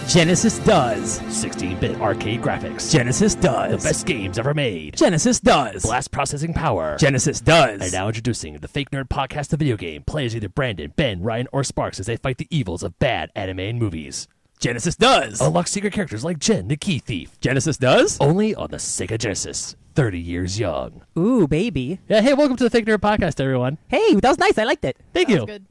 Genesis does. 16-bit arcade graphics. Genesis does. The best games ever made. Genesis does. Blast processing power. Genesis does. And now introducing the Fake Nerd Podcast, the video game. Play as either Brandon, Ben, Ryan, or Sparks as they fight the evils of bad anime and movies. Genesis does. Unlock secret characters like Jenn, the Key Thief. Genesis does. Only on the Sega Genesis. 30 years young. Ooh, baby. Yeah, hey, welcome to the Fake Nerd Podcast, everyone. Hey, that was nice. I liked it. Thank you. Good.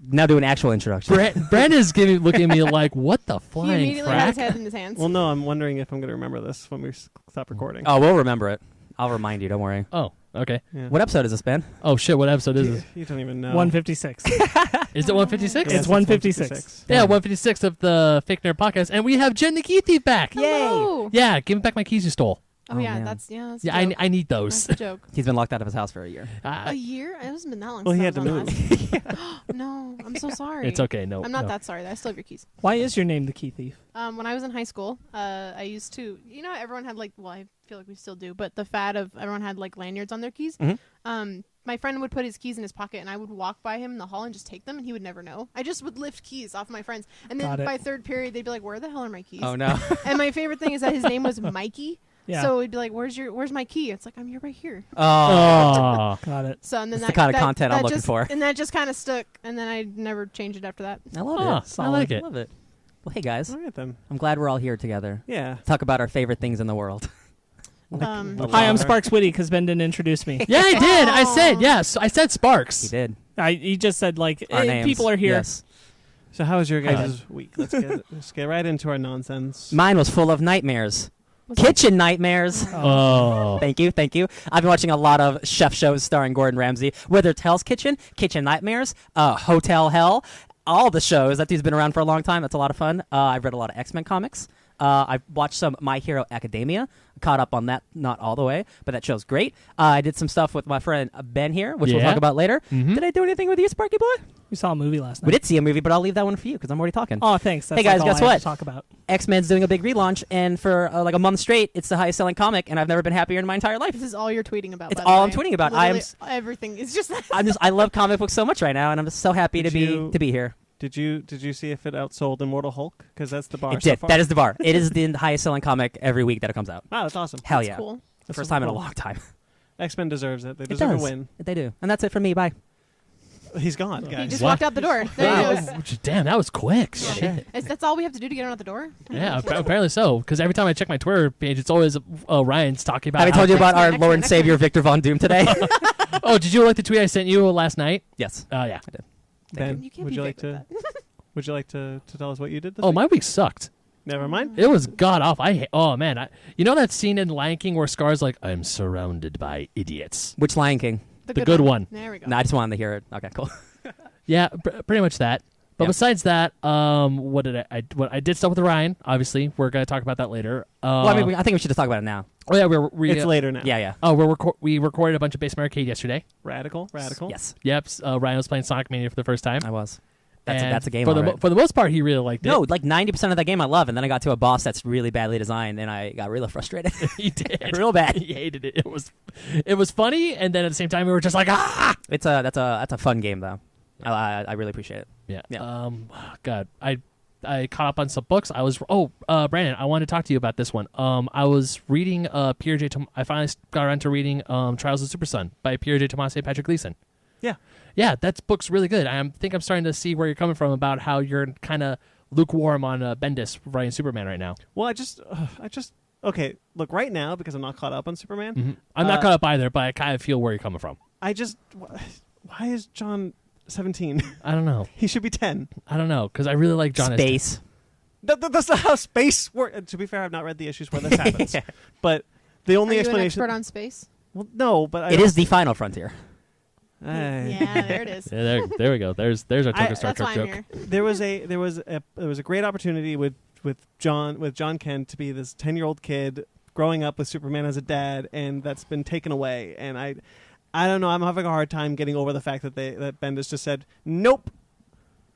Now do an actual introduction. Brandon's looking at me like, what the He flying immediately had his crack? head in his hands. Well, no, I'm wondering if I'm going to remember this when we stop recording. Oh, we'll remember it. I'll remind you. Don't worry. Oh, okay. Yeah. What episode is this, Ben? Oh, shit, what episode is it? You don't even know. 156. Is it 156? Yes, It's 156. Yeah, 156 of the Fake Nerd Podcast, and we have Jenn, the Key Thief back. Hello. Yeah, give me back my keys you stole. Oh, yeah, man. that's a Yeah, joke. I need those. That's a joke. He's been locked out of his house for a year. A year? It hasn't been that long. Well, he since had I to was on move. last. No, I'm so sorry. It's okay. No, I'm not no. that sorry. I still have your keys. Why is your name the Key Thief? When I was in high school, I used to, everyone had I feel like we still do, but the fad of everyone had lanyards on their keys. Mm-hmm. My friend would put his keys in his pocket, and I would walk by him in the hall and just take them, and he would never know. I just would lift keys off my friends, and then Got it. by third period, they'd be like, "Where the hell are my keys?" Oh, no. And my favorite thing is that his name was Mikey. Yeah. So he'd be like, "Where's my key?" It's like, "I'm here, right here." Oh. Got it. So and then It's that, the kind of that- content I'm that looking just- for. and that just kind of stuck, and then I never changed it after that. I love Huh, it. I like it. Love it. Well, hey, guys. All right, then. I'm glad we're all here together. Yeah. Talk about our favorite things in the world. Hi, I'm Sparks Whitty because Ben didn't introduce me. Yeah, I did. I said, yes. I said Sparks. He did. He just said, Our names. people are here. Yes. So how was your Hi. guys' week? Let's get right into our nonsense. Mine was full of nightmares. What's that? Kitchen nightmares. Oh. Thank you. I've been watching a lot of chef shows starring Gordon Ramsay, whether it's Hell's Kitchen, Kitchen Nightmares, Hotel Hell, all the shows. That dude's been around for a long time. That's a lot of fun. I've read a lot of X-Men comics. I've watched some My Hero Academia. Caught up on that, not all the way, but that show's great. I did some stuff with my friend Ben here, which we'll Yeah. talk about later. Mhm. Did I do anything with you, Sparky boy? We saw a movie last night. We did see a movie, but I'll leave that one for you because I'm already talking. Oh, thanks. That's Hey, guys, all guess I have what? to talk about. X-Men's doing a big relaunch, and for a month straight, it's the highest selling comic, and I've never been happier in my entire life. This is all you're tweeting about. It's by the all I'm way. tweeting about. Literally everything. It's just. I love comic books so much right now, and I'm just so happy to Did be here. Did you see if it outsold Immortal Hulk? Because that's the bar. It so did. far. That is the bar. It is the highest selling comic every week that it comes out. Wow, that's awesome. Hell That's yeah. cool. The That's first super time in a cool. long time. X-Men deserves it. They It deserve does. a win. They do. And that's it for me. Bye. He's gone, He guys. just What? walked out the door. There he goes. Damn, that was quick. Yeah. Shit. That's all we have to do to get him out the door. Yeah, apparently so. Because every time I check my Twitter page, it's always Ryan's talking about. Have I told you about our X-Men, Lord and X-Men. Savior Victor Von Doom today? Oh, did you like the tweet I sent you last night? Yes. Oh yeah. I did. Ben, You can't would be you like vague to? with that. Would you like to tell us what you did this Oh, week? my week sucked. Never mind. It was god off. Oh man, you know that scene in Lion King where Scar's like, "I'm surrounded by idiots." Which Lion King? The good one. There we go. No, I just wanted to hear it. Okay, cool. Yeah, pretty much that. But Yep. besides that, what did I did stuff with Ryan. Obviously, we're gonna talk about that later. Well, I think we should just talk about it now. Oh yeah, we It's later now. Yeah, yeah. Oh, we recorded a bunch of Basement Arcade yesterday. Radical. Yes, Yep. Ryan was playing Sonic Mania for the first time. I was. And That's a game. for the all right. for the most part. He really liked it. No, like 90% of that game I love, and then I got to a boss that's really badly designed, and I got really frustrated. he did Real bad. He hated it. It was funny, and then at the same time we were just like, ah. That's a fun game though. I really appreciate it. Yeah. Yeah. God, I caught up on some books. I was Brandon, I wanted to talk to you about this one. I was reading Pierre J. I finally got around to reading Trials of the Super Son by Pierre J. Tomasi and Patrick Gleason. Yeah. Yeah, that book's really good. I think I'm starting to see where you're coming from about how you're kind of lukewarm on Bendis writing Superman right now. Well, I just okay. Look, right now because I'm not caught up on Superman. Mm-hmm. I'm not caught up either, but I kind of feel where you're coming from. Why is John 17? I don't know. He should be 10. I don't know because I really like John. Space. That's not how space works. To be fair, I've not read the issues where this happens. But the only Are you an explanation. expert on space? Well, no, but It is the final frontier. Yeah, there it is. Yeah, there we go. There's our token Star That's why Trek I'm joke. here. There was a great opportunity with John Kent to be this 10-year-old kid growing up with Superman as a dad, and that's been taken away. And I don't know. I'm having a hard time getting over the fact that that Bendis just said nope,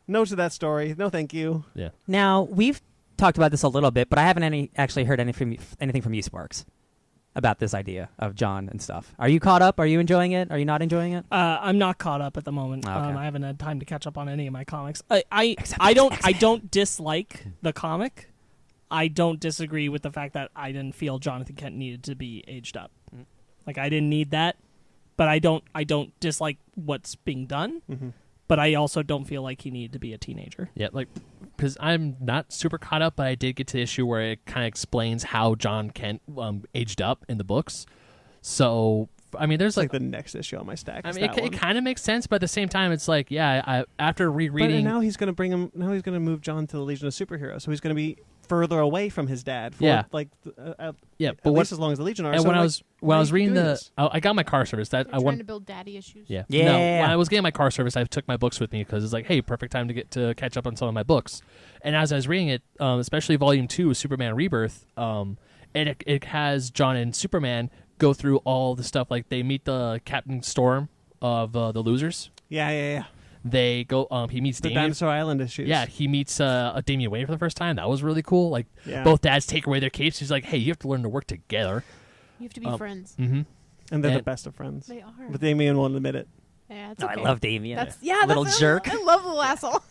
no to that story. No, thank you. Yeah. Now we've talked about this a little bit, but I haven't actually heard anything from you, Sparks. about this idea of John and stuff. Are you caught up? Are you enjoying it? Are you not enjoying it? I'm not caught up at the moment. Okay. I haven't had time to catch up on any of my comics. I don't dislike the comic. I don't disagree with the fact that I didn't feel Jonathan Kent needed to be aged up. Like I didn't need that, but I don't dislike what's being done. But I also don't feel like he needed to be a teenager. Yeah, like, because I'm not super caught up, but I did get to the issue where it kind of explains how John Kent aged up in the books. So, I mean, there's like the next issue on my stack. I mean, it kind of makes sense, but at the same time, it's like, yeah, after rereading, but now he's going to bring him. Now he's going to move John to the Legion of Superheroes, so he's going to be further away from his dad. For but at what, least as long as the Legion are. And so when I was reading this? I got my car service. That You're I trying want to build daddy issues. Yeah. Yeah. No, when I was getting my car service, I took my books with me because it's like, hey, perfect time to get to catch up on some of my books. And as I was reading it, especially Volume 2 of Superman Rebirth, it has John and Superman go through all the stuff. Like they meet the Captain Storm of the Losers. Yeah. They go. He meets The Damian. Dinosaur Island issues. Yeah, he meets Damian Wayne for the first time. That was really cool. Like Yeah. both dads take away their capes. He's like, hey, you have to learn to work together. You have to be friends. Mm-hmm. And they're the And- best of friends. They are. But Damien won't admit it. Yeah, it's No, okay. I love Damien. Little that's jerk. I love the little asshole.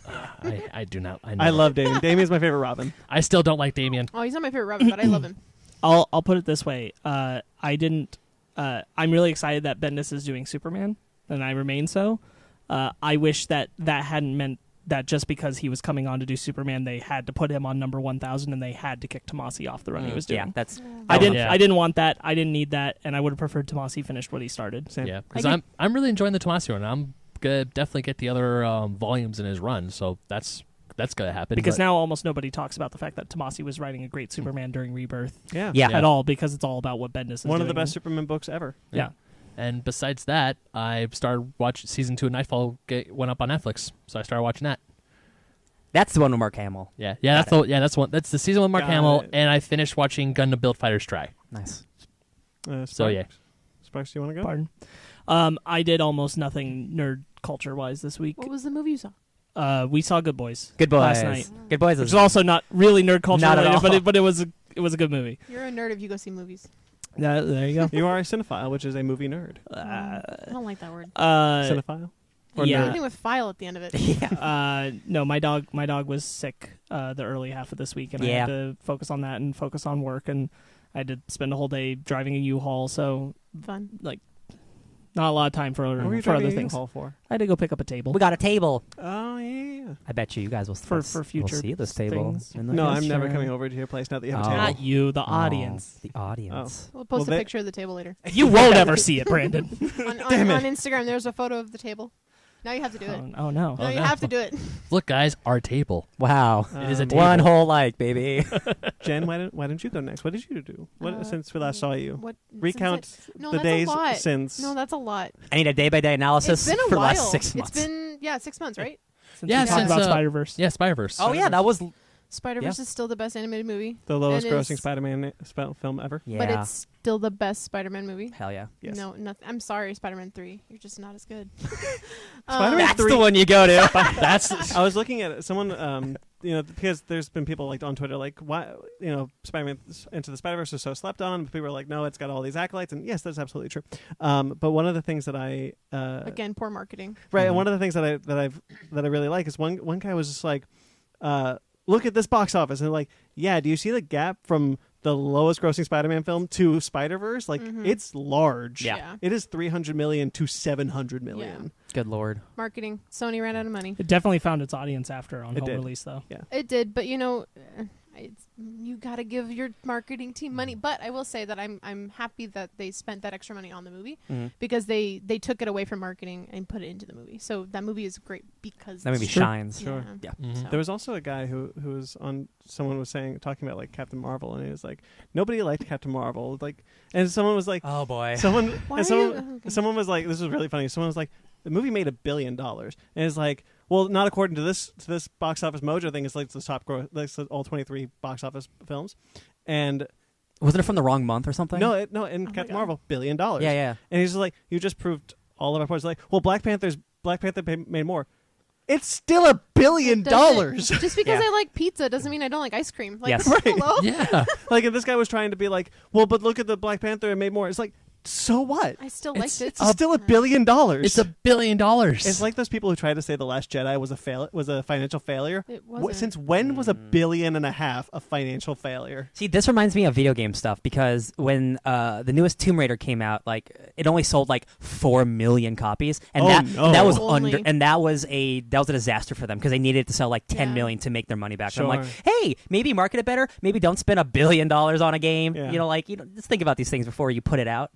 I do not. I love Damien. Damien's my favorite Robin. I still don't like Damian. Oh, he's not my favorite Robin, but I love him. I'll put it this way. I didn't. I'm really excited that Bendis is doing Superman, and I remain so. I wish that hadn't meant that just because he was coming on to do Superman, they had to put him on number 1,000 and they had to kick Tomasi off the run he was doing. Yeah, that's. I didn't. Yeah. I didn't want that. I didn't need that, and I would have preferred Tomasi finished what he started. Same. Yeah, because I'm really enjoying the Tomasi run. I'm gonna definitely get the other volumes in his run, so that's gonna happen. Because but- now almost nobody talks about the fact that Tomasi was writing a great Superman during Rebirth Yeah. Yeah. at all, because it's all about what Bendis is One of the doing. best Superman books ever. Yeah. And besides that, I started watching season 2 of Nightfall. Went up on Netflix, so I started watching that. That's the one with Mark Hamill. Yeah, Got that's one. That's the season with Mark Got Hamill, it. and I finished watching Gundam Build Fighters Try. Nice. So yeah, Sparks, do you want to go? Pardon. I did almost nothing nerd culture wise this week. What was the movie you saw? We saw Good Boys. Good boys. Last night. Good boys. Which is also not really nerd culture Not at related, all. but it was a good movie. You're a nerd if you go see movies. There you go. You are a cinephile, which is a movie nerd. I don't like that word. Cinephile? Or yeah. nerd? Anything with file at the end of it. yeah. No, my dog was sick the early half of this week, and I had to focus on that and focus on work, and I had to spend a whole day driving a U-Haul, so Fun. not a lot of time for What were you other driving a things. U-Haul for? I had to go pick up a table. We got a table. Oh, yeah. I bet you guys will For we'll future see this table. things. in the No, I'm future. never coming over to your place now that you have a Oh. table. Not you, the Oh, audience. the audience. We'll post Well, a they- picture of the table later. You won't ever see it, Brandon. on Damn it. Instagram, there's a photo of the table. Now you have to do it. Oh no. No, you no. have to do it. look, guys, our table. Wow. It is a One table. whole like, baby. Jen, why didn't you go next? What did you do? Since we last saw you? What? Recount No, the that's days a lot. since. No, that's a lot. I need a day-by-day analysis It's been a for the while. last 6 months. It's been 6 months, right? Since Yeah, we talked since, about Spider-Verse. Yeah, Spider-Verse. Oh, yeah, that was... Spider-Verse is still the best animated movie. The lowest And grossing it's- Spider-Man film ever. Yeah. But it's still the best Spider-Man movie. Hell yeah. Yes. No, nothing. I'm sorry, Spider-Man 3. You're just not as good. Spider-Man That's 3 the one you go to. That's I was looking at it. Someone, because there's been people like on Twitter like, why, Spider-Man Into the Spider-Verse is so slept on. But people are like, no, it's got all these acolytes, and yes, that's absolutely true. But one of the things that I Again, poor marketing. right, and one of the things that I really like is one guy was just like, look at this box office, and like, yeah, do you see the gap from the lowest grossing Spider-Man film to Spider-Verse? Like, it's large. Yeah. It is 300 million to 700 million. Good lord. Marketing. Sony ran out of money. It definitely found its audience after on It home did. release, though. It did, but you got to give your marketing team money. But I will say that I'm happy that they spent that extra money on the movie because they took it away from marketing and put it into the movie. So that movie is great because That movie it's- shines. Sure. Yeah. So. There was also a guy who was on. Someone was talking about like Captain Marvel, and he was like, nobody liked Captain Marvel. Like, and someone was like, Oh, boy. someone, Why and are someone, you- okay. someone was like, this was really funny. Someone was like, the movie made $1 billion, and it's like, well, not according to this box office mojo thing. It's like the top gross, like all 23 box office films, and Wasn't it from the wrong month or something? and Oh Captain God. Marvel $1 billion. Yeah, yeah. And he's just like, you just proved all of our points. Like, well, Black Panther made more. It's still $1 billion. Just because Yeah. I like pizza doesn't mean I don't like ice cream. Like, Yes. Right. hello? Yeah. Like, if this guy was trying to be like, well, but look at the Black Panther and made more. It's like, so what? I still It's- liked it. It's still $1 billion. It's $1 billion. It's like those people who try to say The Last Jedi was a financial failure. It wasn't. Since when was $1.5 billion a financial failure? See, this reminds me of video game stuff because when the newest Tomb Raider came out, like it only sold like 4 million copies, and Oh, that no. that was Only. that was a disaster for them because they needed to sell like 10 Yeah. million to make their money back. So Sure. I'm like, hey, maybe market it better. Maybe don't spend $1 billion on a game. Yeah. Just think about these things before you put it out.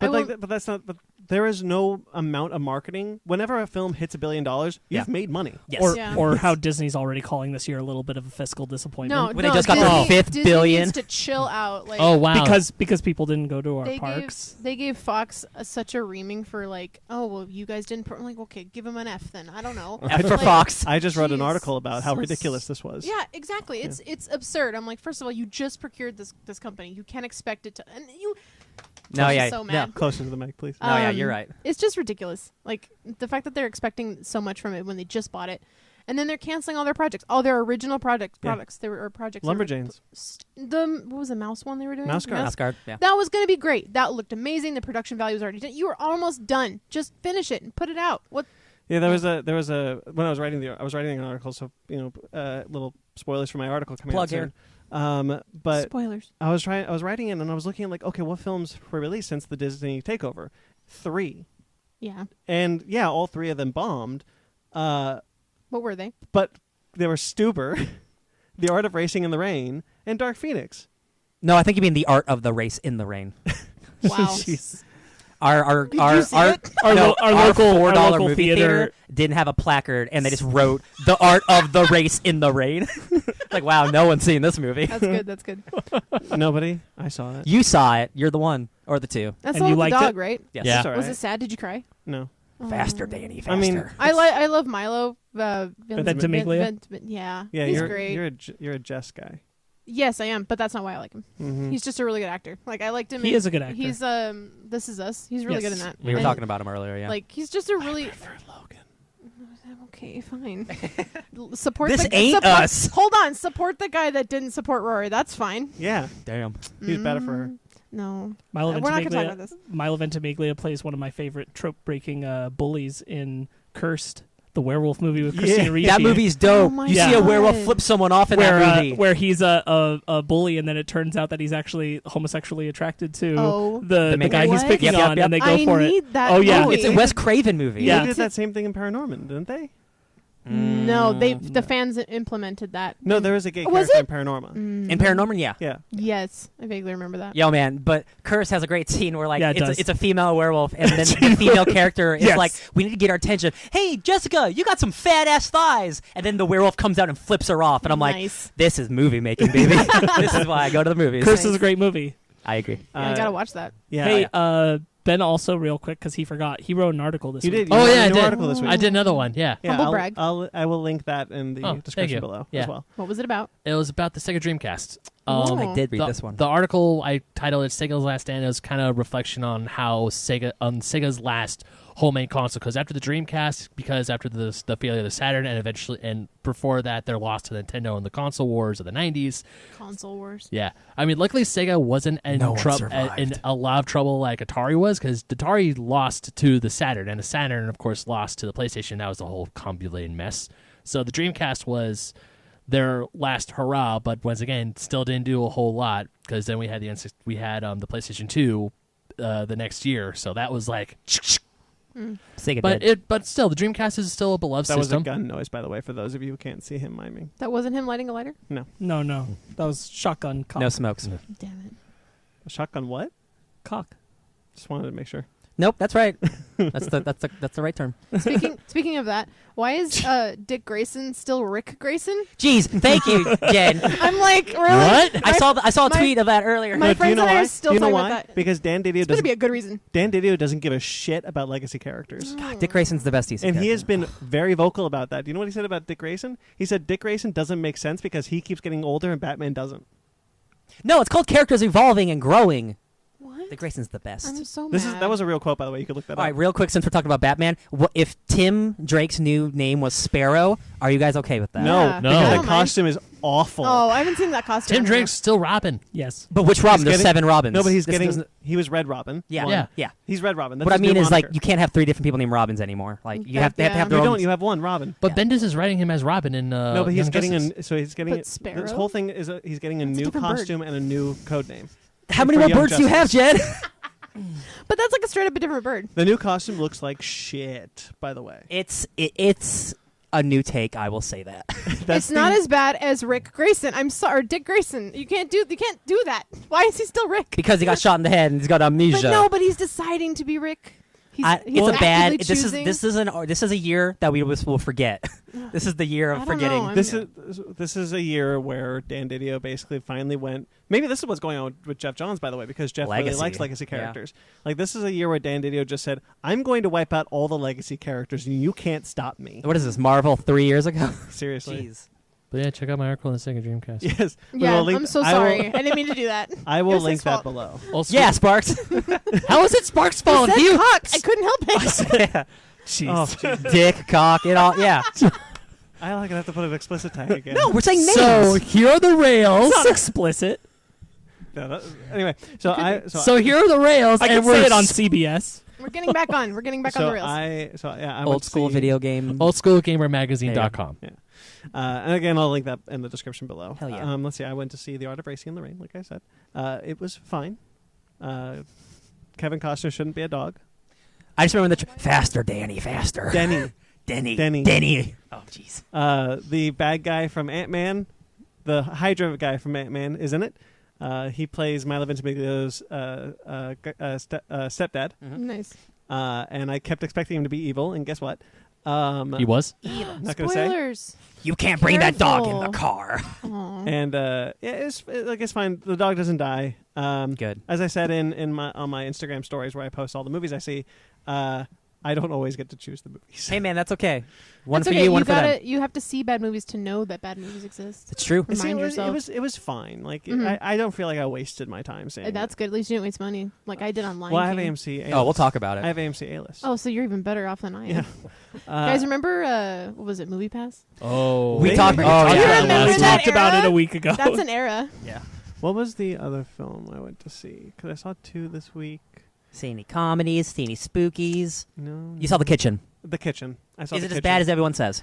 I But will- but that's not. But there is no amount of marketing. Whenever a film hits $1 billion, you've Yeah. made money. Yes. Or, Yeah. or how Disney's already calling this year a little bit of a fiscal disappointment. No, When they no, just got Disney, the fifth Disney billion. needs to chill out. Like, Oh wow. because people didn't go to our they parks. gave Fox such a reaming for like, oh well, you guys didn't. I'm like, okay, give him an F then. I don't know. F for Like, Fox. I just wrote an Jeez. article about how So ridiculous this was. Yeah, exactly. It's absurd. I'm like, first of all, you just procured this company. You can't expect it to. And you. No, I'm yeah, so yeah. mad. Closer to the mic, please. No, yeah, you're right. It's just ridiculous. Like the fact that they're expecting so much from it when they just bought it, and then they're canceling all their projects, all their original products. They were or projects. they were- Lumberjanes. What was the mouse one they were doing? Mouse Guard. Mouse Guard. Yeah. That was going to be great. That looked amazing. The production value was already done. You were almost done. Just finish it and put it out. What? Yeah, there was a when I was writing an article, so little spoilers for my article coming Plug out soon. here. But Spoilers. I was writing it and I was looking at like, okay, what films were released since the Disney takeover? 3. Yeah. And yeah, all 3 of them bombed. What were they? But they were Stuber, The Art of Racing in the Rain, and Dark Phoenix. No, I think you mean the art of the race in the rain. Wow. Our Did our you see our, it? Our no, lo- our our local- $4 our local movie theater- didn't have a placard, and they just wrote the art of the race in the rain. Like, wow, no one's seen this movie. That's good. That's good. Nobody? I saw it. You saw it. You're the one or the two. That's And all you with the liked dog, it? right? Yes. Yeah. It's all Was right. it sad? Did you cry? No. Faster, Danny. Faster. I mean, I love Milo. Ventimiglia? Yeah. Yeah, he's great. you're a Jess guy. Yes, I am, but that's not why I like him. Mm-hmm. He's just a really good actor. Like I liked him. He in- is a good actor. He's This Is Us. He's really Yes. good in that. we were And, talking about him earlier. Yeah. Like he's just a really. Logan. Okay, fine. Support This the, ain't support, us. Hold on, support the guy that didn't support Rory. That's fine. Yeah, Damn. he's better for her. No, Milo we're not gonna talk Ventimiglia. about this. Milo Ventimiglia plays one of my favorite trope-breaking bullies in Cursed, the werewolf movie with Christina Ricci. That movie's dope. Oh my you see a God. werewolf flip someone off in where that movie. where he's a bully, and then it turns out that he's actually homosexually attracted to Oh. the main guy guy. he's What? picking Yep, on, yep, and they yep. go I for it. need that. Oh, yeah. movie. It's a Wes Craven movie. Yeah. They did that same thing in Paranorman, didn't they? No, the fans implemented that. No, there was a gay Was character it? in Paranorman. Mm. In Paranorman, yeah. Yeah. Yes, I vaguely remember that. Yo, man, but Curse has a great scene where, like, Yeah, it does. it's a female werewolf, and then the female character is Yes. like, we need to get our attention. Hey, Jessica, you got some fat-ass thighs. And then the werewolf comes out and flips her off, and I'm like, Nice. this is movie making, baby. This is why I go to the movies. Cursed is a great movie. I agree. Yeah, I gotta watch that. Yeah. Hey, Ben also real quick because he forgot. He wrote an article this you week. did. You Oh, wrote yeah, a I new did. article this week. I did another one. Yeah. Yeah, Humble I'll- brag. I will link that in the Oh, thank description you. below Yeah. as well. What was it about? It was about the Sega Dreamcast. Oh. I did read the, this one. The article I titled it "Sega's Last Stand" is kind of a reflection on how Sega's last homemade console. Because after the Dreamcast, after the failure of the Saturn, and before that, their loss to Nintendo in the console wars of the '90s. Console Wars. Yeah, I mean, luckily Sega wasn't in No one trouble survived. in a lot of trouble like Atari was, because Atari lost to the Saturn, and the Saturn, of course, lost to the PlayStation. That was a whole convoluted mess. So the Dreamcast was their last hurrah, but once again, still didn't do a whole lot, because then we had the PlayStation 2 the next year. So that was like, Sega did. but still, the Dreamcast is still a beloved That was a system. gun noise, by the way, for those of you who can't see him miming. That wasn't him lighting a lighter? No, that was shotgun cock. No smokes. Damn it. A shotgun what? Cock. Just wanted to make sure. Nope, that's right. That's the right term. Speaking of that, why is Dick Grayson still Rick Grayson? Jeez, thank you, Jen. I'm like, really? What? I saw a my- tweet of that earlier. my No, do you friends know and I why? are still Do you know talking why? about that. Because Dan Didio It's going to doesn't. be a good reason. Dan Didio doesn't give a shit about legacy characters. Dick Grayson's the best DC And he character. has been very vocal about that. Do you know what he said about Dick Grayson? He said Dick Grayson doesn't make sense because he keeps getting older and Batman doesn't. No, it's called characters evolving and growing. What? Dick Grayson's the best. I'm so This mad. is that was a real quote, by the way. You could look that All up. right, real quick, since we're talking about Batman, if Tim Drake's new name was Sparrow, are you guys okay with that? No, Yeah. No. because I that don't mind. costume is awful. Oh, I haven't seen that costume. Tim Drake's still Robin. Yes. But which Robin? There's getting- 7 Robins. No, but he's This getting. doesn't- He was Red Robin. Yeah, One. Yeah. yeah. He's Red Robin. That's What I his new mean is, like, moniker. you can't have 3 different people named Robins anymore. Like, you have to have Yeah. their You own. don't. You have one Robin. But Bendis is writing him as Robin in No, but he's Young getting Justice. so he's getting But this Sparrow? whole thing is he's getting a That's a new different bird. costume and a new code name. How many for more Young birds do you have, Jed? But that's like a straight up a different bird. The new costume looks like shit. By the way, it's a new take. I will say that. It's not as bad as Rick Grayson. I'm sorry, Dick Grayson. You can't do that. Why is he still Rick? Because he got shot in the head and he's got amnesia. But no, but he's deciding to be Rick. He's It's a bad. actively This choosing. is a year that we will forget. This is the year I of don't forgetting. know. this is a year where Dan Didio basically finally went. Maybe this is what's going on with Jeff Johns, by the way, because Jeff really Legacy. likes legacy Yeah. characters. Like this is a year where Dan Didio just said, "I'm going to wipe out all the legacy characters, and you can't stop me." What is this? Marvel 3 years ago? Seriously. Jeez. But yeah, check out my article in the Sega Dreamcast. Yes. We Yeah, will link- I'm so I will- sorry. I didn't mean to do that. I It will was link his that fault. below. Also, Yeah, Sparks. How is it Sparks' I fault? said You cock. I couldn't help it. Yeah. Oh, Dick, cock, it all. Yeah. I like have to put an explicit tag again. No, we're saying names. So here are the rails. It's not explicit. No, anyway, so I So here are the rails. I and can we're say it on CBS. We're getting back on. We're getting back on the rails. I Old went to school see- video game. oldschoolgamermagazine.com. And again, I'll link that in the description below. Hell yeah. Let's see. I went to see The Art of Racing in the Rain, like I said. It was fine. Kevin Costner shouldn't be a dog. I just remember faster, Danny, faster. Denny. Denny. Oh, jeez. The bad guy from Ant-Man, the Hydra guy from Ant-Man, is in it. He plays Milo Ventimiglio's stepdad. Nice. And I kept expecting him to be evil, and guess what? He was. Not going to say. Spoilers. You can't bring that dog in the Careful. car. Aw. And it's fine. The dog doesn't die. Good. As I said on my Instagram stories where I post all the movies I see, I don't always get to choose the movies. Hey, man, that's okay. One That's for okay. you, one for them. You have to see bad movies to know that bad movies exist. It's true. Remind yourself. It was fine. Like Mhm. I don't feel like I wasted my time seeing. That's good. At least you didn't waste money like I did on Lion Well, I have King. AMC. A-list. Oh, we'll talk about it. I have AMC A-list. Oh, so you're even better off than I am. Yeah. Guys, remember what was it, Movie Pass? Oh, We They- talked. we Oh, talked You yeah. remember We that talked about era? it a week ago. That's an era. Yeah. What was the other film I went to see? Because I saw 2 this week. See any comedies? See any spookies? No. You saw The Kitchen. The Kitchen. I saw Is The it as Kitchen. bad as everyone says?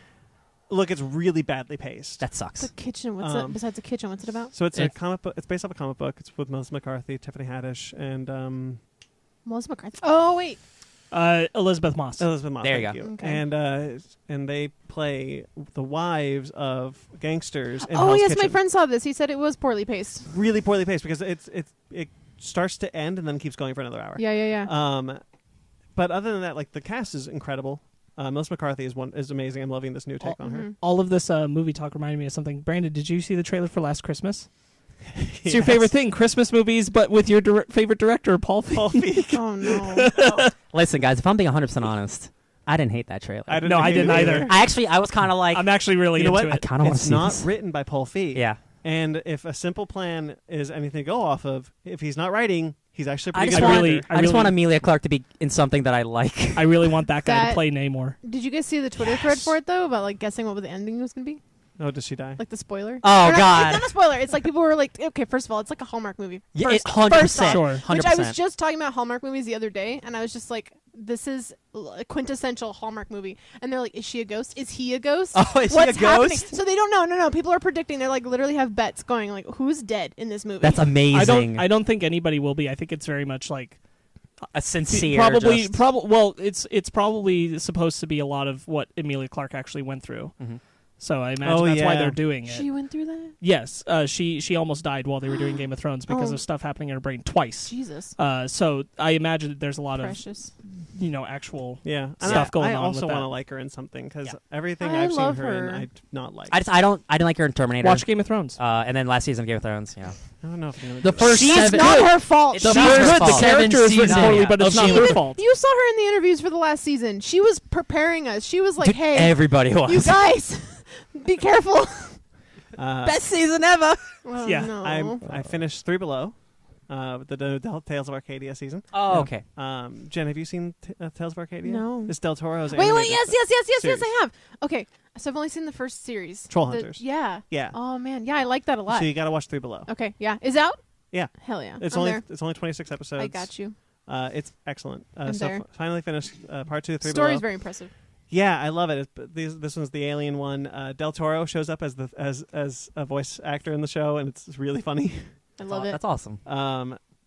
Look, it's really badly paced. That sucks. The Kitchen. What's it? Besides the Kitchen, what's it about? So it's a If- comic book. It's based off a comic book. It's with Melissa McCarthy, Tiffany Haddish, and Melissa McCarthy. Oh wait. Elizabeth Moss. Elizabeth Moss. There you thank go. Okay. And they play the wives of gangsters. In Oh Hell's yes, Kitchen. my friend saw this. He said it was poorly paced. Really poorly paced because it starts to end and then keeps going for another hour. Yeah. But other than that, like the cast is incredible. Melissa McCarthy is amazing. I'm loving this new take on her. Mhm. All of this movie talk reminded me of something. Brandon, did you see the trailer for Last Christmas? It's your Yes. favorite thing, Christmas movies, but with your favorite director, Paul Feig. Paul Feig. Oh no. Listen, guys, if I'm being 100% honest, I didn't hate that trailer. No, I didn't either. I was kind of like, I'm actually really You know into what? it. I kind of want to It's see not this. written by Paul Feig. Yeah. And if A Simple Plan is anything to go off of, if he's not writing, he's actually a I pretty just good want, really- writer. I just want really- Amelia Clark to be in something that I like. I really want that guy to That- play Namor. Did you guys see the Twitter thread for it though about like guessing what the ending was gonna be? Oh, does she die? Like the spoiler? Oh, Or not- God. It's not a spoiler. It's like people were like, okay, first of all, it's like a Hallmark movie. Yeah, First, 100%. first off. Sure. 100%. Which I was just talking about Hallmark movies the other day, and I was just like, this is a quintessential Hallmark movie. And they're like, is she a ghost? Is he a ghost? Oh, is he What's a ghost? happening? So they don't know. No. People are predicting. They're like literally have bets going like, who's dead in this movie? That's amazing. I don't think anybody will be. I think it's very much like a sincere. probably just- well, it's probably supposed to be a lot of what Emilia Clarke actually went through. Mhm. So I imagine that's why they're doing it. She went through that? Yes, she almost died while they were doing Game of Thrones because Oh. of stuff happening in her brain twice. Jesus. So I imagine that there's a lot Precious. of actual. Yeah. Stuff going I on also with want that. to like her in something because Yeah. everything I I've seen love her in, her. I do not like. I didn't like her in Terminator. Watch Game of Thrones. And then last season of Game of Thrones. Yeah. I don't know if I'm gonna The do first She's seven. not her fault. It's The not first her the fault. character is written Seven poorly, seasons. but it's Of not She-Hulk. her fault. You saw her in the interviews for the last season. She was preparing us. She was like, Dude, hey, everybody was. you guys, be careful. It. Best season ever. Oh, Yeah. no. I finished 3 Below. the Tales of Arcadia season. Oh, okay. Jen, have you seen Tales of Arcadia? No. It's Del Toro's Wait, animated yes, series. I have. Okay, so I've only seen the first series. Troll Hunters. Yeah. Yeah. Oh man, yeah, I like that a lot. So you got to watch Three Below. Okay, yeah, is it out? Yeah. Hell yeah. It's I'm only there. it's only 26 episodes. I got you. It's excellent. I'm there. Finally finished part 2 of Three Story's Below. very impressive. Yeah, I love it. This one's the alien one. Del Toro shows up as a voice actor in the show, and it's really funny. I love it. That's awesome.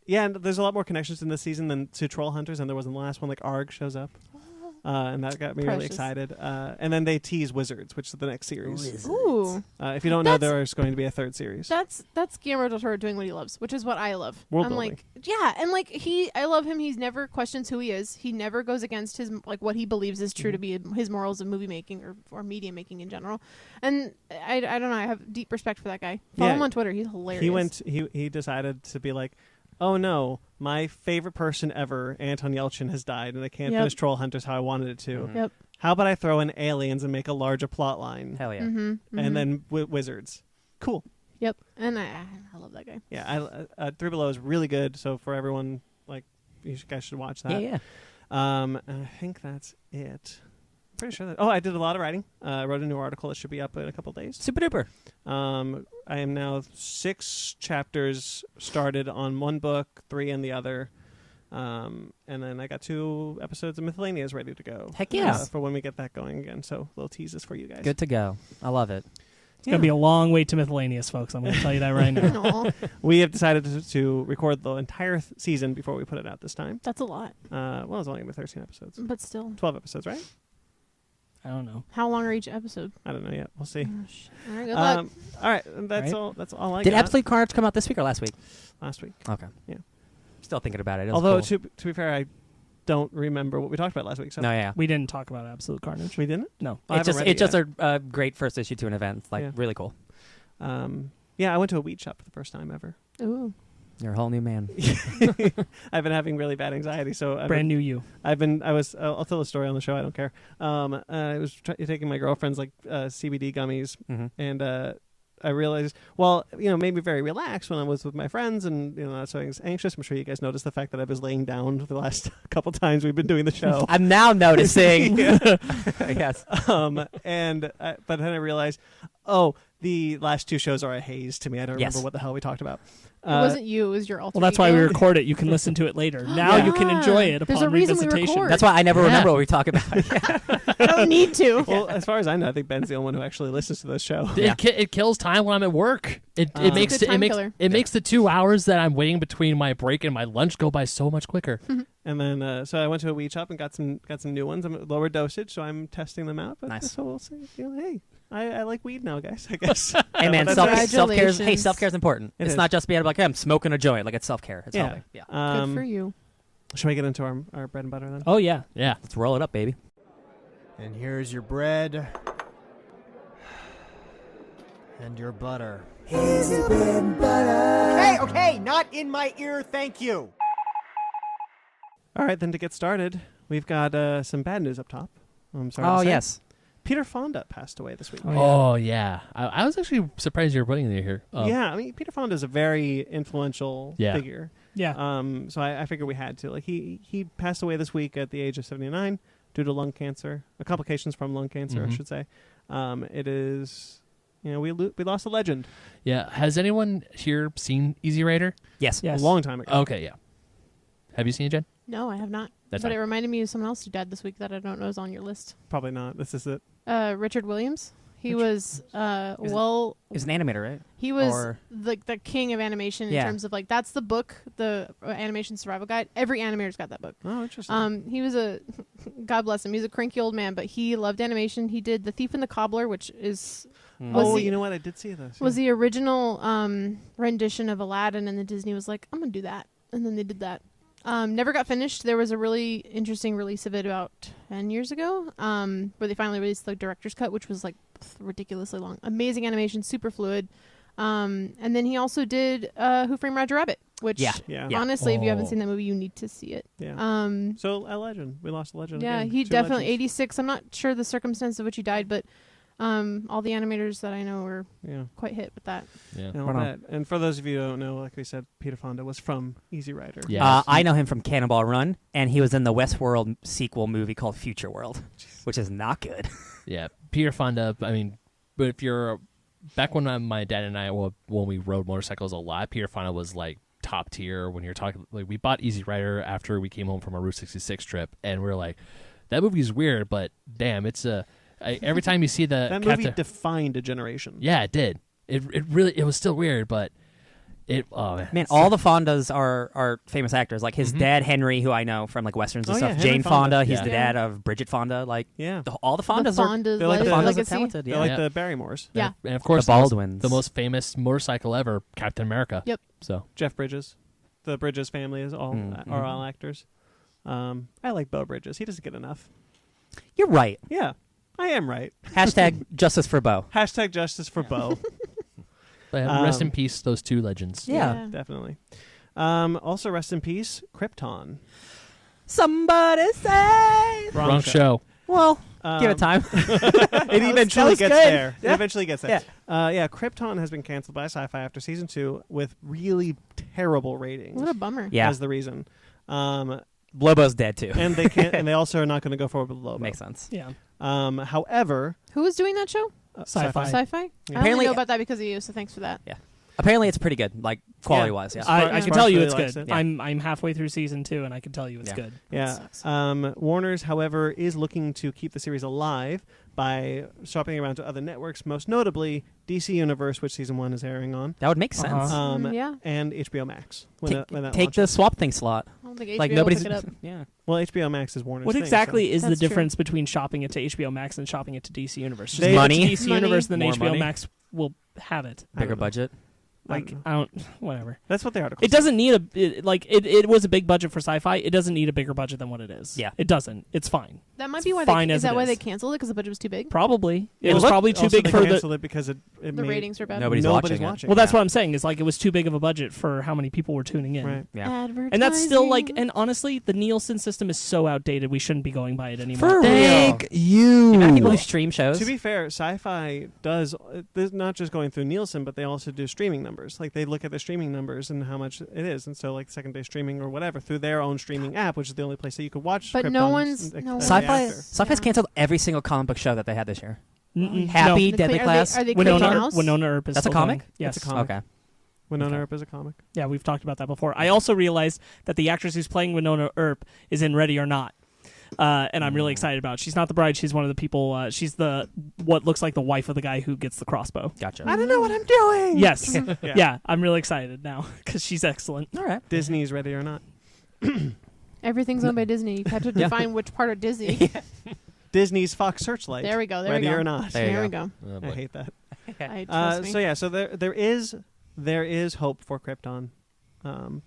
Yeah, and there's a lot more connections in this season than to Troll Hunters, and there was in the last one. Like Arg shows up, and that got me really Precious. excited. And then they tease Wizards, which is the next series. Ooh, If you don't know, there's going to be a third series. that's Guillermo del Toro doing what he loves, which is what I love. World I'm building. like, yeah, and like I love him. He's never questions who he is. He never goes against his like what he believes is true to be his morals of movie making or media making in general. And I don't know. I have deep respect for that guy. Follow him on Twitter. He's hilarious. He decided to be like, oh no, my favorite person ever, Anton Yelchin, has died, and I can't finish Troll Hunters how I wanted it to. Yep. How about I throw in aliens and make a larger plot line? Hell yeah. And then Wizards. Cool. Yep. And I love that guy. Yeah, Three Below is really good. So for everyone, like, you guys should watch that. Yeah. And I think that's it. Pretty sure that. Oh, I did a lot of writing. I wrote a new article that should be up in a couple days. Super duper. I am now 6 chapters started on one book, 3 in the other. And then I got 2 episodes of Miscellaneous ready to go. Heck yeah. For when we get that going again. So little teases for you guys. Good to go. I love it. It's going to be a long wait to Miscellaneous, folks. I'm going to tell you that right now. Aw, We have decided to record the entire season before we put it out this time. that's a lot, Well, it's only going to be 13 episodes. but still. 12 episodes, right? I don't know. How long are each episode? I don't know yet. We'll see. All right, good luck. All right, that's Right. all. That's all I Did got. Absolute Carnage come out this week or last week? Last week. Okay. Yeah. Still thinking about it. It was Although cool. to be fair, I don't remember what we talked about last week. So No, yeah. We didn't talk about Absolute Carnage. we didn't. No. I haven't read it It's just yet. a great first issue to an event. It's like Yeah. really cool. Yeah, I went to a weed shop for the first time ever. Ooh. You're a whole new man. I've been having really bad anxiety, so Brand new you. I'll tell the story on the show. I don't care. I was taking my girlfriend's like CBD gummies, and I realized, well, made me very relaxed when I was with my friends, and so I was anxious. I'm sure you guys noticed the fact that I was laying down for the last couple times we've been doing the show. I'm now noticing. Yes. But then I realized, the last 2 shows are a haze to me. I don't remember what the hell we talked about. It wasn't you. It was your alter Well, that's why we ego. record it. You can listen to it later. Now you can enjoy it There's upon a reason we revisitation. record. That's why I never remember what we talk about. I don't need to. Well, as far as I know, I think Ben's the only one who actually listens to this show. It kills time when I'm at work. It makes It's a time killer. it makes the 2 hours that I'm waiting between my break and my lunch go by so much quicker. And then, so I went to a weed shop and got some new ones. I'm at lower dosage, so I'm testing them out. But Nice. So we'll see. Hey, I like weed now, guys. I guess. Hey man, That's self-care. Congratulations. Hey, self-care is important. It It's is. not just being able to be like, hey, I'm smoking a joint. Like it's self-care. It's Yeah. helping. Yeah. Good for you. Should we get into our bread and butter then? Oh, yeah. Yeah. Let's roll it up, baby. And here's your bread. And your butter. Okay, not in my ear, thank you. All right, then to get started, we've got some bad news up top. I'm sorry. Oh to say. yes. Peter Fonda passed away this week. Oh yeah. I was actually surprised you were putting it here. Yeah, I mean, Peter Fonda is a very influential Yeah. figure. Yeah. So I figured we had to. Like he passed away this week at the age of 79 due to lung cancer, complications from lung cancer, I should say. It is, we lost a legend Yeah. Has anyone here seen Easy Rider? Yes. Yes. a long time ago. Okay. Yeah. Have you seen it, Jen? No, I have not. That's but fine. it reminded me of someone else who died this week that I don't know is on your list. Probably not. This is it. Richard Williams. He was He was an animator, right? he was or- the king of animation in Yeah. terms of like that's the book, the animation survival guide. Every animator's got that book. Oh, interesting. He was a God bless him. He's a cranky old man, but he loved animation. He did The Thief and the Cobbler, which is Oh, the- you know what? I did see this. was the original rendition of Aladdin, and then Disney was like, "I'm gonna do that," and then they did that. Never got finished. There was a really interesting release of it about 10 years ago, where they finally released the director's cut, which was like ridiculously long. Amazing animation, super fluid. And then he also did Who Framed Roger Rabbit, which Yeah. Yeah. honestly, if you haven't Oh. seen that movie, you need to see it. Yeah. So a legend. We lost a legend. Yeah, again. he 2 definitely legends. 86. I'm not sure the circumstance of which he died, but All the animators that I know were Yeah. quite hit with that. Yeah. And all that. And for those of you who don't know, like we said, Peter Fonda was from Easy Rider. Yeah. I know him from Cannonball Run, and he was in the Westworld sequel movie called Future World, which is not good. Yeah, Peter Fonda. I mean, but if you're back when my dad and I, when we rode motorcycles a lot, Peter Fonda was like top tier. When you're talking, like we bought Easy Rider after we came home from a Route 66 trip, and we are like, that movie's weird, but damn, it's every time you see That movie defined a generation. Yeah, it did. It really was still weird, but oh man, all the Fondas are famous actors. Like his dad Henry, who I know from like westerns and Oh, stuff. yeah, Henry Jane Fonda. Fonda, he's Yeah. the dad of Bridget Fonda. Like Yeah. all the Fondas the are Fondas, they're like the the Fondas are legacy. talented. They're Yeah. like Yeah. the Barrymores. Yeah. and of course The Baldwins. the most famous motorcycle ever, Captain America. Yep. So Jeff Bridges. The Bridges family is all Mm-hmm. are all actors. I like Beau Bridges. He doesn't get enough. You're right. Yeah, I am right. Hashtag justice for Bo. Hashtag justice for Beau. but rest in peace, those two legends. Yeah. Definitely. Also, rest in peace, Krypton. Somebody say. Wrong show. Well, give it time. It eventually was gets good. there. Yeah. It eventually gets there. Krypton has been canceled by Sci-Fi after season 2 with really terrible ratings. What a bummer. Yeah. As the reason. Lobo's dead too. And they can't. And they also are not going to go forward with Lobo. Makes sense. Yeah. However, Who was doing that show? Sci-Fi. Sci-Fi? I Apparently- only know about that because of you, so thanks for that. Apparently, it's pretty good, like quality-wise. Yeah. I can tell you really it's likes good. it. I'm halfway through season 2, and I can tell you it's Yeah. good. Yeah. sucks. Warner's, however, is looking to keep the series alive by shopping around to other networks, most notably DC Universe, which season 1 is airing on, That would make sense. Uh-huh. Yeah. and HBO Max. When that Take the launches. Swap Thing slot. I don't think HBO Like will nobody's. pick it up. Yeah. Well, HBO Max is Warner's What thing, exactly so. is the That's true. difference between shopping it to HBO Max and shopping it to DC Universe? Just They- give it Money. to DC Money. Universe, then More HBO money. Max will have it. I Bigger don't know. budget. Like know. I don't. Whatever. That's what the article It doesn't need it was a big budget for Sci-Fi. It doesn't need a bigger budget than what it is. Yeah. It doesn't. It's fine. That might It's be why fine they, as is that it why is. they canceled it because the budget was too big? Probably. It Well, was look, probably too Also, big they for the. canceled it because it The made ratings were bad. Nobody's nobody's watching it. watching. Well, that's yeah. what I'm saying. Is like it was too big of a budget for how many people were tuning in. Right. Yeah. And that's still like, and honestly, the Nielsen system is so outdated. We shouldn't be going by it anymore. For Thank you. You know people who stream shows. To be fair, Sci-Fi does they're not just going through Nielsen, but they also do streaming numbers. Like they look at the streaming numbers and how much it is, and so like second day streaming or whatever through their own streaming app, which is the only place that you could watch. But Krypton no one's- the no one's- day Sci-Fi. after. Sci-Fi's Yeah. canceled every single comic book show that they had this year. Mm-mm. Happy, The Deadly Cla- Class. Are they Winona, Clayton House? Winona Earp is That's a still comic? going. Yes. It's a comic. Okay. Winona Okay. Earp is a comic. Yeah, we've talked about that before. I also realized that the actress who's playing Winona Earp is in Ready or Not. And I'm really excited about it. She's not the bride. She's one of the people. She's the what looks like the wife of the guy who gets the crossbow. Gotcha. I don't know what I'm doing. Yes. Yeah. Yeah, I'm really excited now because she's excellent. All right. Disney's Ready or Not. Everything's owned by Disney. You have to Yeah. define which part of Disney. Disney's Fox Searchlight. There we go. There Ready we go. or Not. There you There we go. go. Oh, I boy. hate that. I trust me. So yeah, so there is hope for Krypton,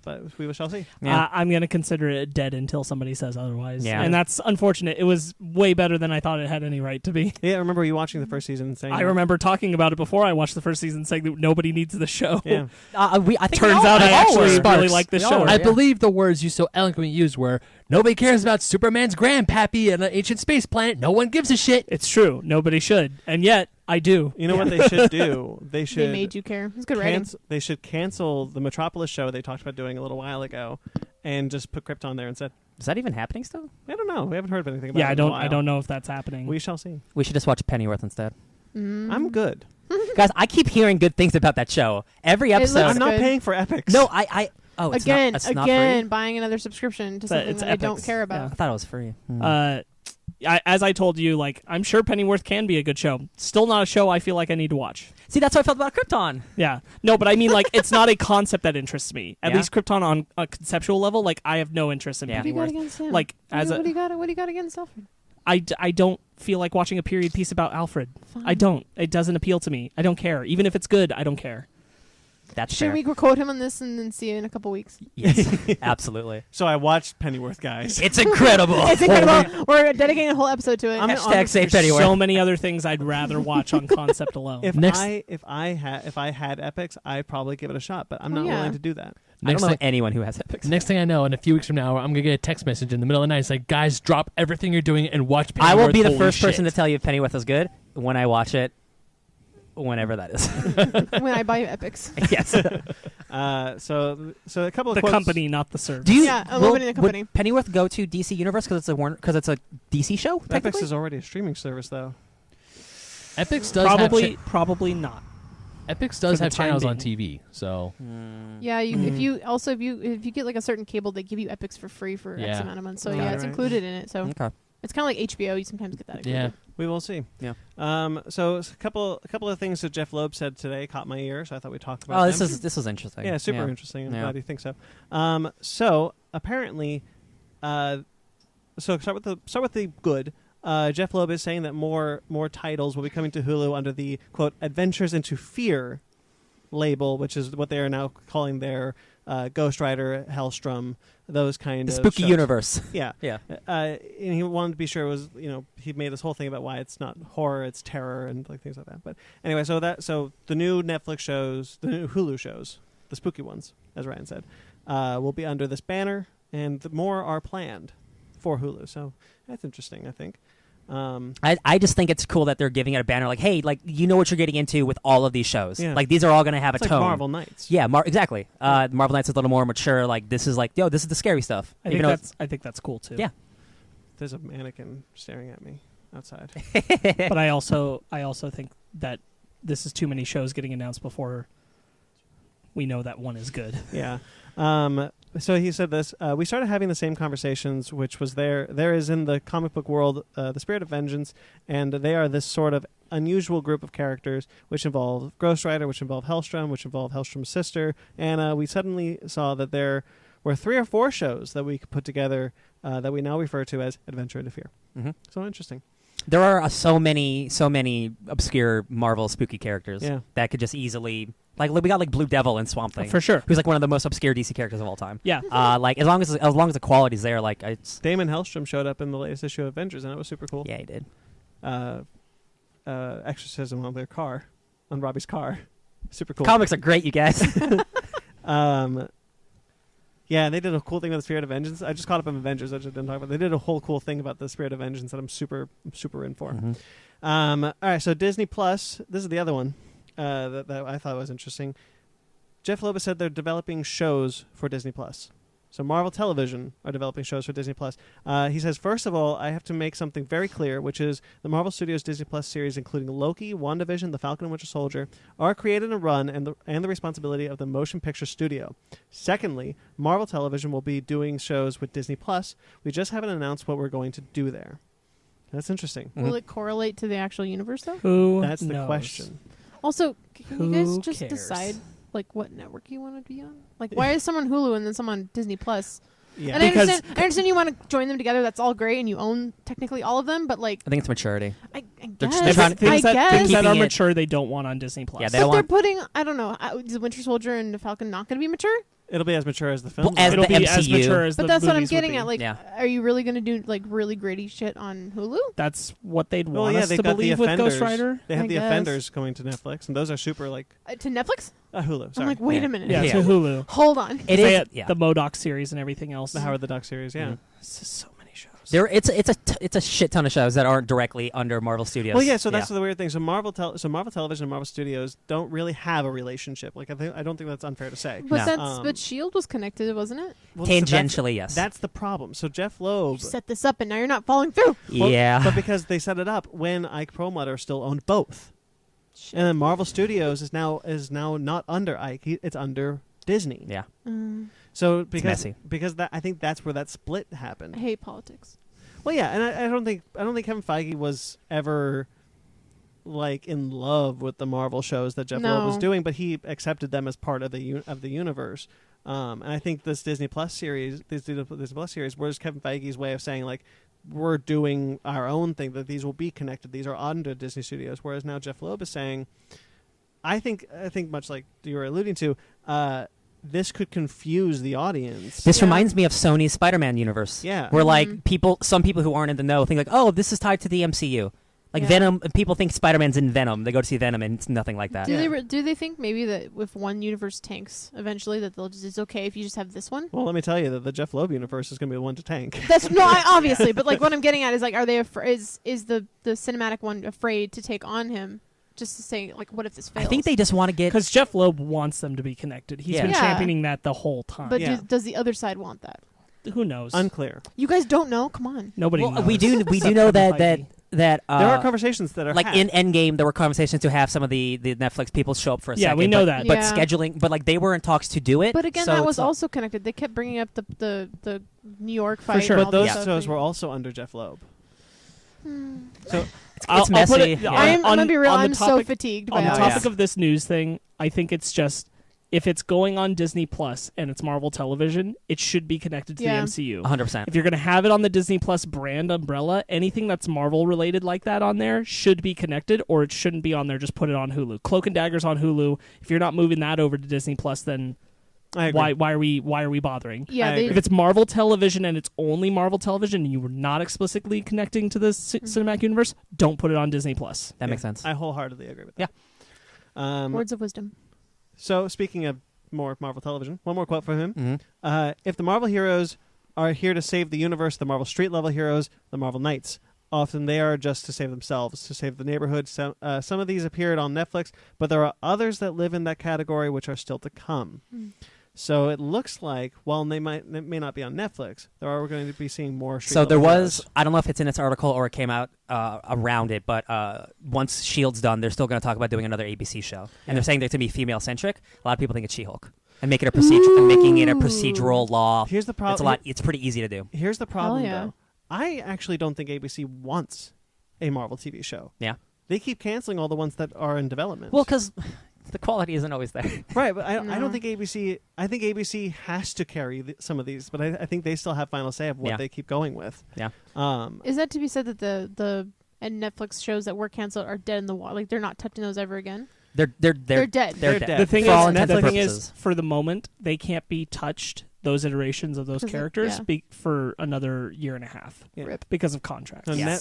but we shall see. Yeah. I'm going to consider it dead until somebody says otherwise. Yeah. And that's unfortunate. It was way better than I thought it had any right to be. Yeah, I remember you watching the first season and saying I that? remember talking about it before I watched the first season, saying that nobody needs the show. Yeah. I think Turns out I actually really like the We all show. were, I yeah. believe the words you so eloquently used were, nobody cares about Superman's grandpappy and an ancient space planet. No one gives a shit. It's true. Nobody should. And yet, I do. You know what they should do? They should They made you care. It's good writing. They should cancel the Metropolis show they talked about doing a little while ago, and just put Krypton there instead. Is that even happening still? I don't know. We haven't heard of anything about Yeah, it. I in a don't. while. I don't know if that's happening. We shall see. We should just watch Pennyworth instead. I'm good. Guys, I keep hearing good things about that show. Every episode. looks I'm not good. paying for Epics. No, I. Oh, it's again, not, it's not again, free? buying another subscription to But something it's that I don't Epics. care about. I thought it was free. As I told you, like I'm sure Pennyworth can be a good show. Still not a show I feel like I need to watch. See, that's how I felt about Krypton. Yeah, no, but I mean, like it's not a concept that interests me. At Yeah? least Krypton on a conceptual level, like I have no interest in Yeah. What do you got Pennyworth. against him? Like as what a, do you got? What do you got against Alfred? I don't feel like watching a period piece about Alfred. Fine. I don't. It doesn't appeal to me. I don't care. Even if it's good, I don't care. That's Should fair. we quote him on this and then see you in a couple weeks? Yes, absolutely. So I watched Pennyworth, guys. It's incredible. It's incredible. We're dedicating a whole episode to it. Hashtag save There's Pennyworth. so many other things I'd rather watch on concept alone. If Next- I had Epics, I'd probably give it a shot, but I'm Well, not yeah. willing to do that. I don't know thing, anyone who has Epix. next thing I know, in a few weeks from now, I'm gonna get a text message in the middle of the night. It's like, guys, drop everything you're doing and watch I Pennyworth. will be the Holy first shit. person to tell you if Pennyworth is good when I watch it, whenever that is. When I buy Epics. Yes. So a couple of The quotes. company, not the service. Do you? Yeah, I'm opening the company. Would Pennyworth go to DC Universe because it's a DC show? Epix Technically? is already a streaming service, though. Epix does Probably not. Epix does the have time channels on being. TV, so Yeah, if you get like a certain cable, they give you Epics for free for X Yeah. amount of months. So Right, yeah, it's right. included in it. So Okay. it's kind of like HBO. You sometimes get that included. yeah. We will see. Yeah. So a couple of things that Jeff Loeb said today caught my ear, so I thought we'd talk about. Oh, them. this was interesting. Yeah, super interesting. I'm Yeah. glad you think so. So apparently, so start with the good. Jeff Loeb is saying that more titles will be coming to Hulu under the quote Adventures into Fear label, which is what they are now calling their Ghost Rider, Hellstrom, those kind The of spooky shows. universe. Yeah. Yeah. And he wanted to be sure it was, he made this whole thing about why it's not horror, it's terror and like things like that. But anyway, so the new Netflix shows, the new Hulu shows, the spooky ones, as Ryan said, will be under this banner, and more are planned for Hulu. So that's interesting, I think. I just think it's cool that they're giving it a banner like, hey, like you know what you're getting into with all of these shows. Yeah. Like these are all going to have It's a like tone. Marvel Knights. Yeah, exactly. Marvel Knights is a little more mature. Like this is like, this is the scary stuff. I think that's cool too. Yeah. There's a mannequin staring at me outside. But I also think that this is too many shows getting announced before we know that one is good. Yeah. So he said this. We started having the same conversations, which was there is in the comic book world the Spirit of Vengeance, and they are this sort of unusual group of characters, which involve Ghost Rider, which involve Hellstrom, which involve Hellstrom's sister, and we suddenly saw that there were 3 or 4 shows that we could put together that we now refer to as Adventure into Fear. Mm-hmm. So interesting. There are so many obscure Marvel spooky characters that could just easily we got like Blue Devil and Swamp Thing For sure. who's like one of the most obscure DC characters of all time. Yeah. Like as long as the quality's there, like it's Damon Hellstrom showed up in the latest issue of Avengers, and that was super cool. yeah, he did. Exorcism on their car, on Robbie's car. Super cool. Comics are great, you guys. Yeah, and they did a cool thing with the Spirit of Vengeance. I just caught up on Avengers, which I didn't talk about. They did a whole cool thing about the Spirit of Vengeance that I'm super in for. Mhm. All right, so Disney Plus. This is the other one that I thought was interesting. Jeff Loeb said they're developing shows for Disney Plus. So Marvel Television are developing shows for Disney Plus. He says, first of all, I have to make something very clear, which is the Marvel Studios Disney Plus series, including Loki, WandaVision, The Falcon and Winter Soldier, are created and run and the responsibility of the motion picture studio. Secondly, Marvel Television will be doing shows with Disney Plus. We just haven't announced what we're going to do there. That's interesting. Will it correlate to the actual universe though? Who That's the knows? question. Also, can you guys Who just cares? decide like what network you want to be on? Like, why is someone Hulu and then someone Disney Plus? Yeah. And Because- I understand you want to join them together. That's all great, and you own technically all of them. But like, I think it's maturity. I They're guess, just trying to- Things that guess. things that are Keeping it- mature they don't want on Disney Plus. Yeah, they But don't they're want- putting. I don't know. Is the Winter Soldier and the Falcon not going to be mature? It'll be as mature as the film. Well, as It'll the be as MCU. mature as But the that's what I'm movies would getting be. at. Like, Yeah. are you really going to do like really gritty shit on Hulu? That's what they'd Well, want yeah, us they've to got the believe with Offenders. Ghost Rider. They have I the guess. Offenders going to Netflix, and those are super like To Netflix? Hulu. Sorry. I'm like, wait Yeah. a minute. Yeah, Yeah. to Hulu. Hold on. It They is. had Yeah. the MODOK series and everything else. the Howard the Duck series. Yeah. Mhm. It's just so many shows. It's a shit ton of shows that aren't directly under Marvel Studios. Well, yeah. So that's the weird thing. So Marvel Television and Marvel Studios don't really have a relationship. Like I don't think that's unfair to say. But No. but Shield was connected, wasn't it? Well, so Tangentially, yes. That's the problem. So Jeff You Loeb. set this up, and now you're not following through. Well, yeah. But because they set it up when Ike Perlmutter still owned both, and then Marvel Studios is now not under Ike. It's under Disney. Yeah. So because messy. I think that's where that split I happened. hate politics. Well, yeah, and I don't think Kevin Feige was ever like in love with the Marvel shows that Jeff Loeb was No. doing, but he accepted them as part of the universe. And I think this Disney Plus series, was Kevin Feige's way of saying like we're doing our own thing, that these will be connected. These are under Disney Studios. Whereas now Jeff Loeb is saying, I think much like you were alluding to, this could confuse the audience. This Yeah. reminds me of Sony's Spider-Man universe. Yeah. Where like Mhm. some people who aren't in the know think like, oh, this is tied to the MCU. Like Yeah. Venom, people think Spider-Man's in Venom. They go to see Venom, and it's nothing like that. Do they think maybe that if one universe tanks eventually, that it's okay if you just have this one? Well, let me tell you that the Jeff Loeb universe is going to be the one to tank. That's not obviously, but like what I'm getting at is like, are they is the cinematic one afraid to take on him? Just to say, like, what if this fails? I think they just want to get Because Jeff Loeb wants them to be connected. He's been Yeah. championing that the whole time. But Yeah. does the other side want that? Who knows? Unclear. You guys don't know. Come on. Nobody knows. we do Except know Kevin that Feige. there There are conversations that are like had. in Endgame, there were conversations to have some of the Netflix people show up for a Yeah, second. we know but, that. But Yeah. scheduling, but like they were in talks to do it. But again, so that it's was not- also connected. They kept bringing up the New York fight. sure. and But all those this stuff. shows were also under Jeff Loeb. So it's messy. I'll put it- yeah. I'm gonna be real. on the I'm so topic- fatigued by On the all topic this. of this news thing, I think it's just if it's going on Disney Plus and it's Marvel Television, it should be connected to Yeah. the MCU. 100%. If you're going to have it on the Disney Plus brand umbrella, anything that's Marvel related like that on there should be connected, or it shouldn't be on there. Just put it on Hulu. Cloak and Dagger's on Hulu. If you're not moving that over to Disney Plus, then I agree. why are we bothering? Yeah, I they, agree. If it's Marvel Television and it's only Marvel Television and you were not explicitly connecting to the cinematic universe, don't put it on Disney Plus. That makes sense. I wholeheartedly agree with that. words of wisdom. So speaking of more Marvel Television, one more quote from him. Mhm. If the Marvel heroes are here to save the universe, the Marvel street level heroes, the Marvel Knights, often they are just to save themselves, to save the neighborhood. Some of these appeared on Netflix, but there are others that live in that category which are still to come. So it looks like, while they may not be on Netflix, there are going to be seeing more street So there level was, heroes. I don't know if it's in its article or it came out around it, but once S.H.I.E.L.D's done, they're still going to talk about doing another ABC show. And they're saying they're going to be female-centric. A lot of people think it's She-Hulk. And making it a procedural law. Here's the problem. It's a lot. It's pretty easy to do. Here's the problem, yeah. though. I actually don't think ABC wants a Marvel TV show. Yeah. They keep canceling all the ones that are in development. Well, because the quality isn't always there. right, but I No. don't think ABC. I think ABC has to carry some of these, but I think they still have final say of what Yeah. they keep going with. Yeah. Is that to be said that the and Netflix shows that were canceled are dead in the water? Like they're not touching those ever again? They're They're dead. dead. They're The dead. The thing For all is, intents the and thing purposes. is, for the moment, they can't be touched. Those iterations of those 'Cause characters yeah. for another year and a half Yeah. Rip. because of contracts. So Yeah.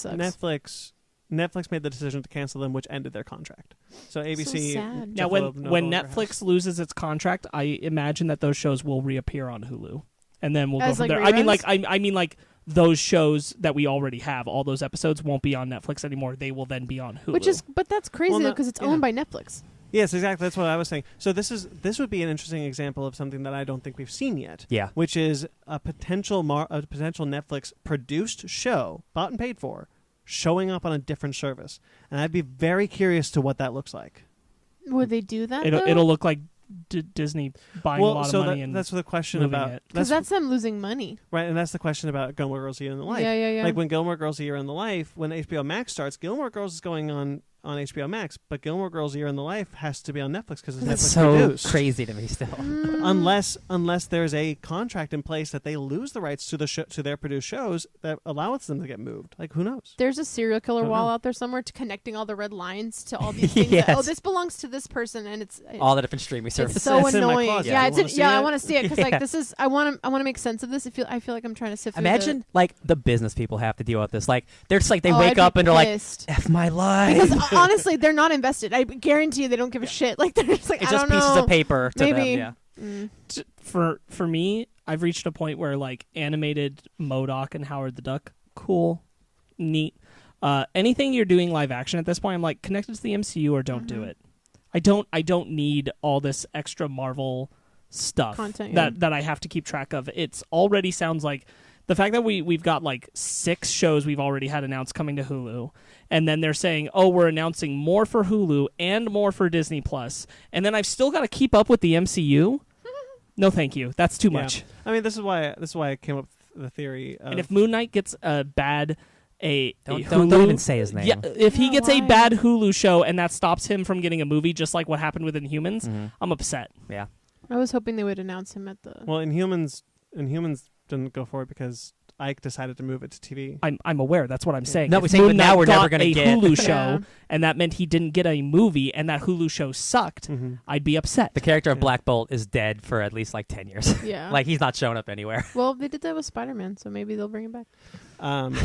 Netflix made the decision to cancel them, which ended their contract. So ABC. So sad. Now, Jeff Loeb no when longer Netflix has- loses its contract, I imagine that those shows will reappear on Hulu, and then we'll go As, from like, there. I mean, reruns? I mean, like those shows that we already have, all those episodes won't be on Netflix anymore. They will then be on Hulu. But that's crazy Well, though, no- because it's yeah. owned by Netflix. Yes, exactly. That's what I was saying. So this would be an interesting example of something that I don't think we've seen yet. Yeah. Which is a potential Netflix produced show, bought and paid for, showing up on a different service, and I'd be very curious to what that looks like. Would they do that? It'll look like Disney buying a lot of money and that's the question moving about it. Because that's them losing money. right, and that's the question about Gilmore Girls: A Year in the Life. Yeah. Like when Gilmore Girls: A Year in the Life, when HBO Max starts, Gilmore Girls is going on HBO Max, but Gilmore Girls: A Year in the Life has to be on Netflix because it's Netflix It's so produced. crazy to me still. Unless there's a contract in place that they lose the rights to to their produced shows that allows them to get moved. Like who knows? There's a serial killer Don't wall know. out there somewhere to connecting all the red lines to all these things. That, Yes. this belongs to this person, and it's All the different streaming services. It's so It's in my annoying. closet. Yeah, You it's wanna see I it? want to see it because Yeah. like this is I want to make sense of this. I feel like I'm trying to sift through Imagine like the business people have to deal with this. Like they're just like they the, wake up and they're like, pissed. "F my life." Because honestly, they're not invested. I guarantee you, they don't give a shit. Like they're just like, it's I just don't pieces know. of paper to Maybe. them. Yeah. Mm. For me, I've reached a point where like animated MODOK and Howard the Duck, cool, neat. Anything you're doing live action at this point, I'm like connected to the MCU or don't do it. I don't need all this extra Marvel stuff Content, that I have to keep track of. It's already sounds like the fact that we've got like 6 shows we've already had announced coming to Hulu, and then they're saying, oh, we're announcing more for Hulu and more for Disney Plus, and then I've still got to keep up with the MCU. No, thank you. That's too Yeah. much. I mean, this is why I came up with the theory. Of, And if Moon Knight gets a bad Don't Hulu, even say his name. yeah, if he Yeah, gets a why? bad Hulu show and that stops him from getting a movie, just like what happened with Inhumans, Mhm. I'm upset. Yeah. I was hoping they would announce him at the. well, Inhumans didn't go for it because Ike decided to move it to TV. I'm aware. That's what I'm saying. No, If we're saying, Moon but now Knight we're never got gonna a get- Hulu show, Yeah. and that meant he didn't get a movie, and that Hulu show sucked. Mm-hmm. I'd be upset. The character of Yeah. Black Bolt is dead for at least like 10 years. Yeah. Like he's not showing up anywhere. well, they did that with Spider-Man, so maybe they'll bring him back.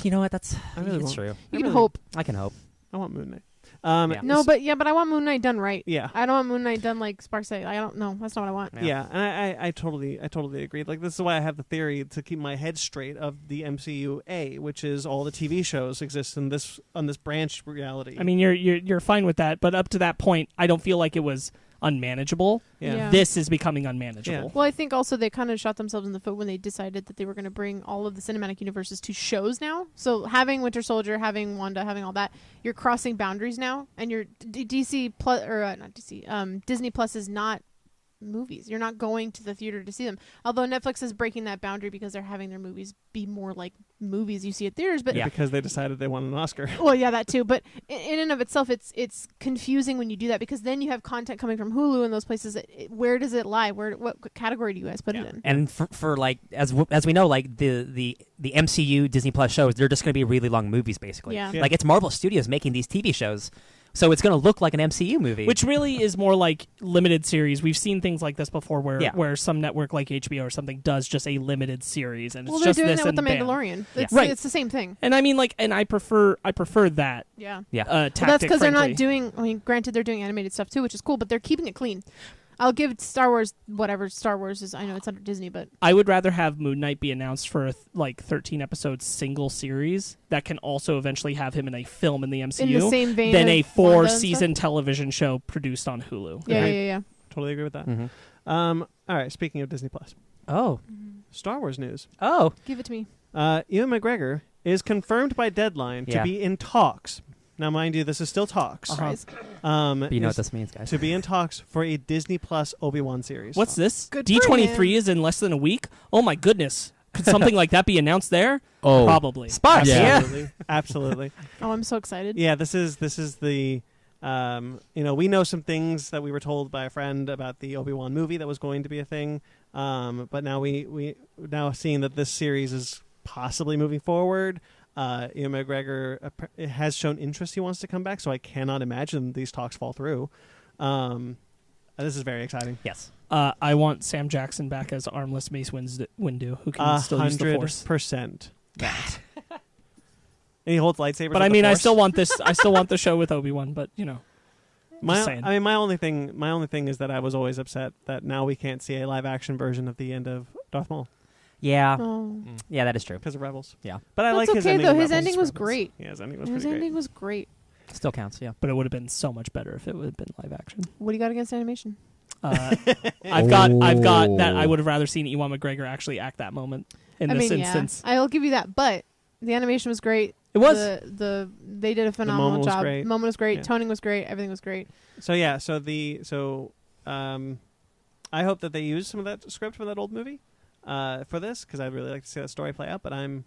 You know what? That's I really it's won't. true. You can hope. I can hope. I want Moon Knight. Yeah. No, but I want Moon Knight done right. Yeah. I don't want Moon Knight done like Sparks said. I don't know. That's not what I want. Yeah, and I totally agree. Like, this is why I have the theory to keep my head straight of the MCU which is all the TV shows exist in this branch reality. I mean, you're fine with that, but up to that point, I don't feel like it was unmanageable. Yeah. This is becoming unmanageable. Yeah. Well, I think also they kind of shot themselves in the foot when they decided that they were going to bring all of the cinematic universes to shows now. So having Winter Soldier, having Wanda, having all that, you're crossing boundaries now, and you're DC Plus or not DC, Disney Plus is not movies. You're not going to the theater to see them. Although Netflix is breaking that boundary because they're having their movies be more like movies you see at theaters. But because they decided they won an Oscar. Well, yeah, that too. But in and of itself, it's confusing when you do that because then you have content coming from Hulu and those places. Where does it lie? What category do you guys put it in? And for like as we know, like the MCU Disney Plus shows, they're just going to be really long movies, basically. Yeah. Like it's Marvel Studios making these TV shows. So it's going to look like an MCU movie. Which really is more like limited series. We've seen things like this before where some network like HBO or something does just a limited series. And Well, it's they're just doing this that with The and bam. Mandalorian. It's, Right. It's the same thing. And I mean, like, and I prefer that Yeah. tactic, Well, that's because they're frankly. not doing. I mean, granted, they're doing animated stuff too, which is cool, but they're keeping it clean. I'll give Star Wars whatever Star Wars is. I know it's under Disney, but I would rather have Moon Knight be announced for a 13 episode single series that can also eventually have him in a film in the MCU in the same vein than of a Wanda and 4-season television show produced on Hulu. stuff. Yeah. Totally agree with that. Mhm. All right, speaking of Disney Plus, Oh. Star Wars news. Oh. Give it to me. Ewan McGregor is confirmed by Deadline to Yeah. be in talks. Now, mind you, this is still talks. Uh-huh. But you know what is this means, guys. to be in talks for a Disney Plus Obi-Wan series. What's this? Good for D23 him. is in less than a week? Oh my goodness. Could something like that be announced there? Oh, Probably. Sparks, yeah. Absolutely, absolutely. Oh, I'm so excited. Yeah, this is the. We know some things that we were told by a friend about the Obi-Wan movie that was going to be a thing, but now we now seeing that this series is possibly moving forward. Ewan McGregor has shown interest; he wants to come back, so I cannot imagine these talks fall through. This is very exciting. Yes. I want Sam Jackson back as armless Mace Windu, who can still use the Force. 100% that. And he holds lightsabers. But with I the mean, I Force. still want this. I still want the show with Obi-Wan. But My saying. only thing is that I was always upset that now we can't see a live action version of the end of Darth Maul Yeah. Oh. Yeah, that is true. because of Rebels. Yeah. But I That's like his okay ending. though. in His Rebels. ending was Rebels. great. Yeah, his ending was His pretty ending great. was great. Still counts, yeah. it would have been so much better if it would have been live action. What do you got against animation? I've got that. I would have rather seen Ewan McGregor actually act that moment in this instance. Yeah, I'll give you that. But the animation was great. It was. They did a phenomenal moment was job. great. Moment was great. Yeah. Toning was great. Everything was great. So yeah, I hope that they use some of that script from that old movie for this because I'd really like to see that story play out. But I'm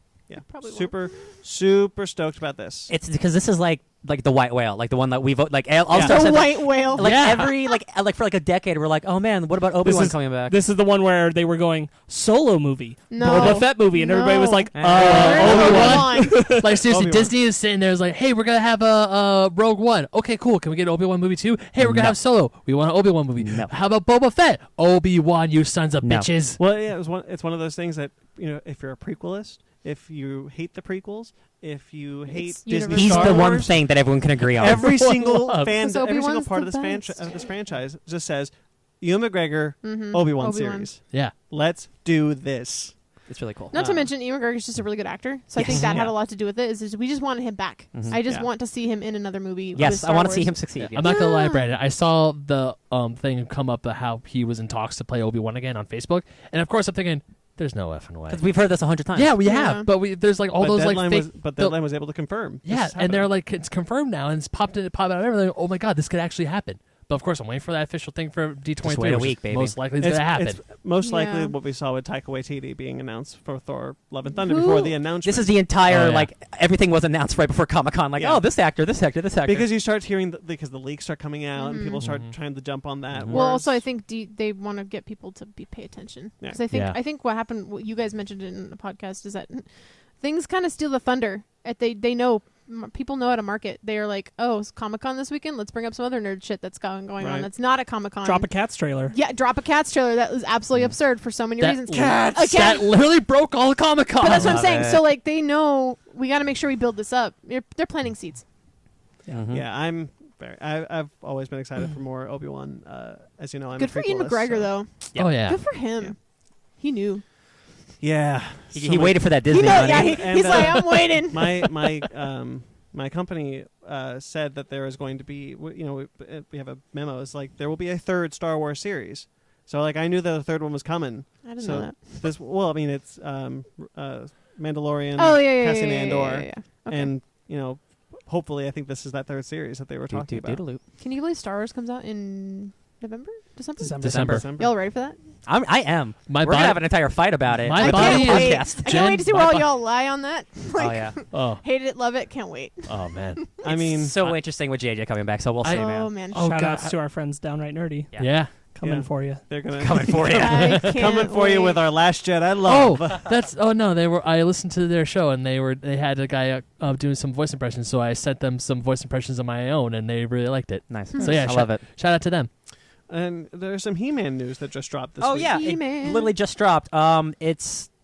Probably won't. super stoked about this. It's because this is like the white whale, like the one that we vote. Like all Star The Wars, white whale. like Yeah. every like for like a decade, we're like, oh man, what about Obi-Wan is- coming back? This is the one where they were going solo movie, No. Boba Fett movie, and everybody was No. like, Obi-Wan. Like seriously, Obi-Wan. Disney is sitting there is like, hey, we're gonna have a Rogue One. Okay, cool. Can we get an Obi-Wan movie too? Hey, we're gonna No. have Solo. We want an Obi-Wan movie. No. How about Boba Fett? Obi-Wan, you sons of No. bitches. Well, yeah, it's one of those things that if you're a prequelist, if you hate the prequels, if you hate It's Disney universal. He's Star the one Wars, thing that everyone can agree on. every single Love. fan, Because every single Obi-Wan's part of the this, best. this franchise just says Ewan McGregor, Mhm. Obi-Wan Obi-Wan. series. Yeah. Let's do this. It's really cool. Not to mention, Ewan McGregor is just a really good actor, so I think Yes. that had Yeah. a lot to do with it. Is we just wanted him back. Mhm. I just Yeah. want to see him in another movie. with Yes, Star I want to see Wars. him succeed. I'm not gonna lie, Yeah. Brandon. I saw the thing come up how he was in talks to play Obi-Wan again on Facebook, and of course I'm thinking, there's no effing way. Because we've heard this 100 times. Yeah, we Yeah. have, but there's like all But those like Deadline fake. but Deadline was able to confirm. this Yeah, is and they're happening. like, it's confirmed now, and it's popped out of everything. Oh my god, this could actually happen. But of course, I'm waiting for that official thing for D23. Just wait a which week, is baby. most likely is going to happen. It's most likely Yeah. what we saw with Taika Waititi being announced for Thor: Love and Thunder Who- before the announcement. This is the entire Oh, yeah. like everything was announced right before Comic-Con. Like, Yeah. oh, this actor, this actor, this actor. because you start hearing because the leaks start coming out and people start Mhm. trying to jump on that. Well, whereas- also I think they want to get people to pay attention Yeah. because I think what happened, what you guys mentioned in the podcast, is that things kind of steal the thunder. They know people know how to market. They are like, oh, it's Comic-Con this weekend. Let's bring up some other nerd shit that's going on. Right. That's not a Comic-Con. Drop a Cats trailer. Yeah, drop a Cats trailer. That was absolutely absurd for so many that, reasons. Cats, Again, that literally broke all the Comic-Con. but that's what I'm love saying. it. So like they know we got to make sure we build this up. They're planting seeds. Mhm. Yeah, I've always been excited for more Obi-Wan. As you know, I'm Good a for Ian prequelist, McGregor so- though. Yeah. Oh yeah. Good for him. Yeah. He knew. Yeah, He waited for that Disney He know, money. yeah, And, he's like, I'm waiting. My company said that there is going to be, we have a memo. It's like there will be a third Star Wars series. So like I knew that a third one was coming. I didn't So know that. this, well, I mean, it's Mandalorian, Oh yeah, Cassian yeah. Andor, Okay. and hopefully I think this is that third series that they were talking about. Doodle-loop. Can you believe Star Wars comes out in November, December? December. Y'all ready for that? I am. My We're gonna body- have an entire fight about it. My with body the is- wait. podcast. I Jen, can't wait to see my where all bo- y'all lie on that. Oh yeah. Oh. Hate it, love it, can't wait. Oh man. I mean, So interesting with JJ coming back. So we'll see, Oh man. man. Oh, Shout God. outs to our friends Downright Nerdy. Yeah. Yeah. Coming Yeah. for you. they're gonna Coming for you. I can't coming for you wait. with our Last Jedi Oh, love. that's no. They were. I listened to their show and they had a guy doing some voice impressions. So I sent them some voice impressions of my own, and they really liked it. Nice. So yeah, I love it. Shout out to them. And there's some He-Man news that just dropped this Oh week. yeah, it He-Man. literally just dropped.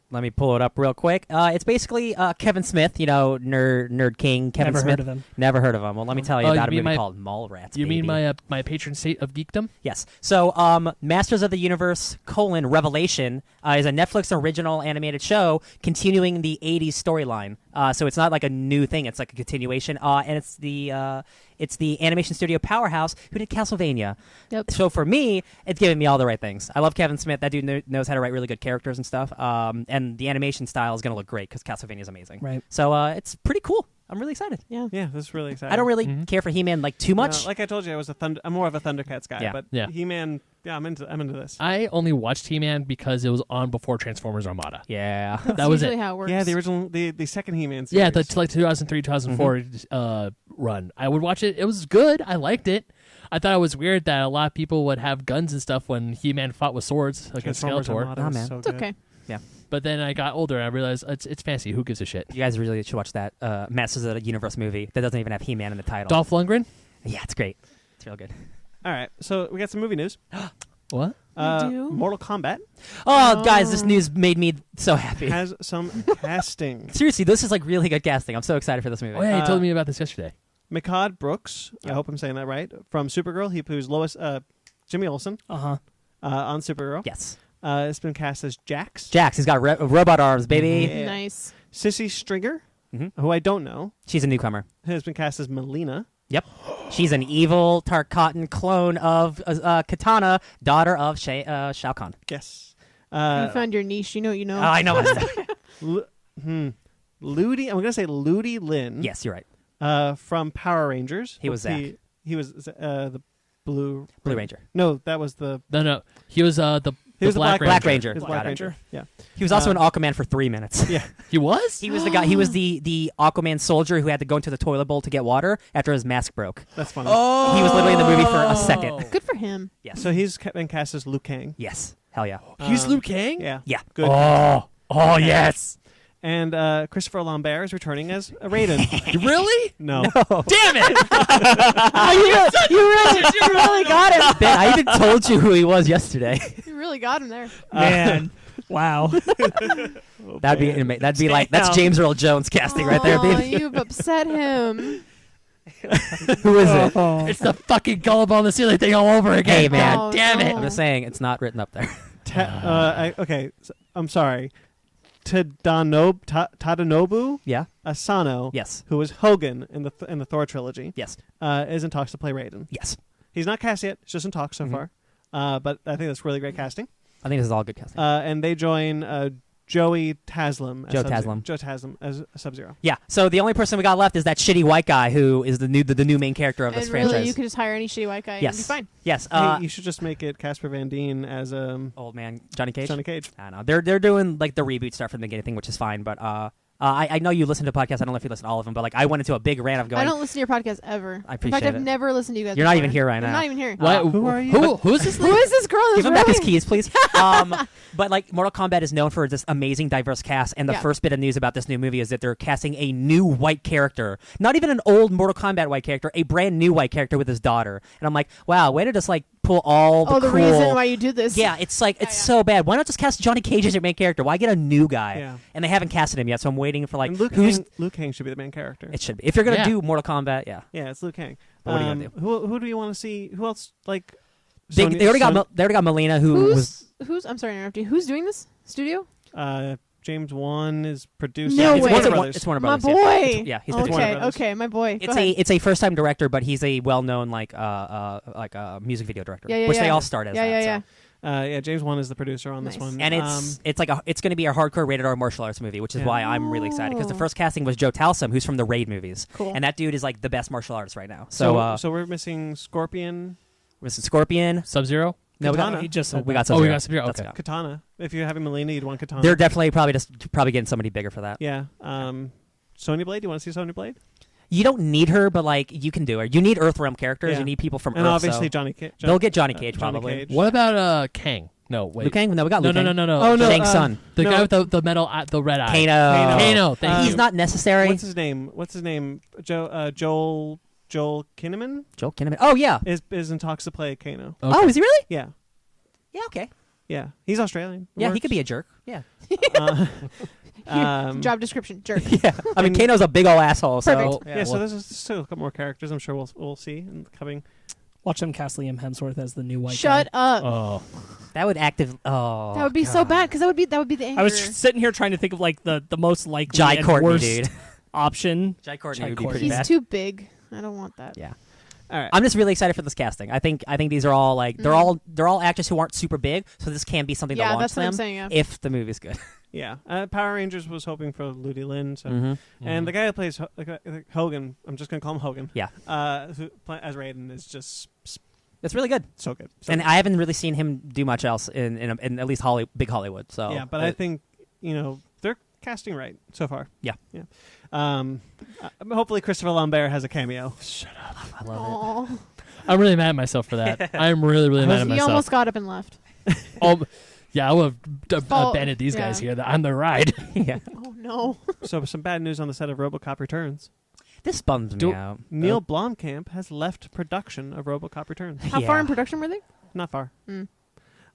Let me pull it up real quick. It's basically Kevin Smith, nerd king Kevin Never Smith. heard of them. Never heard of him. Well, let me tell you Oh, about you a mean movie my- called Mallrats. You mean baby. my patron saint of geekdom? Yes. So, Masters of the Universe: Revelation is a Netflix original animated show continuing the '80s storyline. So it's not like a new thing; it's like a continuation. And it's the animation studio powerhouse who did Castlevania. Yep. So for me, it's giving me all the right things. I love Kevin Smith. That dude knows how to write really good characters and stuff. And the animation style is going to look great because Castlevania is amazing. Right. So it's pretty cool. I'm really excited. Yeah. Yeah, this is really exciting. I don't really Mhm. care for He-Man like too much. Like I told you, I'm more of a Thundercats guy. Yeah. But Yeah. He-Man, yeah, I'm into this. I only watched He-Man because it was on before Transformers Armada. yeah. That's That was usually it. how it works. Yeah, the original, the second He-Man series. Yeah, the like 2003, 2004 run. I would watch it. It was good. I liked it. I thought it was weird that a lot of people would have guns and stuff when He-Man fought with swords against Transformers Skeletor. Armada Oh, was man. so It's good. okay. But then I got older and I realized it's fancy. Who gives a shit? You guys really should watch that Masters of the Universe movie that doesn't even have He-Man in the title. Dolph Lundgren? Yeah, it's great. It's real good. All right, so we got some movie news. What? do? Mortal Kombat Oh, guys, this Oh. news made me so happy. has some casting. Seriously, this is like really good casting. I'm so excited for this movie. Oh yeah, you told me about this yesterday. Mikad Brooks, I Yeah. hope I'm saying that right, from Supergirl. He plays Jimmy Olsen Uh-huh. on Supergirl. Yes. It's been cast as Jax. Jax, he's got robot arms, baby. Yeah. Nice. Sissy Stringer, Mhm. who I don't know, She's a newcomer. has been cast as Melina. Yep. She's an evil Tarkatan clone of Katana, daughter of Shao Kahn. Yes. You found your niche. You know what you know. Oh, I know. Ludi, I'm going to say Ludi Lin. Yes, you're right. From Power Rangers. He was Zack. He was the Blue Ranger. No, that was the No. He was the was the Black Black Ranger. Ranger. His Got Black it. Ranger. Yeah. He was also in Aquaman for 3 minutes. Yeah. He was? He was the guy. He was the Aquaman soldier who had to go into the toilet bowl to get water after his mask broke. That's funny. Oh. He was literally in the movie for a second. Good for him. Yes. So he's been cast as Liu Kang. Yes. Hell yeah. He's Um, Liu Kang? Yeah. Yeah. Good. Oh yes. And Christopher Lambert is returning as Raiden. Really? No. Damn it! You really got him. Ben, I even told you who he was yesterday. You really got him there. Man. Wow. That'd be like that's Damn. James Earl Jones casting right there, Aw, baby. You've upset him. Who is it? Oh. It's the fucking gullible on the ceiling thing all over again. Hey, man. Oh, Damn it. no. I'm just saying it's not written up there. Okay. I'm sorry. Tadanobu Yeah. Asano, Yes. who was Hogan in the Thor trilogy, Yes. is in talks to play Raiden. Yes. He's not cast yet; it's just in talks so Mhm. far. But I think that's really great casting. I think this is all good casting. And they join Joey Taslim. As Joe Sub-Zero. Taslim. Joe Taslim as Sub-Zero. Yeah. So the only person we got left is that shitty white guy who is the new main character of this And franchise. really, you could just hire any shitty white guy Yes. and be fine. Yes. Hey, you should just make it Casper Van Dien as old man Johnny Cage. Johnny Cage. I don't know. They're doing like the reboot stuff from the beginning, which is fine. But I know you listen to podcasts. I don't know if you listen to all of them, but like I went into a big rant of going. I don't listen to your podcast ever. I In appreciate fact, I've it. never listened to you guys. You're not before. even here right now. I'm not even here. What? Who are you? Who's this? Who is this girl? Give That's him back his really- keys, please. But like Mortal Kombat is known for this amazing diverse cast, and the Yeah. first bit of news about this new movie is that they're casting a new white character, not even an old Mortal Kombat white character, a brand new white character with his daughter. And I'm like, wow, way to just like pull all the Oh, the cool. reason why you do this. Yeah, it's like it's Yeah. so bad. Why not just cast Johnny Cage as your main character? Why get a new guy? Yeah. And they haven't casted him yet, so I'm waiting for like And Liu Kang should be the main character. It should be. If you're gonna Yeah. do Mortal Kombat, yeah. Yeah, it's Liu Kang. But what are you gonna do? Who do you want to see? Who else? Like, They already got Melina, who was Who's? I'm sorry to interrupt you. Who's doing this studio? James Wan is producing. No it's way. Warner Brothers. It's Warner My Brothers. boy. Yeah, he's Warner Okay, Brothers. okay, my boy. Go It's ahead. a first time director, but he's a well known like music video director, Yeah, yeah, which yeah. they all start as. Yeah, that, yeah, so. yeah. James Wan is the producer on this Nice. one, And it's going to be a hardcore rated R martial arts movie, which is Yeah. why I'm really excited because the Oh. first casting was Joe Talsum, who's from the Raid movies, Cool. and that dude is like the best martial artist right now. so So we're missing Scorpion, Mr. Scorpion. Sub-Zero? No, we got, Katana. He just said we that. got Oh, we Sub-Zero. got Sub-Zero. That's Okay. it. Katana. If you're having Melina, you'd want Katana. They're definitely probably getting somebody bigger for that. Yeah. Sonya Blade. You want to see Sonya Blade? You don't need her, but like you can do her. You need Earthrealm characters. Yeah. You need people from And Earth. obviously so Johnny Cage. they'll get Johnny Cage probably. Cage. What about Kang? No, wait. Liu Kang? No, we got No, Liu no, Kang. no, no, no. Oh, no. Shang's son. The No. guy with the metal, the red eye. Kano. Thank He's you. not necessary. What's his name? Joel Kinnaman Joel Kinnaman. Oh yeah. is in talks to play Kano. Okay. Oh, is he really? Yeah. Yeah. Okay. Yeah. He's Australian. Yeah, he could be a jerk. Yeah. Job description. Jerk. Yeah. I mean, Kano's a big old asshole. So Perfect. Yeah, so there's still a couple more characters I'm sure we'll see in the coming. Watch them cast Liam Hemsworth as the new white Shut guy. up. Oh. that would Oh, That would be so bad because that would be the anger. I was sitting here trying to think of like the most likely Jai and Courtney, worst dude. option. Jai Courtney Jai would be Courtney. pretty He's bad. too big. I don't want that. Yeah. All right. I'm just really excited for this casting. I think these are all like they're all actors who aren't super big, so this can be something to Yeah, launch that's what them I'm saying. Yeah. if the movie's good. Yeah. Power Rangers was hoping for Ludi Lin. So. Mm-hmm. And the guy who plays Hogan, I'm just going to call him Hogan. Yeah. As Raiden is just It's really good. so good. And I haven't really seen him do much else in at least big Hollywood. So yeah, but I think they're casting right so far. Yeah. Yeah. Hopefully Christopher Lambert has a cameo. I love Aw. I'm really mad at myself for that. I'm really, really mad at He myself. almost got up and left. Oh, yeah, I would have Fall- abandoned these guys yeah. here on the ride. it. Yeah. Oh no. So some bad news on the set of RoboCop Returns. This bums me out. Neil Blomkamp has left production of RoboCop Returns. How far in production were they? Not far. Mm.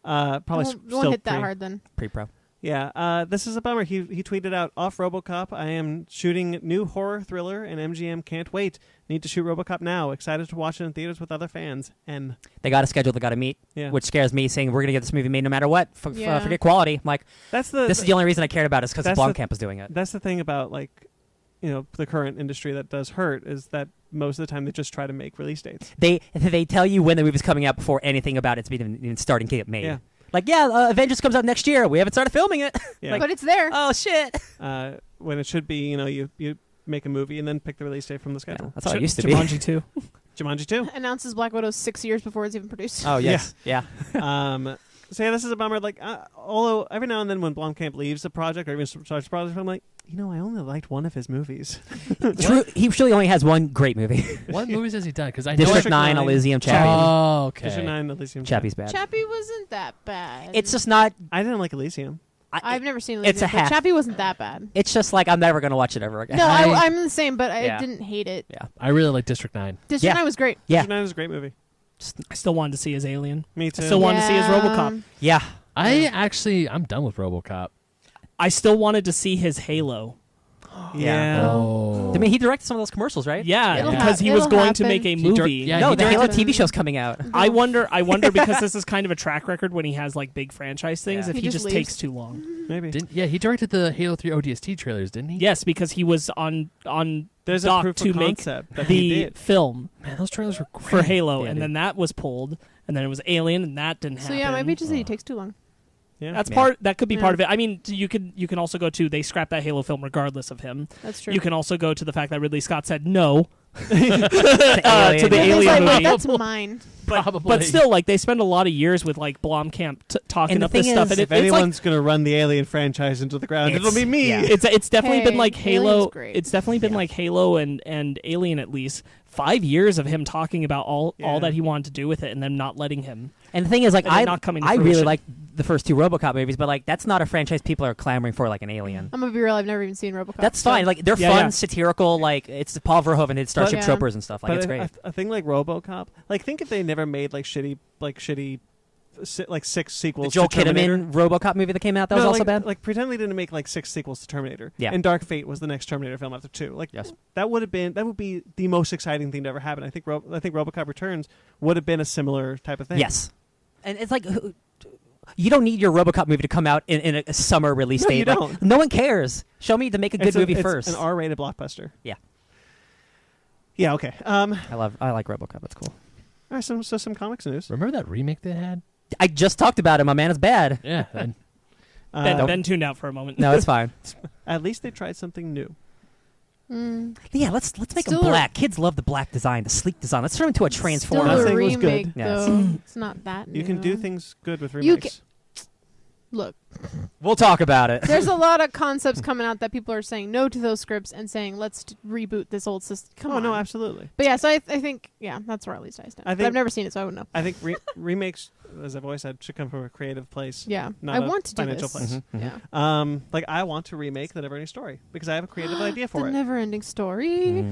Probably Won't still hit that pre- hard then. Pre-pro. Yeah, this is a bummer. He tweeted out, off RoboCop, I am shooting new horror thriller and MGM can't wait. Need to shoot RoboCop now. Excited to watch it in theaters with other fans. And They got a schedule. They got to meet, yeah, which scares me. Saying we're gonna get this movie made no matter what. Yeah. Forget quality. I'm like, this this is the only reason I cared about it is because that's the- Blomkamp is doing it. That's the thing about the current industry that does hurt is that most of the time they just try to make release dates. They tell you when the movie's coming out before anything about it's even starting to get made. Yeah. Like, Avengers comes out next year. We haven't started filming it. Yeah. But it's there. Oh shit. When it should be, you make a movie and then pick the release date from the schedule. That's how it used to be. Jumanji 2. Jumanji 2. Announces Black Widow 6 years before it's even produced. Oh yes. Yeah. So yeah, this is a bummer. Although every now and then when Blomkamp leaves the project or even starts the project, I'm like, I only liked one of his movies. True. He really only has one great movie. What movies has he done? Because I know District District 9, 9, Elysium, Chappie. Oh, okay. District 9, Elysium. Chappie's bad. Chappie wasn't that bad. It's just not. I didn't like Elysium. I've never seen It's Elysium, a but half. Chappie wasn't that bad. It's just like I'm never gonna watch it ever again. No, I- I'm the same, but I Yeah. didn't hate it. Yeah. I really like District 9. District Yeah. 9 was great. Yeah. District 9 is a great movie. I still wanted to see his Alien. Me too. I still wanted to see his RoboCop. Yeah. I'm done with RoboCop. I still wanted to see his Halo. Yeah. Oh. I mean, he directed some of those commercials, right? Yeah, It'll because he was it'll going to happen. make a He dir- movie. yeah, No, he the Halo directed- TV show's coming out. I wonder because this is kind of a track record when he has like big franchise things. Yeah. If He he just just leaves. takes too long. Maybe. He directed the Halo 3 ODST trailers, didn't he? Yes, because he was on There's a dock proof to of make concept that he the did. film Man, those trailers were great. for Halo, Yeah, and dude. then that was pulled, and then it was Alien, and that didn't So happen. yeah, maybe just that he takes too long. Yeah. That's Yeah. part. That could be part Yeah. of it. I mean, you can also go to they scrapped that Halo film regardless of him. That's true. You can also go to the fact that Ridley Scott said no The to Alien. the Ridley's Alien like, movie. That's mine. Probably. But still, like they spend a lot of years with like Blomkamp talking And the up this thing stuff, is, and If it's like anyone's going to run the Alien franchise into the ground, it'll be me. yeah. it's definitely Hey, been like Halo. Alien's great. It's definitely been Yeah. like Halo and Alien at least 5 years of him talking about all Yeah. that he wanted to do with it, and them not letting him. And the thing is, like, And it I not coming to really fruition. like the first two RoboCop movies, but like that's not a franchise people are clamoring for like an Alien. I'm gonna be real. I've never even seen RoboCop. That's so- fine. Like they're Yeah, fun, yeah. satirical. Like it's Paul Verhoeven did Starship But- Troopers and stuff. Like But it's great. a thing like RoboCop, like think if they never made like shitty like 6 sequels. The Joel to Terminator. Kinnaman RoboCop movie that came out that was No, also like, bad. Like pretend they didn't make like 6 sequels to Terminator. Yeah. And Dark Fate was the next Terminator film after 2. Like Yes. that would be the most exciting thing to ever happen. I think RoboCop Returns would have been a similar type of thing. Yes, and it's like you don't need your RoboCop movie to come out in a summer release No, date. you Like, don't. no one cares. Show me to make a good movie it's first. an R-rated blockbuster. Yeah. Yeah. Okay. I like RoboCop. It's cool. All right. Some comics news. Remember that remake they had? I just talked about it. My man is bad. Yeah. Ben tuned out for a moment. No, it's fine. At least they tried something new. Yeah, let's make Still them a- black. Kids love the black design, the sleek design. Let's turn them into a Still transformer. a Nothing was good. remake, Yes. though. It's not that You can new. do things good with You remakes. Look, We'll talk about it. there's a lot of concepts coming out that people are saying no to those scripts and saying let's reboot this old system. Come on. no, absolutely. But yeah, so I think that's where at least I stand. I But think- I've never seen it, so I wouldn't know. I think remakes, as I've always said, should come from a creative place. Yeah, Not I a want to do financial this. place. Mhm. Yeah, Like I want to remake the Neverending Story because I have a creative idea for the it. never-ending story.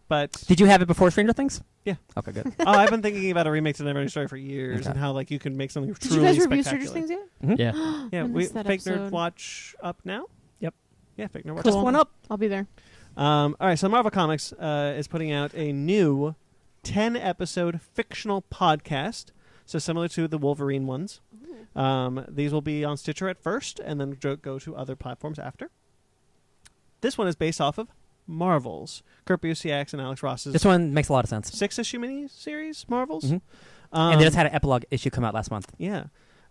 But Did you have it before Stranger Things? Yeah. Okay, good. I've been thinking about a remake to the Neverending Story for years Okay. and how like you can make something Did truly you guys review spectacular. Stranger Things yet? Yeah. Yeah, I we missed that Fake Nerd episode. Watch up now. Yep. Yeah, Fake Nerd Watch. Cool. Just one up. I'll be there. All right, so Marvel Comics is putting out a new 10-episode fictional podcast. So similar to the Wolverine ones. These will be on Stitcher at first and then go to other platforms after. This one is based off of Marvel's Kurt Busiek's and Alex Ross's This one makes a lot of sense. 6-issue mini-series, Marvel's. Mhm. And they just had an epilogue issue come out last month. Yeah.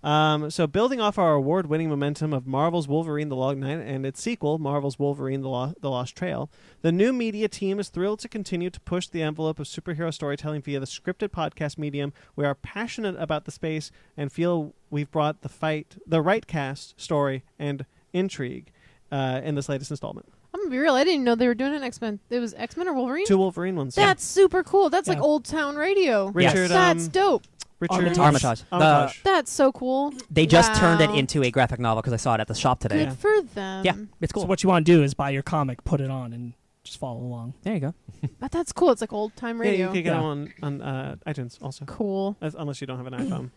So building off our award-winning momentum of Marvel's Wolverine The Long Night and its sequel, Marvel's Wolverine The Lost Trail, the new media team is thrilled to continue to push the envelope of superhero storytelling via the scripted podcast medium. We are passionate about the space and feel we've brought the right cast, story, and intrigue in this latest installment. I'm gonna be real. I didn't know they were doing an X-Men. It was X-Men or Wolverine. 2 Wolverine ones. That's super cool. That's like Yeah. old town radio. Richard, That's dope. Richard Armitage. Armitage. That's so cool. They just turned it Wow. into a graphic novel because I saw it at the shop today. Good for them. Yeah, it's cool. So what you want to do is buy your comic, put it on, and just follow along. There you go. But that's cool. It's like old time Yeah, radio. you can get Yeah. them on iTunes also, Cool. unless you don't have an iPhone.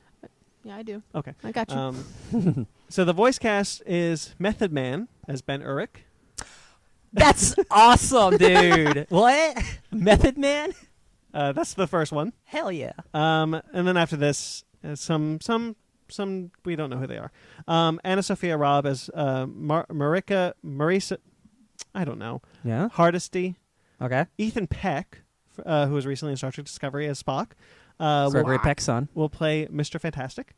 Yeah, I do. Okay. I got you. So the voice cast is Method Man as Ben Urich. That's awesome, dude. What? Method Man? That's the first one. Hell yeah. And then after this, some we don't know who they are. Anna Sophia Robb as Marisa. I don't know. Yeah. Hardesty. Okay. Ethan Peck, who was recently in Star Trek Discovery as Spock. Gregory Peck's son. Will play Mr. Fantastic.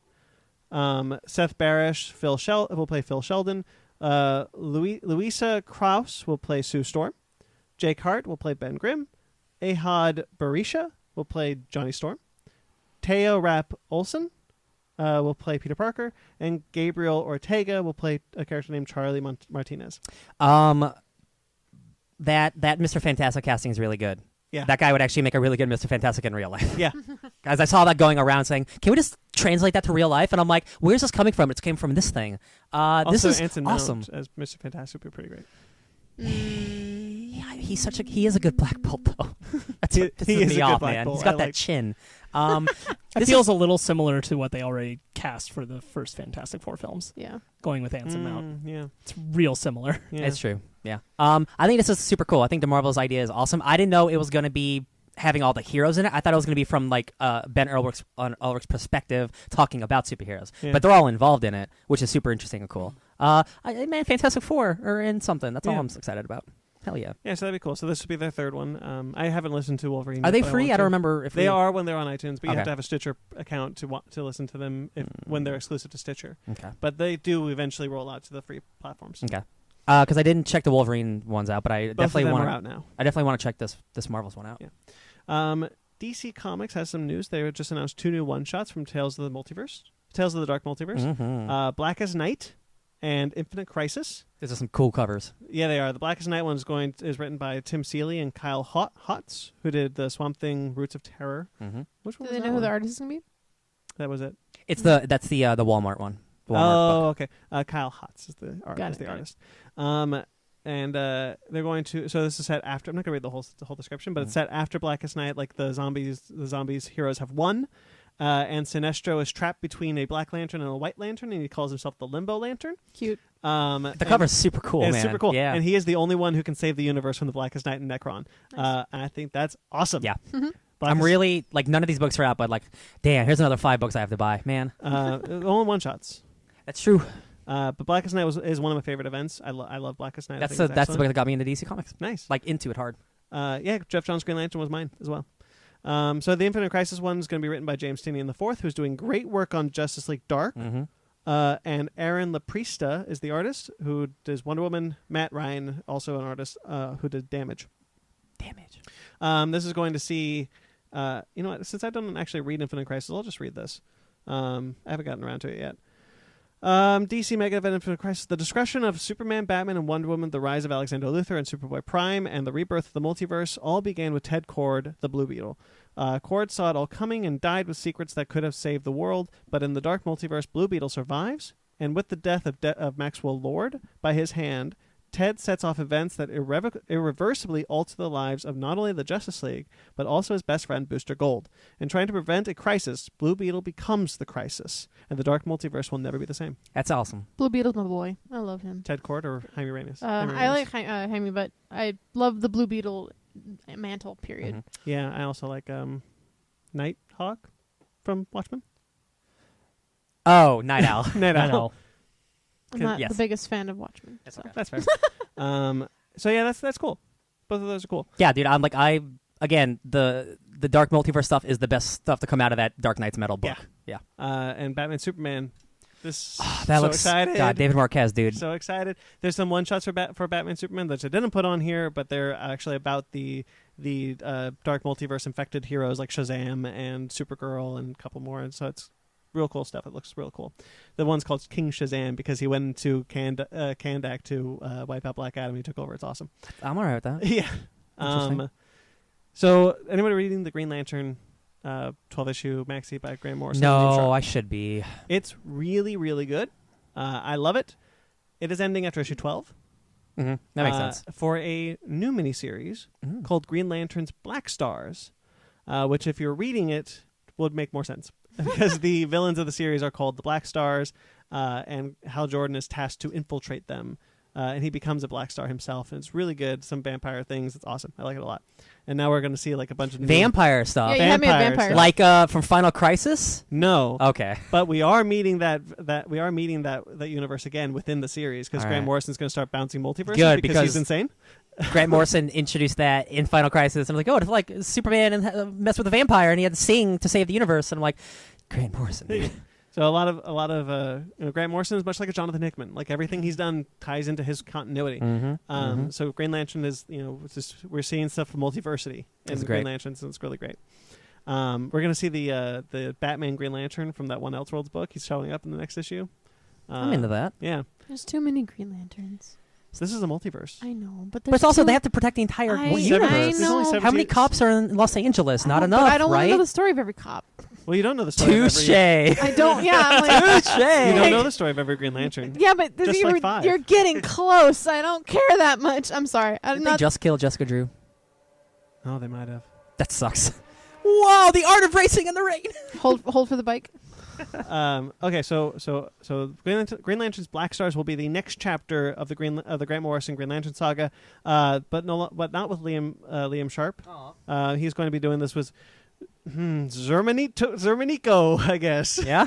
Seth Barish will play Phil Sheldon. Louisa Krause will play Sue Storm. Jake Hart will play Ben Grimm. Ehad Barisha will play Johnny Storm. Teo Rapp Olsen will play Peter Parker. And Gabriel Ortega will play a character named Charlie Martinez. That Mr. Fantastic casting is really good. Yeah. That guy would actually make a really good Mr. Fantastic in real life. Yeah. Guys, I saw that going around saying, can we just translate that to real life? And I'm like, where's this coming from? It came from this thing. This Also, is Anson awesome. Mount as Mr. Fantastic would be pretty great. Yeah, he is a good black bolt, though. That's what He pisses is me a good off, Black man. Bolt. He's got I that like- chin. It This feels a little similar to what they already cast for the first Fantastic Four films. Yeah. Going with Anson Mount. Yeah. It's real similar. Yeah. It's true. Yeah. I think this is super cool. I think the Marvel's idea is awesome. I didn't know it was going to be having all the heroes in it. I thought it was going to be from like Ben Ulrich's perspective, talking about superheroes. Yeah. But they're all involved in it, which is super interesting and cool. Man, Fantastic Four are in something. That's all Yeah. I'm excited about. Hell yeah. Yeah, so that'd be cool. So this would be their third one. I haven't listened to Wolverine. Are yet, they but free? want I don't to. remember if They are when they're on iTunes, but you Okay. have to have a Stitcher account to listen to them when they're exclusive to Stitcher. Okay. But they do eventually roll out to the free platforms. Okay. Because I didn't check the Wolverine ones out, but I Both definitely of them want are out now. I definitely want to check this Marvel's one out. Yeah. DC Comics has some news. They just announced 2 new one-shots from Tales of the Dark Multiverse. Mm-hmm. Black as Night and Infinite Crisis. These are some cool covers. Yeah, they are. The Black as Night one is written by Tim Seeley and Kyle Hotz, who did the Swamp Thing Roots of Terror. Mm-hmm. Which one Do was they that know who one? the artist is gonna be? That was it. It's that's the Walmart one. The Walmart book. Okay. Kyle Hotz is the Got it. artist. And they're going to. So this is set after. I'm not going to read the whole description, but it's set after Blackest Night. Like the zombies heroes have won, And Sinestro is trapped between a Black Lantern and a White Lantern, and he calls himself the Limbo Lantern. Cute. The cover's super cool, man. It's super cool. Yeah. And he is the only one who can save the universe from the Blackest Night and Necron. Nice. And I think that's awesome. Yeah. Mm-hmm. I'm really, like, none of these books are out, but, like, damn, here's another 5 books I have to buy. Man. Only one-shots. That's true. But Blackest Night is one of my favorite events. I love Blackest Night. That's the book excellent. that got me into DC Comics. Nice. Like, into it hard. Yeah, Jeff Johns' Green Lantern was mine as well. So the Infinite Crisis one is going to be written by James Tynion IV, who's doing great work on Justice League Dark. Mm-hmm. And Aaron Laprista is the artist who does Wonder Woman. Matt Ryan, also an artist, who did Damage. This is going to see... you know what? Since I don't actually read Infinite Crisis, I'll just read this. I haven't gotten around to it yet. DC Mega Event Infinite Crisis: The Discretion of Superman, Batman, and Wonder Woman, the Rise of Alexander Luthor and Superboy Prime, and the Rebirth of the Multiverse all began with Ted Kord, the Blue Beetle. Kord saw it all coming and died with secrets that could have saved the world, but in the Dark Multiverse, Blue Beetle survives, and with the death of Maxwell Lord by his hand, Ted sets off events that irreversibly alter the lives of not only the Justice League, but also his best friend, Booster Gold. In trying to prevent a crisis, Blue Beetle becomes the crisis, and the Dark Multiverse will never be the same. That's awesome. Blue Beetle's my boy. I love him. Ted Kord or Jaime Reyes? I like Jaime, but I love the Blue Beetle mantle, period. Mm-hmm. Yeah, I also like Nighthawk from Watchmen. Oh, Night Owl. Night Owl. I'm not Yes. the biggest fan of Watchmen. That's okay. That's fair. So yeah, that's cool. Both of those are cool. Yeah, dude. I'm like, again, the Dark Multiverse stuff is the best stuff to come out of that Dark Knight's Metal book. Yeah. And Batman Superman. That so looks excited. God, David Marquez, dude. So excited. There's some one shots for Batman Superman that I didn't put on here, but they're actually about the Dark Multiverse infected heroes like Shazam and Supergirl and a couple more, and so it's real cool stuff. It looks real cool. The one's called King Shazam because he went into Kandak to wipe out Black Adam. He took over. It's awesome. I'm alright with that. Yeah. Interesting. So anybody reading the Green Lantern 12-issue maxi by Grant Morrison? No, I should be. It's really, really good. I love it. It is ending after issue 12. Mm-hmm. That makes sense. For a new miniseries called Green Lantern's Black Stars, which if you're reading it would make more sense. Because the villains of the series are called the Black Stars, and Hal Jordan is tasked to infiltrate them. And he becomes a Black Star himself, and it's really good. Some vampire things. It's awesome. I like it a lot. And now we're going to see like a bunch of new Vampire stuff. Yeah, you had me at Vampire vampires. stuff. Like from Final Crisis? No. Okay. But we are meeting that universe again within the series because All Grant right. Morrison's going to start bouncing multiverses Good, because he's insane. Grant Morrison introduced that in Final Crisis. I'm like, oh, it's like Superman and mess with a vampire, and he had to sing to save the universe. And I'm like, Grant Morrison. Dude. So a lot of Grant Morrison is much like a Jonathan Hickman. Like everything he's done ties into his continuity. So Green Lantern is we're seeing stuff from multiversity in Green Lantern, so it's really great. We're going to see the Batman Green Lantern from that one Elseworlds book. He's showing up in the next issue. I'm into that. Yeah. There's too many Green Lanterns. So this is a multiverse. I know, but But it's also they have to protect the entire I universe. There's only know. 17 How many cops are in Los Angeles? Not enough, but I don't want right? to know the story of every cop. Well, you don't know the story. Touche. I don't. Yeah, I'm like, Touche. You don't know the story of every Green Lantern. yeah, but Just like 5. you're getting close. I don't care that much. I'm sorry. I'm Did they not. just kill Jessica Drew? Oh, they might have. That sucks. Whoa, the art of racing in the rain. hold for the bike. Okay, so Green Lantern's Black Stars will be the next chapter of the Grant Morrison Green Lantern saga, but not with Liam Sharp. He's going to be doing this with Zermanico, I guess. Yeah.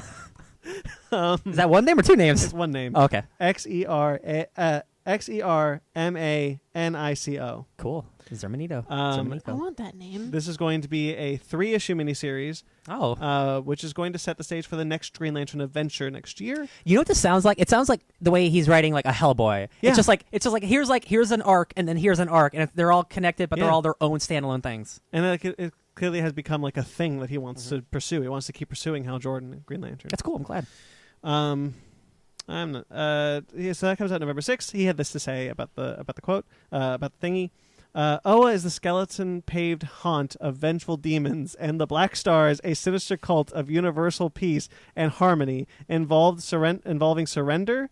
Is that one name or two names? It's one name. Okay. Xermanico. Cool. Zermanito. I Zermanito. want that name. This is going to be a 3-issue miniseries, which is going to set the stage for the next Green Lantern adventure next year. You know what this sounds like? It sounds like the way he's writing like a Hellboy. Yeah. It's just like here's an arc and then here's an arc and they're all connected, but they're all their own standalone things. And it clearly has become like a thing that he wants to pursue. He wants to keep pursuing Hal Jordan and Green Lantern. That's cool. I'm glad. I'm not. So that comes out November 6th. He had this to say about the quote about the thingy. Oa is the skeleton-paved haunt of vengeful demons, and the Black Stars, a sinister cult of universal peace and harmony, involving surrender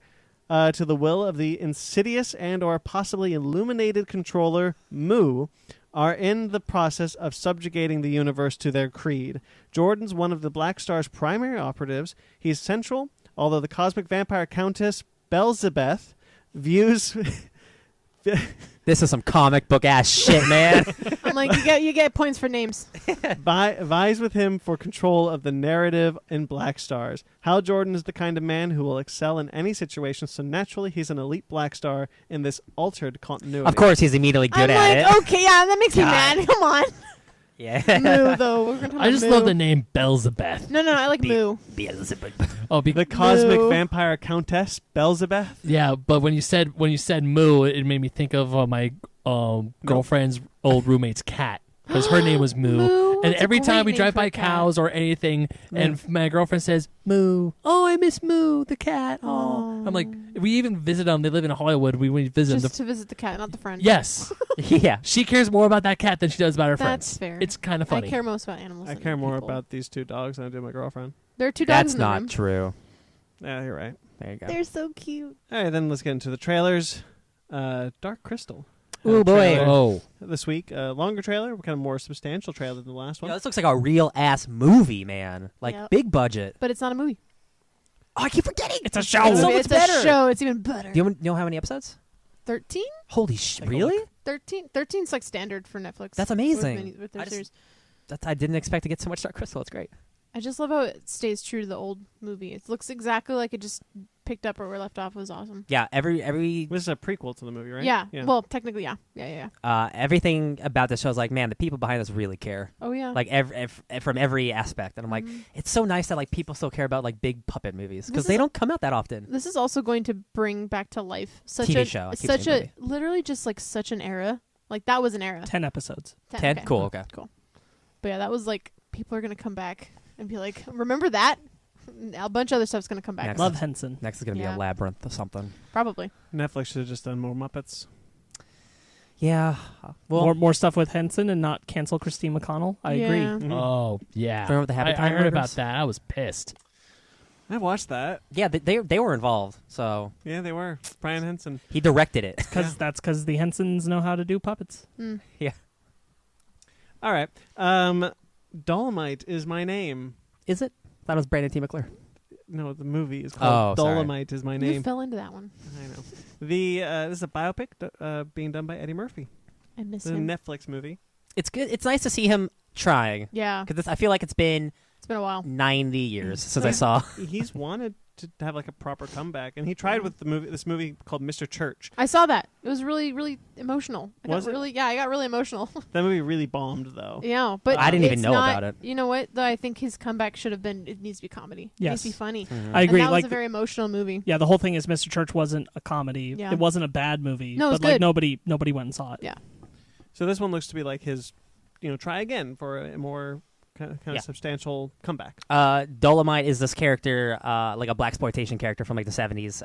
to the will of the insidious and/or possibly illuminated controller Mu, are in the process of subjugating the universe to their creed. Jordan's one of the Black Star's primary operatives. He's central, although the cosmic vampire Countess Belzebeth views... This is some comic book ass shit, man. I'm like, you get points for names. Vies with him for control of the narrative in Black Stars. Hal Jordan is the kind of man who will excel in any situation, so naturally he's an elite Black Star in this altered continuity. Of course, he's immediately good I'm at like, it. okay, yeah, that makes me mad. Come on. Yeah. Moo, though. We're gonna talk I just about love Moo. the name Belzebeth. No, I like Moo. Oh, The cosmic Moo. vampire Countess Belzebeth. yeah, but when you said Moo, it made me think of my girlfriend's old roommate's cat because her name was Moo. Moo. And It's a every time great we name drive for a by cat. cows or anything, and my girlfriend says Moo, oh, I miss Moo, the cat. Oh, I'm like, we even visit them. They live in Hollywood. We visit Just them. to visit the cat, not the friend. Yes, Yeah. she cares more about that cat than she does about her friends. That's fair. It's kind of funny. I care most about animals. I than care more people. about these two dogs than I do my girlfriend. There are two dogs That's in the not room. true. Yeah, you're right. There you go. They're so cute. All right, then let's get into the trailers. Dark Crystal. Ooh, boy. Trailer Oh, This week, longer trailer, kind of more substantial trailer than the last one. Yo, this looks like a real ass movie, man. Like Yep. big budget. But it's not a movie. Oh, I keep forgetting. It's a show. It's so much it's better. a show. It's even better. Do you know how many episodes? 13? Holy shit! Take a Really? look. 13? 13's like standard for Netflix. That's with amazing. with their I just- series. I didn't expect to get so much Dark Crystal. It's great. I just love how it stays true to the old movie. It looks exactly like it just picked up where we left off. It was awesome. Yeah. Every This is a prequel to the movie, right? Yeah. Well, technically, yeah. Yeah. everything about this show is like, man, the people behind this really care. Oh, yeah. Like from every aspect, and I'm like, it's so nice that like people still care about like big puppet movies because This they is- don't come out that often. This is also going to bring back to life such TV a show. I keep such saying a literally just like such an era. Like that was an era. 10 episodes. 10? Okay. Cool. Okay. But yeah, that was like people are gonna come back and be like, remember that? A bunch of other stuff's gonna come back. Next. Love Henson. Next is gonna be Yeah. a labyrinth or something. Probably. Netflix should have just done more Muppets. Yeah. Well, More stuff with Henson and not cancel Christine McConnell. I agree. Yeah. Mhm. oh, yeah. Remember the Happy I Time heard about murders? that. I was pissed. I watched that. yeah, they were involved. So Yeah, they were. Brian Henson. he directed it. That's because the Hensons know how to do puppets. Mm. All right. Dolomite is my name. Is it? That was Brandon T. McClure. No, the movie is called Oh, sorry. Dolomite is my You name. fell into that one. I know. This is a biopic being done by Eddie Murphy. I miss It's a him. Netflix movie. It's good. It's nice to see him trying Yeah. because I feel like it's been It's been a while. 90 years since I Right. saw. He's wanted to have like a proper comeback, and he tried with this movie called Mr. Church. I saw that. It was really, really emotional. I Was it? got really emotional. That movie really bombed, though. Yeah, but I didn't even it's know not- about it. You know what? Though I think his comeback should have been. It needs to be comedy. It Yes. needs to be funny. Mm-hmm. I agree. And that Like was a very emotional movie. yeah, the whole thing is Mr. Church wasn't a comedy. Yeah. It wasn't a bad movie. No, it was but like good. nobody went and saw it. Yeah. So this one looks to be like his, try again for a more kind Yeah. of substantial comeback. Dolomite is this character, like a blaxploitation character from like the 70s.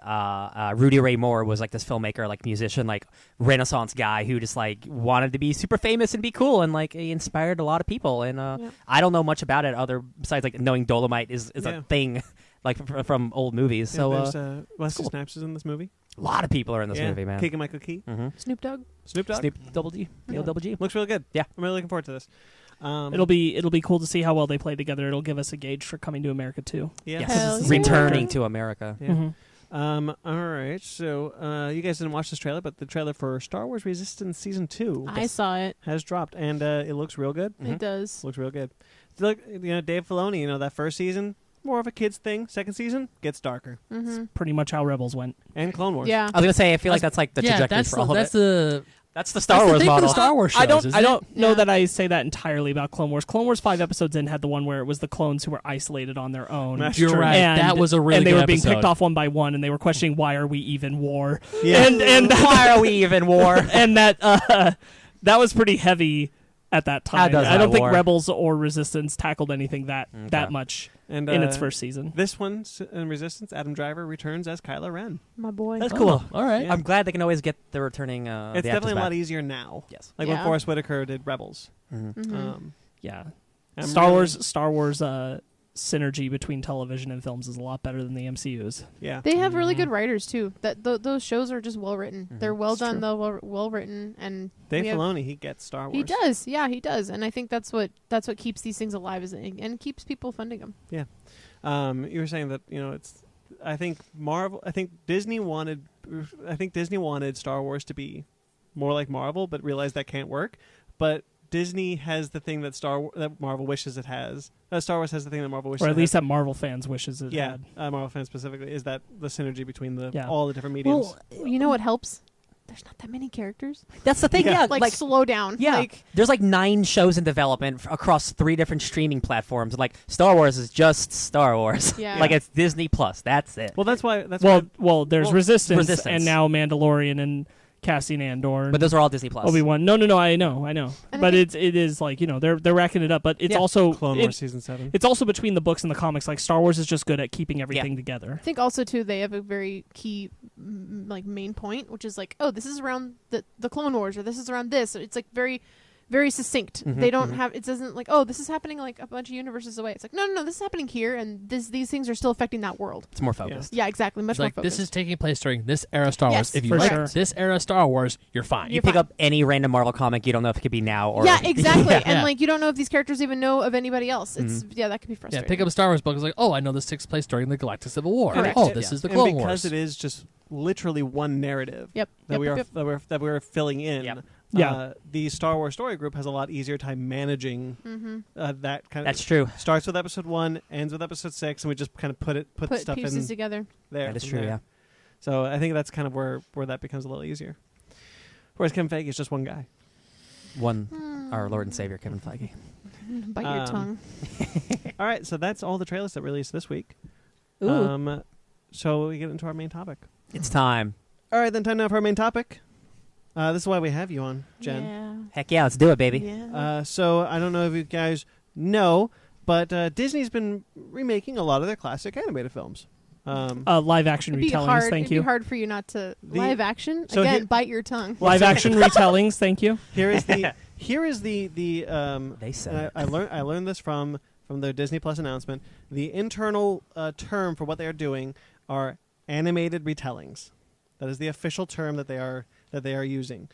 Rudy Ray Moore was like this filmmaker, like musician, like Renaissance guy who just like wanted to be super famous and be cool, and like he inspired a lot of people. And I don't know much about it other besides like knowing Dolomite is Yeah. a thing, like from old movies. Yeah, So there's Wesley cool. Snipes is in this movie. a lot of people are in this Yeah. movie, man. Keegan Michael Key, Mm-hmm. Snoop Dogg. Snoop Dogg. Snoop Double G, Neil Double G. Looks really good. Yeah. I'm really looking forward to this. It'll be cool to see how well they play together. It'll give us a gauge for Coming to America too. Yeah. Yes. Hell yeah. Returning to America. Yeah. Mm-hmm. All right. So you guys didn't watch this trailer, but the trailer for Star Wars Resistance Season 2 I saw it. has dropped, and it looks real good. Mhm. It does. Looks real good. Look, Dave Filoni, that first season, more of a kid's thing. Second season gets darker. Mm-hmm. Pretty much how Rebels went. And Clone Wars. Yeah. I was gonna say I feel like that's like the trajectory that's for all of that's it. the That's the Star that's the Wars thing for model. the Star Wars shows. I don't isn't it? know Yeah. that I say that entirely about Clone Wars. Clone Wars 5 episodes in had the one where it was the clones who were isolated on their own. That's You're true. right. And, that was a really and they good were being episode. picked off one by one, and they were questioning why are we even war? Yeah. And Why are we even war? and that that was pretty heavy at that How time. does I don't that think war? Rebels or Resistance tackled anything that Okay. much And in its first season. This one in Resistance, Adam Driver returns as Kylo Ren. My boy. That's cool. Oh, all right. Yeah. I'm glad they can always get the returning. It's the definitely actors a lot back. easier now. Yes. Like Yeah. when Forrest Whitaker did Rebels. Mhm. Mhm. Um, Yeah. I'm Star really- Wars synergy between television and films is a lot better than the MCU's. Yeah. They have really good writers too. That those shows are just well written. They're well done, true. though, well written, and Dave we have- Filoni, he gets Star Wars. He does, yeah, he does, and I think that's what keeps these things alive, and keeps people funding them. Yeah. You were saying that it's. I think Disney wanted Star Wars to be more like Marvel, but realized that can't work. But Disney has the thing that Marvel wishes it has. Star Wars has the thing that Marvel wishes, Or at it least has. that Marvel fans wishes it Yeah, had. Marvel fans specifically is that the synergy between Yeah. all the different mediums. Well, You know what helps? There's not that many characters. that's the thing. Yeah. Yeah, Like, slow down. yeah. Like, There's like 9 shows in development across 3 different streaming platforms. Like Star Wars is just Star Wars. Yeah. Like it's Disney Plus. That's it. Well, that's why. There's Well, Resistance, Resistance. and now Mandalorian and Cassian Andor. But those are all Disney Plus. Obi-Wan. No, I know. And But I think- it is like, they're racking it up. But it's Yeah. also Clone Wars season 7. it's also between the books and the comics. Like Star Wars is just good at keeping everything together. I think also too they have a very key main point, which is like, oh, this is around the Clone Wars, or this is around this. So it's like very, very succinct. They don't have, it doesn't like, oh, this is happening like a bunch of universes away. It's like, no, this is happening here, and these things are still affecting that world. It's more focused. Yeah, exactly. Much It's more like focused. this is taking place during this era of Star Wars. Yes, If you for like sure. this era of Star Wars, you're fine. You You're pick fine. up any random Marvel comic, you don't know if it could be now or yeah, exactly. And Yeah. like you don't know if these characters even know of anybody else. It's that could be Yeah, frustrating. pick up a Star Wars book. It's like, oh, I know this takes place during the Galactic Civil War. Correct. Oh, this is the and Clone because Wars. it is just literally one narrative. Yep. That we are filling in. Yep. Yeah. The Star Wars story group has a lot easier time managing that kind of. That's true. Starts with episode 1, ends with episode 6, and we just kind of put stuff pieces in together. there. That is from true. there. Yeah. So I think that's kind of where that becomes a little easier. Whereas Kevin Feige is just one guy. Our Lord and Savior Kevin Feige. Bite your tongue. All right, so that's all the trailers that released this week. Ooh. So we get into our main topic. It's time. All right, then time now for our main topic. This is why we have you on, Jen. Yeah. Heck yeah, let's do it, baby. Yeah. So I don't know if you guys know, but Disney's been remaking a lot of their classic animated films. Live action It'd be retellings, hard. thank It'd you. be hard for you not to live action. So Again, here- bite your tongue. Live action retellings, thank you. Here is the They said and it. I learned this from their Disney Plus announcement. The internal term for what they are doing are animated retellings. That is the official term that they are using.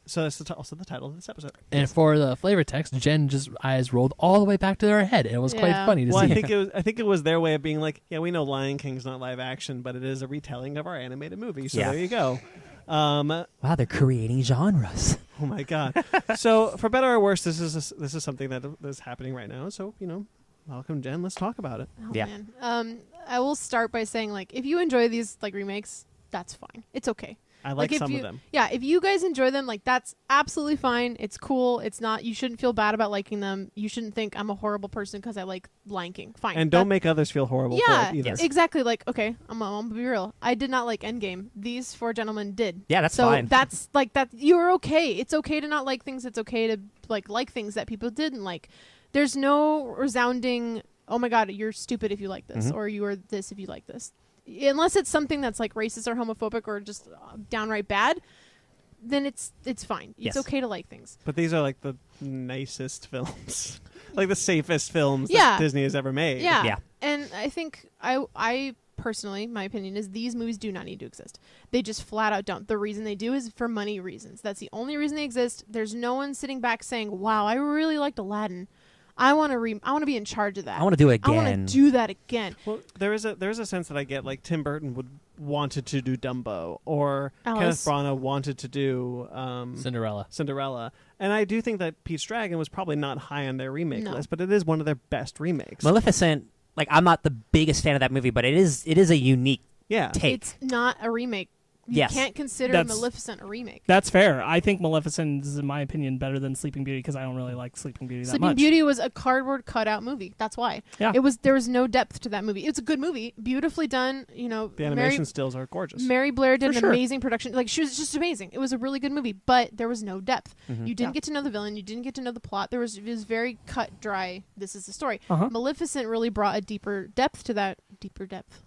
So that's also the title of this episode. And for the flavor text, Jen just eyes rolled all the way back to her head. It was quite Yeah. funny to Well, see. I think it was their way of being like, yeah, we know Lion King's not live action, but it is a retelling of our animated movie. So Yeah. there you go. Oh Wow, they're creating genres. my god! So for better or worse, this is something that is happening right now. So welcome, Jen. Let's talk about it. Oh, Yeah. man. I will start by saying, like, if you enjoy these like remakes, that's fine. It's okay. I like if some you, of them. Yeah, if you guys enjoy them, like, that's absolutely fine. It's cool. It's not. You shouldn't feel bad about liking them. You shouldn't think I'm a horrible person because I like Lion King. Fine. And don't make others feel horrible Yeah, for it either. Yes. exactly. Like, okay, I'm gonna be real. I did not like Endgame. These 4 gentlemen did. Yeah, that's so fine. that's like that. You're okay. It's okay to not like things. It's okay to like things that people didn't like. There's no resounding, oh my god, you're stupid if you like this, or you are this if you like this. Unless it's something that's like racist or homophobic or just downright bad, then it's fine. Yes. It's okay to like things. But these are like the nicest films, like the safest films Yeah. that Disney has ever made. Yeah. Yeah. And I think I personally, my opinion is these movies do not need to exist. They just flat out don't. The reason they do is for money reasons. That's the only reason they exist. There's no one sitting back saying, "Wow, I really liked Aladdin. I want to be in charge of that. I want to do it I want again. to do that again." Well, there is a sense that I get like Tim Burton wanted to do Dumbo, or Alice. Kenneth Branagh wanted to do Cinderella. and I do think that Pete's Dragon was probably not high on their remake No. list, but it is one of their best remakes. Maleficent. Like, I'm not the biggest fan of that movie, but it is a unique yeah, take. It's not a remake. You Yes. can't consider That's- Maleficent a remake. That's fair. I think Maleficent is, in my opinion, better than Sleeping Beauty because I don't really like Sleeping Beauty that Sleeping much. Beauty was a cardboard cutout movie. That's why. Yeah. There was no depth to that movie. It's a good movie, beautifully done. You know, the animation stills are gorgeous. Mary Blair did For an sure. amazing production. Like, she was just amazing. It was a really good movie, but there was no depth. Mm-hmm. You didn't Yeah. get to know the villain. You didn't get to know the plot. It was very cut, dry. This is the story. Uh-huh. Maleficent really brought a deeper depth to that. Deeper depth.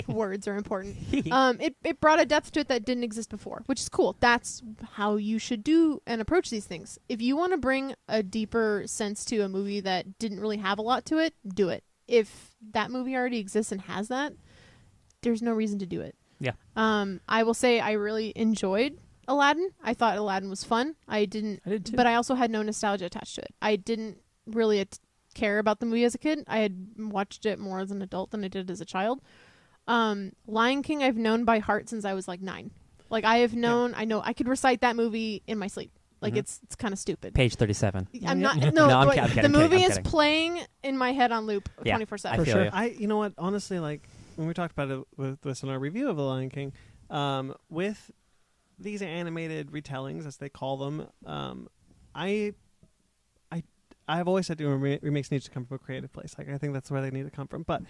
Words are important. It brought a depth to it that didn't exist before, which is cool. That's how you should do and approach these things. If you want to bring a deeper sense to a movie that didn't really have a lot to it, do it. If that movie already exists and has that, there's no reason to do it. Yeah. I will say I really enjoyed Aladdin. I thought Aladdin was fun. I did too. But I also had no nostalgia attached to it. I didn't really care about the movie as a kid. I had watched it more as an adult than I did as a child. Lion King I've known by heart since I was like 9. Like I have known, I know I could recite that movie in my sleep. Like it's kind of stupid. Page 37. I'm not. I'm kidding, the movie I'm is kidding. playing in my head on loop 24/7. I feel you. You know what? Honestly, like when we talked about it with this in our review of The Lion King, with these animated retellings, as they call them, I've always said remakes need to come from a creative place. Like I think that's where they need to come from. But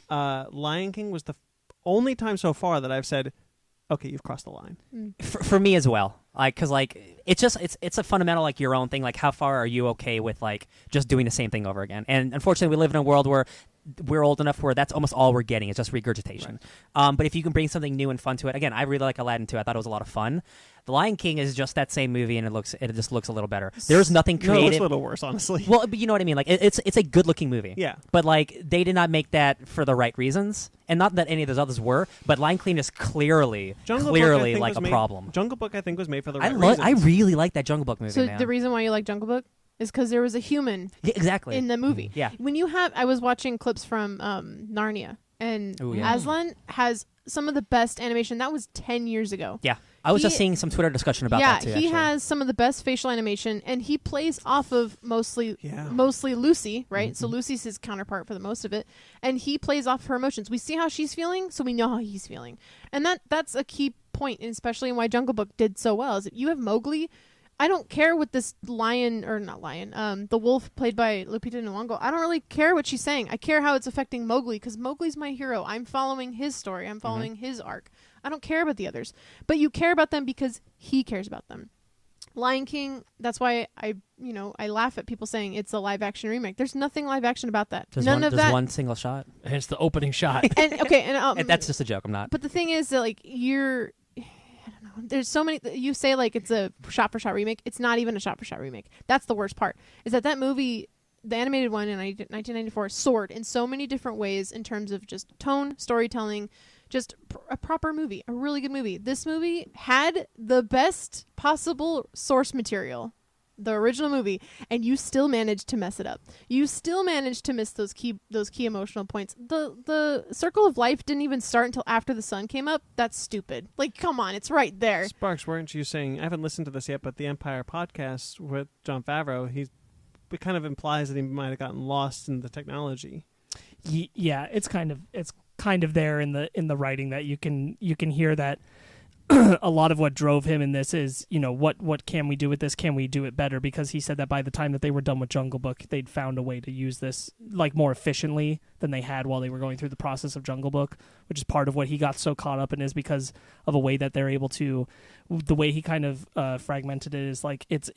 Lion King was the only time so far that I've said, okay, you've crossed the line. For me as well, like because like it's a fundamental like your own thing. Like how far are you okay with like just doing the same thing over again? And unfortunately, we live in a world where we're old enough where that's almost all we're getting. It's just regurgitation. Right. But if you can bring something new and fun to it, again, I really like Aladdin too. I thought it was a lot of fun. The Lion King is just that same movie, and it just looks a little better. There's nothing creative. No, it's a little worse, honestly. Well, but you know what I mean. Like it's a good looking movie. Yeah. But like they did not make that for the right reasons, and not that any of those others were. But Lion King is clearly like a problem. Jungle Book, I think, was made for the right reasons. I reasons. really like that Jungle Book movie. So man. the reason why you like Jungle Book is because there was a human exactly in the movie. Yeah. When I was watching clips from Narnia, and Aslan has some of the best animation. That was 10 years ago. Yeah. I was just seeing some Twitter discussion about that too. Yeah, he has some of the best facial animation, and he plays off of mostly Lucy, right? Mm-hmm. So Lucy's his counterpart for the most of it, and he plays off her emotions. We see how she's feeling, so we know how he's feeling, and that's a key point, and especially in why Jungle Book did so well. Is that you have Mowgli. I don't care what this the wolf played by Lupita Nyong'o. I don't really care what she's saying. I care how it's affecting Mowgli, because Mowgli's my hero. I'm following his story. I'm following his arc. I don't care about the others. But you care about them because he cares about them. Lion King, that's why I laugh at people saying it's a live action remake. There's nothing live action about that. There's one single shot. And it's the opening shot. And that's just a joke. I'm not. But the thing is that like there's so many. You say like it's a shot-for-shot remake. It's not even a shot-for-shot remake. That's the worst part. Is that movie, the animated one in 1994, soared in so many different ways in terms of just tone, storytelling, just a proper movie, a really good movie. This movie had the best possible source material, the original movie, and you still managed to mess it up. You still managed to miss those key emotional points. The Circle of Life didn't even start until after the sun came up. That's stupid. Like, come on, it's right there. Sparks, weren't you saying? I haven't listened to this yet, but the Empire podcast with Jon Favreau, it kind of implies that he might have gotten lost in the technology. Yeah, it's kind of there in the writing that you can hear that. A lot of what drove him in this is, what can we do with this? Can we do it better? Because he said that by the time that they were done with Jungle Book, they'd found a way to use this like more efficiently than they had while they were going through the process of Jungle Book, which is part of what he got so caught up in, is because of a way that they're able to, the way he kind of fragmented it is like it's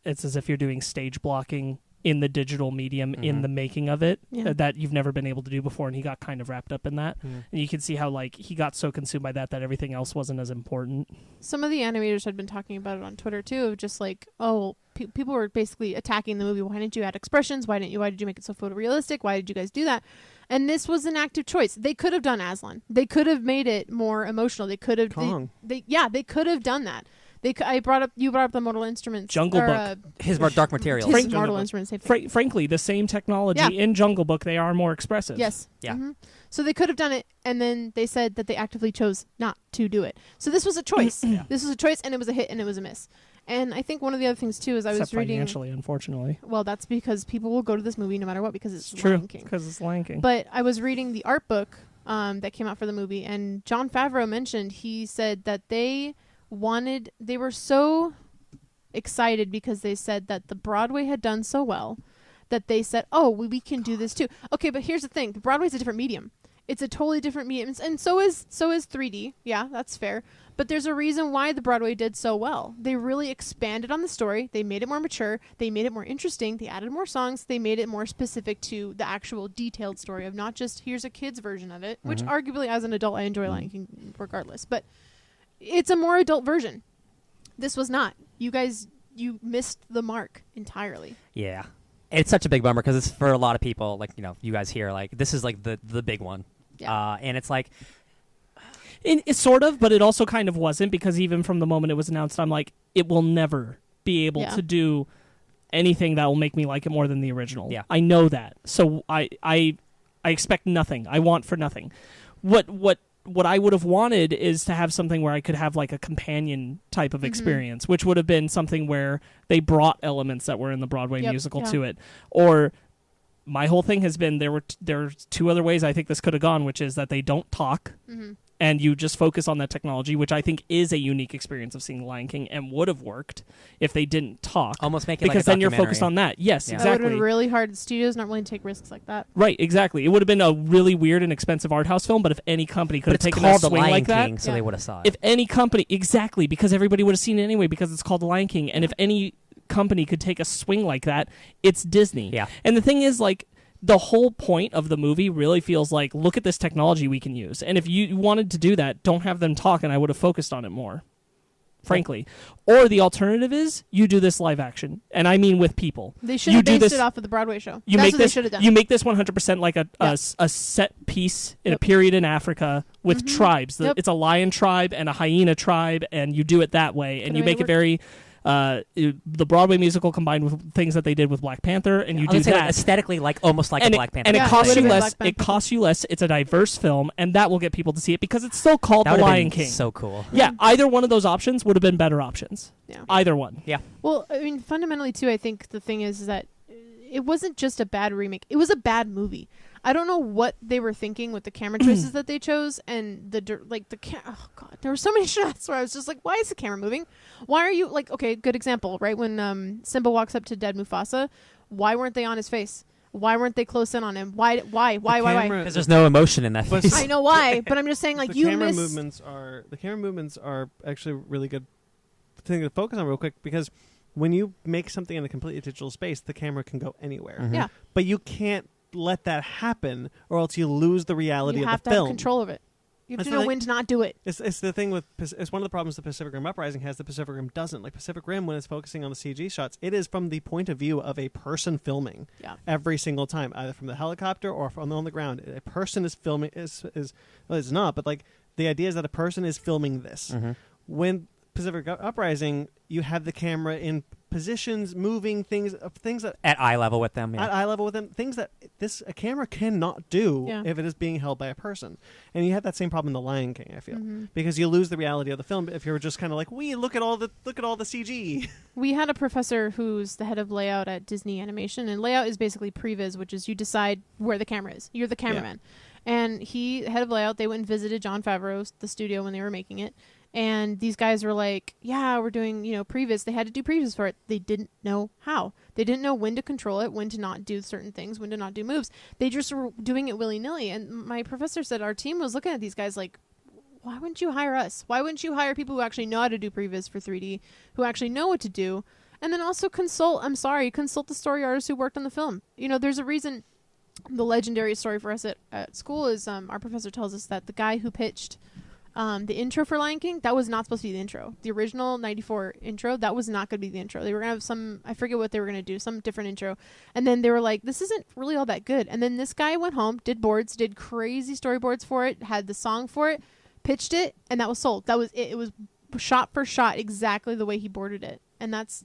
as if you're doing stage blocking in the digital medium in the making of it that you've never been able to do before, and he got kind of wrapped up in that. And you can see how like he got so consumed by that everything else wasn't as important. Some of the animators had been talking about it on Twitter too, of just like, people were basically attacking the movie. Why didn't you add expressions? Why did you make it so photorealistic? Why did you guys do that? And this was an active choice. They could have done Aslan. They could have made it more emotional. They could have they could have done that. You brought up the Mortal Instruments. Jungle Book. His Dark Materials. His Mortal Instruments. Frankly, the same technology in Jungle Book, they are more expressive. Yes. Yeah. Mm-hmm. So they could have done it, and then they said that they actively chose not to do it. So this was a choice. This was a choice, and it was a hit, and it was a miss. And I think one of the other things, too, is I was reading... financially, unfortunately. Well, that's because people will go to this movie no matter what, because it's true, Lion King. because it's Lion King. But I was reading the art book that came out for the movie, and Jon Favreau mentioned, he said that they were so excited because they said that the Broadway had done so well that they said, we can do this too. Okay, but here's the thing. The Broadway's a different medium. It's a totally different medium, and so is 3D. Yeah, that's fair. But there's a reason why the Broadway did so well. They really expanded on the story. They made it more mature. They made it more interesting. They added more songs. They made it more specific to the actual detailed story of not just here's a kid's version of it, which arguably as an adult I enjoy Lion King regardless. But it's a more adult version. This was not. You guys, you missed the mark entirely. Yeah. It's such a big bummer because it's for a lot of people, like, you guys here, like, this is like the big one. Yeah. And it's like, It's sort of, but it also kind of wasn't, because even from the moment it was announced, I'm like, it will never be able to do anything that will make me like it more than the original. Yeah. I know that. So I expect nothing. I want for nothing. What I would have wanted is to have something where I could have like a companion type of experience, which would have been something where they brought elements that were in the Broadway musical to it. Or my whole thing has been there are two other ways I think this could have gone, which is that they don't talk and you just focus on that technology, which I think is a unique experience of seeing Lion King and would have worked if they didn't talk. Almost make it because like a then you're focused on that. Yes, That would exactly. have been really hard. The studio's not willing to take risks like that. Right, exactly. It would have been a really weird and expensive art house film, but if any company could But have it's taken a called The swing Lion like that, King, so they would have saw it. if any company, exactly, because everybody would have seen it anyway because it's called The Lion King, and if any company could take a swing like that, it's Disney. Yeah. And the thing is, like, the whole point of the movie really feels like, look at this technology we can use. And if you wanted to do that, don't have them talk, and I would have focused on it more, frankly. Or the alternative is, you do this live action, and I mean with people. They should have based it off of the Broadway show. You That's make what this. they should have done. You make this 100% like a set piece in a period in Africa with tribes. It's a lion tribe and a hyena tribe, and you do it that way, and you make it very. The Broadway musical combined with things that they did with Black Panther, and you do that like aesthetically, like almost like a Black Panther. and Yeah, it costs you it would've been less. Black It Panther. costs you less. It's a diverse film, and that will get people to see it because it's still called That The would have Lion been King. so cool. Yeah, either one of those options would have been better options. Yeah. Either one. Yeah. Well, I mean, fundamentally, too, I think the thing is that it wasn't just a bad remake. It was a bad movie. I don't know what they were thinking with the camera choices that they chose, and oh god, there were so many shots where I was just like, why is the camera moving? Why are you okay? Good example, right? When Simba walks up to dead Mufasa, why weren't they on his face? Why weren't they close in on him? Why? Because there's no emotion in that But- face. I know why, but I'm just saying, like, the you camera miss. movements are actually a really good thing to focus on real quick, because when you make something in a completely digital space, the camera can go anywhere. Yeah, But you can't let that happen, or else you lose the reality you have of the to film. have control of it. You have That's to the know thing. when to not do it. It's the thing with it's one of the problems the Pacific Rim Uprising has. The Pacific Rim doesn't. Like Pacific Rim, when it's focusing on the CG shots, it is from the point of view of a person filming. Yeah. Every single time, either from the helicopter or from on the ground, a person is filming. Well, it's not, but like the idea is that a person is filming this. When Pacific Uprising, you have the camera in positions, moving things that At eye level with them. Yeah. at eye level with them, things that a camera cannot do if it is being held by a person. And you have that same problem in The Lion King, I feel, because you lose the reality of the film if you're just kind of like, look at all the CG. We had a professor who's the head of layout at Disney Animation, and layout is basically previs, which is you decide where the camera is. You're the cameraman. And head of layout, they went and visited Jon Favreau's, the studio, when they were making it. And these guys were like, yeah, we're doing, previs. They had to do previs for it. They didn't know how. They didn't know when to control it, when to not do certain things, when to not do moves. They just were doing it willy-nilly. And my professor said our team was looking at these guys like, why wouldn't you hire us? Why wouldn't you hire people who actually know how to do previs for 3D, who actually know what to do? And then also consult the story artists who worked on the film. There's a reason. The legendary story for us at school is our professor tells us that the guy who pitched the intro for Lion King, that was not supposed to be the intro. The original 94 intro, that was not going to be the intro. They were going to have I forget what they were going to do, some different intro. And then they were like, this isn't really all that good. And then this guy went home, did boards, did crazy storyboards for it, had the song for it, pitched it, and that was sold. That was it. It was shot for shot exactly the way he boarded it. And that's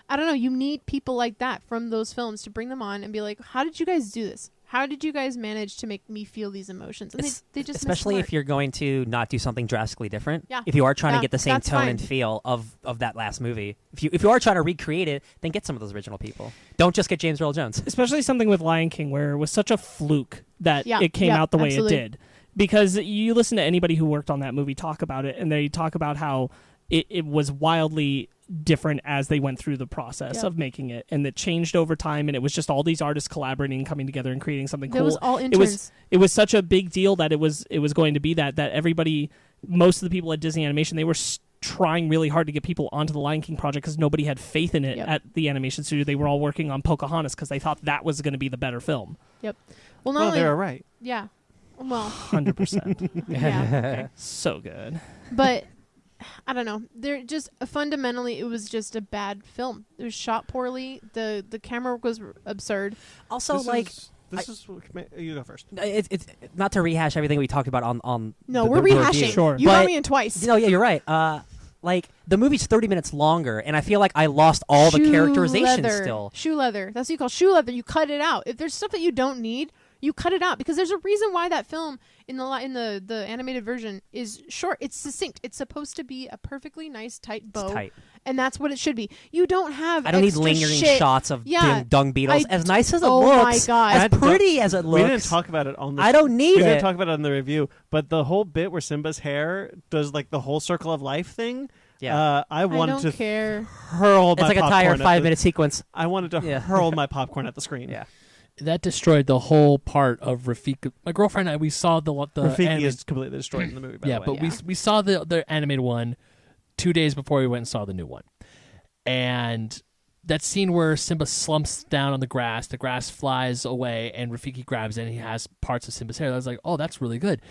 I don't know, you need people like that from those films to bring them on and be like, how did you guys do this? How did you guys manage to make me feel these emotions? And they just especially if you're going to not do something drastically different. Yeah. If you are trying to get the same that's tone fine. and feel of that last movie. If you are trying to recreate it, then get some of those original people. Don't just get James Earl Jones. Especially something with Lion King where it was such a fluke that Yeah, it came yeah, out the way absolutely. it did. Because you listen to anybody who worked on that movie talk about it, and they talk about how it was wildly different as they went through the process Yep. of making it, and it changed over time, and it was just all these artists collaborating and coming together and creating something That cool. was all interns. It was such a big deal that it was going to be that everybody, most of the people at Disney Animation, they were trying really hard to get people onto the Lion King project because nobody had faith in it Yep. at the animation studio. They were all working on Pocahontas because they thought that was going to be the better film. Yep. Well, not Well, only they were right. yeah. Well, 100%. yeah. So good. But I don't know. They're just fundamentally, it was just a bad film. It was shot poorly. The camera work was absurd. Also, You go first. it's not to rehash everything we talked about on No, the we're review. rehashing. Sure. You got But- me in twice. No, yeah, you're right. Like the movie's 30 minutes longer, and I feel like I lost all the Shoe characterization leather. still. Shoe leather. That's what you call shoe leather. You cut it out. If there's stuff that you don't need, you cut it out because there's a reason why that film in the animated version is short. It's succinct. It's supposed to be a perfectly nice tight bow, It's tight. and that's what it should be. You don't have. I don't need extra lingering shit. shots of Yeah, dung beetles. I- As nice as it oh my looks, God. as That don't- pretty as it looks. We didn't talk about it on the I don't need We it. didn't talk about it in the review, but the whole bit where Simba's hair does like the whole circle of life thing. Yeah. I wanted don't to care. hurl It's my like a popcorn entire at 5-minute sequence. I wanted to Yeah. hurl my popcorn at the screen. Yeah. That destroyed the whole part of Rafiki. My girlfriend and I, we saw the Rafiki anime- is completely destroyed in the movie. By yeah, the way. but we saw the animated one 2 days before we went and saw the new one, and that scene where Simba slumps down on the grass flies away, and Rafiki grabs it, and he has parts of Simba's hair. I was like, oh, that's really good.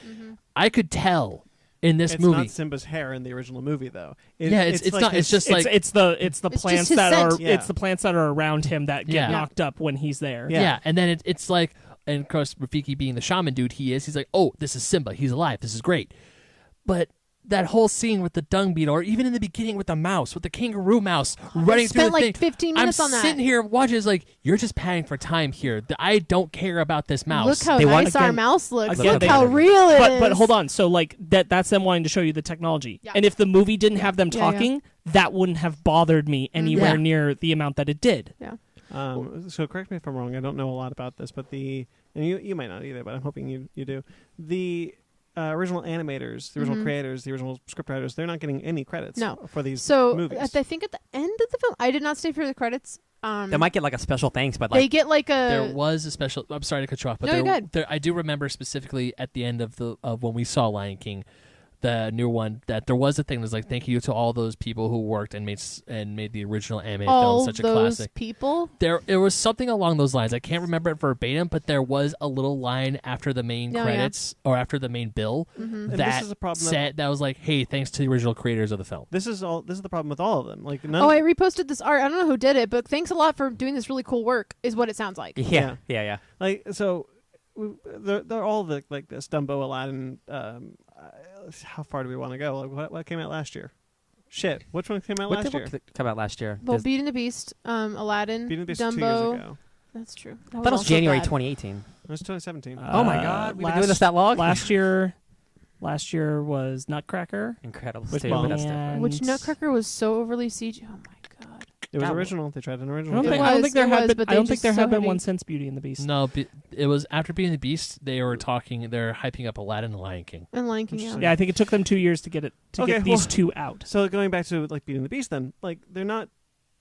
I could tell in this it's movie. not Simba's hair in the original movie, though. It's like not. his- It's just like it's the It's plants just his that scent. are Yeah. it's the plants that are around him that get Yeah. knocked up when he's there. yeah. And then it's like, and of course Rafiki being the shaman dude he's like, oh, this is Simba. He's alive. This is great. But that whole scene with the dung beetle, or even in the beginning with the mouse, with the kangaroo mouse running through spent the like thing. 15 minutes I'm on that. sitting here watching. It's like you're just padding for time here. I don't care about this mouse. Look how They want- nice our again- mouse looks. again, Look they- how real it is. But hold on. So like that's them wanting to show you the technology. Yeah. And if the movie didn't have them Yeah, yeah. talking, that wouldn't have bothered me anywhere Yeah. near the amount that it did. Yeah. So correct me if I'm wrong. I don't know a lot about this, but and you might not either, but I'm hoping you do. The original animators, the original creators, the original scriptwriters, they're not getting any credits No. for these So movies. I think at the end of the film, I did not stay for the credits. They might get like a special thanks, but They like get like a. There was a special. I'm sorry to cut you off, but No, you're good. there I do remember specifically at the end of when we saw Lion King, the new one, that there was a thing that was like, thank you to all those people who worked and made the original animated all film such a those classic. people. There was something along those lines. I can't remember it verbatim, but there was a little line after the main Oh, yeah. credits or after the main bill And that this is a problem that was like, hey, thanks to the original creators of the film. This is the problem with all of them. Like none. Oh, I reposted this art. I don't know who did it, but thanks a lot for doing this really cool work. Is what it sounds like. yeah. Like so, they're all like this Dumbo, Aladdin. How far do we want to go? Like, what came out last year? Shit, which one came out What last did year? come out last year? Well, Beauty and the Beast, Aladdin, Beauty and the Beast Dumbo. 2 years ago. That's true. I thought it was also January bad. 2018. It was 2017. Oh my God, we've been doing this that long. Last year was Nutcracker. Incredible. Which too, bomb? but that's different. Which Nutcracker was so overly CG. Oh my God. it was God, original. They tried an I original. don't It think, was, I don't think there it had was, been. but I they don't think just there so had been heavy. one since Beauty and the Beast. No, it was after Beauty and the Beast. They were talking. They're hyping up Aladdin and Lion King. And Lion King. Interesting. Yeah, I think it took them 2 years to get Okay, these well- two out. So going back to like Beauty and the Beast, then like they're not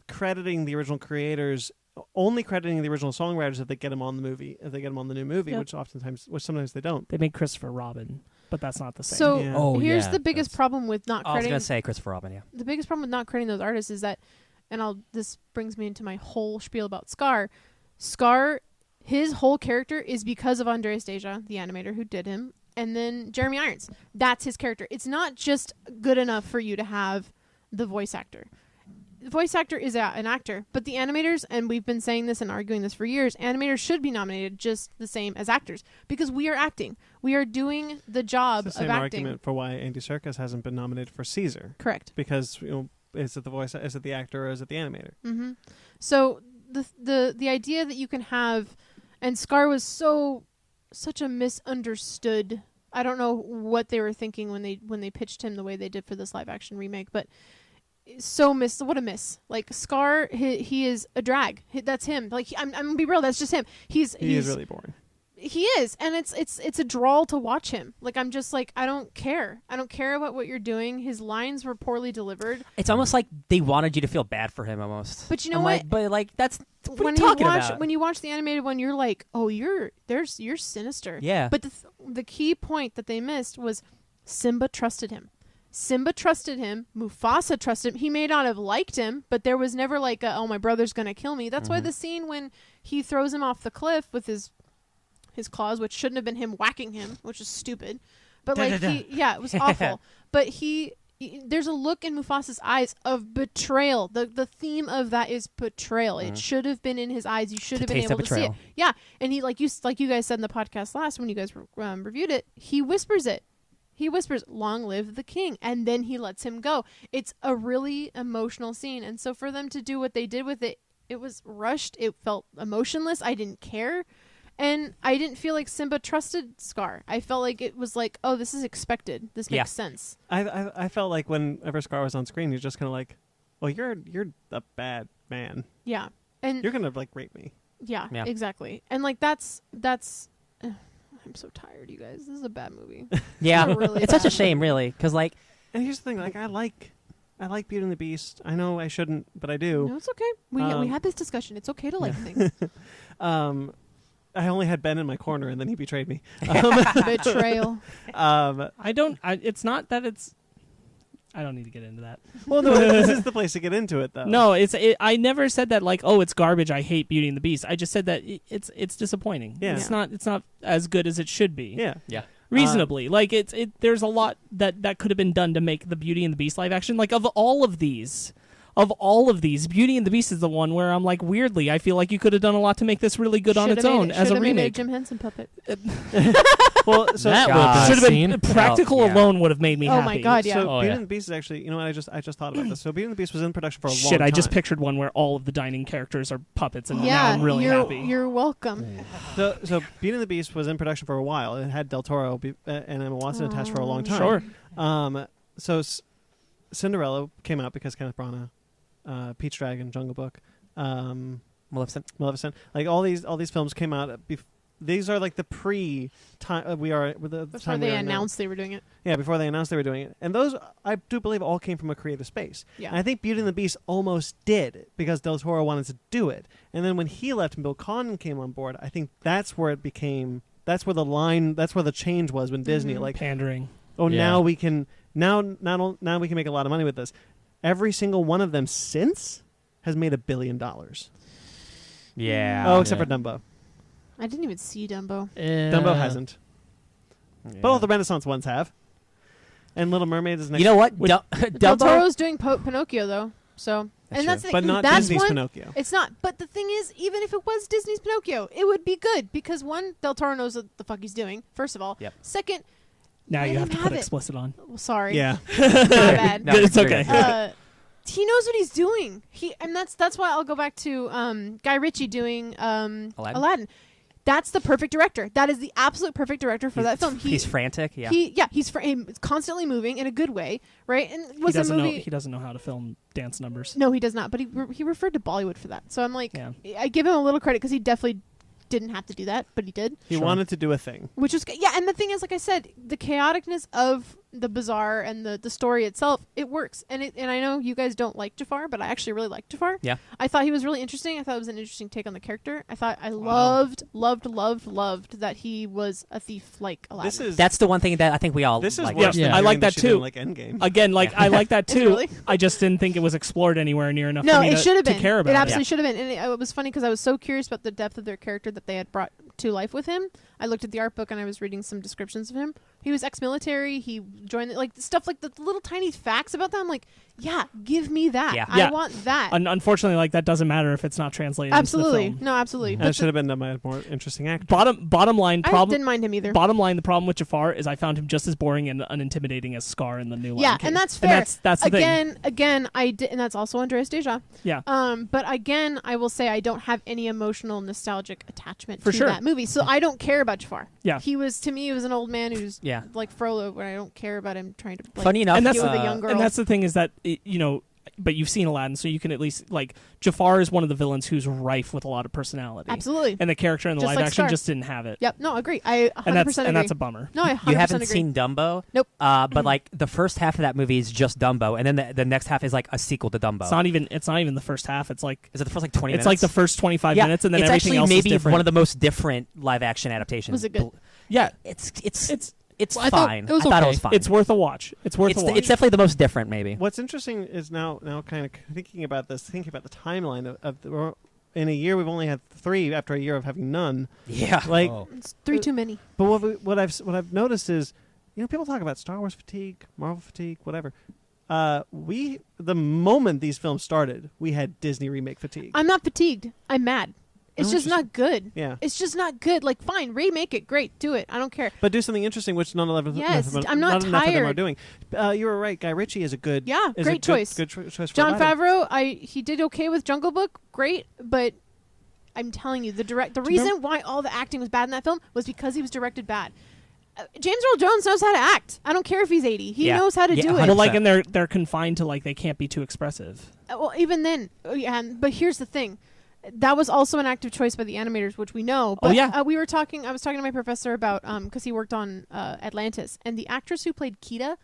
crediting the original creators, only crediting the original songwriters if they get them on the movie, if they get them on the new movie, Yep. which sometimes they don't. They made Christopher Robin, but that's not the same. So Yeah. Oh, here's yeah, the biggest that's- problem with not Oh, I was crediting. gonna say Christopher Robin. Yeah. The biggest problem with not crediting those artists is that, and this brings me into my whole spiel about Scar. Scar, his whole character is because of Andreas Deja, the animator who did him, and then Jeremy Irons. That's his character. It's not just good enough for you to have the voice actor. The voice actor is an actor, but the animators, and we've been saying this and arguing this for years, animators should be nominated just the same as actors because we are acting. We are doing the job It's the of same acting. argument for why Andy Serkis hasn't been nominated for Caesar, Correct. because is it the voice, is it the actor, or is it the animator? Mm-hmm. So the idea that you can have, and Scar was such a misunderstood. I don't know what they were thinking when they pitched him the way they did for this live action remake, but what a miss. Like Scar, he is a drag. That's him. Like I'm gonna be real. That's just him. He is really boring. He is, and it's a drawl to watch him. Like, I'm just like, I don't care about what you're doing. His lines were poorly delivered. It's almost like they wanted you to feel bad for him, almost. But you know I'm what? Like, but like that's what when are you talking about? When you watch the animated one, you're like, oh, you're sinister. Yeah. But the key point that they missed was Simba trusted him. Mufasa trusted him. He may not have liked him, but there was never like oh, my brother's gonna kill me. That's why the scene when he throws him off the cliff with his claws, which shouldn't have been him whacking him, which is stupid. But like it was awful. But there's a look in Mufasa's eyes of betrayal. The theme of that is betrayal. It should have been in his eyes. You should have been able to see it. Yeah, and he like you guys said in the podcast last when you guys reviewed it, he whispers it. He whispers, "Long live the king," and then he lets him go. It's a really emotional scene, and so for them to do what they did with it, it was rushed. It felt emotionless. I didn't care. And I didn't feel like Simba trusted Scar. I felt like it was like, oh, this is expected. This makes sense. I felt like whenever Scar was on screen, you're just kind of like, well, you're a bad man. Yeah. And you're going to like rape me. Yeah, exactly. And like that's I'm so tired, you guys. This is a bad movie. Yeah. Really it's such a shame, really, because like. And here's the thing, like I like Beauty and the Beast. I know I shouldn't, but I do. No, it's okay. We had this discussion. It's okay to like things. I only had Ben in my corner, and then he betrayed me. Betrayal. It's not that it's. I don't need to get into that. Well, no, this is the place to get into it, though. No, I never said that like, oh, it's garbage. I hate Beauty and the Beast. I just said that it's disappointing. Yeah. It's not as good as it should be. Yeah. Yeah. Reasonably, like there's a lot that could have been done to make the Beauty and the Beast live action. Like of all of these, Beauty and the Beast is the one where I'm like, weirdly, I feel like you could have done a lot to make this really good on its own as a remake. Made a Jim Henson puppet. Well, so that should have been practical alone would have made me happy. Oh my god, yeah. So Beauty and the Beast is actually, you know what? I just thought about this. So Beauty and the Beast was in production for a long time. Shit, I just pictured one where all of the dining characters are puppets, and now I'm really happy. You're welcome. So Beauty and the Beast was in production for a while. It had Del Toro and Emma Watson attached for a long time. Sure. So Cinderella came out because Kenneth Branagh, Peach Dragon, Jungle Book, Maleficent. Like all these films came out. These are like the time before they announced they were doing it. Yeah, before they announced they were doing it, and those I do believe all came from a creative space. Yeah, and I think Beauty and the Beast almost did because Del Toro wanted to do it, and then when he left and Bill Conn came on board, I think that's where it became. That's where the change was when Disney like pandering. Oh, now we can now we can make a lot of money with this. Every single one of them since has made $1 billion. Yeah. Oh, except for Dumbo. I didn't even see Dumbo. Dumbo hasn't. Yeah. But all the Renaissance ones have. And Little Mermaid is next. You know what? Del Toro's doing Pinocchio, though. So, that's but not Disney's Pinocchio. It's not. But the thing is, even if it was Disney's Pinocchio, it would be good because one, Del Toro knows what the fuck he's doing. First of all. Yep. Second. Now you have to put explicit on. Well, sorry. Yeah. My bad. No, it's okay. He knows what he's doing. And that's why I'll go back to Guy Ritchie doing Aladdin. That's the perfect director. That is the absolute perfect director for that film. He's frantic. Yeah. He's constantly moving in a good way, right? And he doesn't know how to film dance numbers. No, he does not. But he referred to Bollywood for that. So I'm like, I give him a little credit because he definitely didn't have to do that, but he did. He wanted to do a thing, which was and the thing is, like I said, the chaoticness of the bazaar and the story itself, it works. And I know you guys don't like Jafar, but I actually really liked Jafar. Yeah, I thought he was really interesting. I thought it was an interesting take on the character. I thought I loved that he was a thief like Aladdin. That's the one thing that I think we all. This is like. worse than I like that too. Like Endgame. Again, I like that too. Really? I just didn't think it was explored anywhere near enough. No, for me it should have been. To care about it absolutely should have been. And it was funny because I was so curious about the depth of their character that they had brought to life with him. I looked at the art book and I was reading some descriptions of him. He was ex-military. He joined stuff like the little tiny facts about them. Like, yeah, give me that. Yeah. I want that. Unfortunately, that doesn't matter if it's not translated. Absolutely, into the film. no, absolutely. And it should have been done by a more interesting actor. Bottom line problem. I didn't mind him either. Bottom line, the problem with Jafar is I found him just as boring and unintimidating as Scar in the new Lion King. And that's fair. And that's the thing. Again, I did, and that's also Andreas Deja. Yeah. But again, I will say I don't have any emotional nostalgic attachment to sure. that movie, so I don't care about Jafar. Yeah. He was an old man who's like Frollo, but I don't care about him trying to funny enough, deal with a young girl. And that's the thing is that but you've seen Aladdin, so you can at least like Jafar is one of the villains who's rife with a lot of personality. Absolutely. And the character in the Just live like action Scar. just didn't have it. Yep. No, agree. I 100% And that's agree. and that's a bummer. No, I 100% You haven't agree. seen Dumbo? Nope. But like the first half of that movie is just Dumbo, and then the next half is like a sequel to Dumbo. It's not even the first half. It's like Is it the first like 20 it's minutes? like the first 25 yeah, minutes, and then it's everything actually else maybe is different. one of the most different live action adaptations. Was it good? Yeah, It's Well, I thought fine. it was I thought it okay. was fine. it's worth a watch. It's worth a watch. It's definitely the most different, maybe. What's interesting is now kind of thinking about this, thinking about the timeline of in a year we've only had 3 after a year of having none. Yeah. Like, It's 3 too many. but what I've noticed is, people talk about Star Wars fatigue, Marvel fatigue, whatever. The moment these films started, we had Disney remake fatigue. I'm not fatigued. I'm mad. It's Oh, just not good. Yeah. It's just not good. Like, fine, remake it. Great. Do it. I don't care. But do something interesting, which none of them, Yes, enough I'm not enough of them are tired. doing. You were right. Guy Ritchie is a good. Yeah, is great a choice. Good choice for Jon Aladdin. Favreau, he did okay with Jungle Book. Great. But I'm telling you, the reason why all the acting was bad in that film was because he was directed bad. James Earl Jones knows how to act. I don't care if he's 80. He Yeah. knows how to Yeah, do it. 100%. well, like, and they're confined to like they can't be too expressive. Well, even then, but here's the thing. That was also an active choice by the animators, which we know. But, yeah. I was talking to my professor about, because he worked on Atlantis, and the actress who played Kida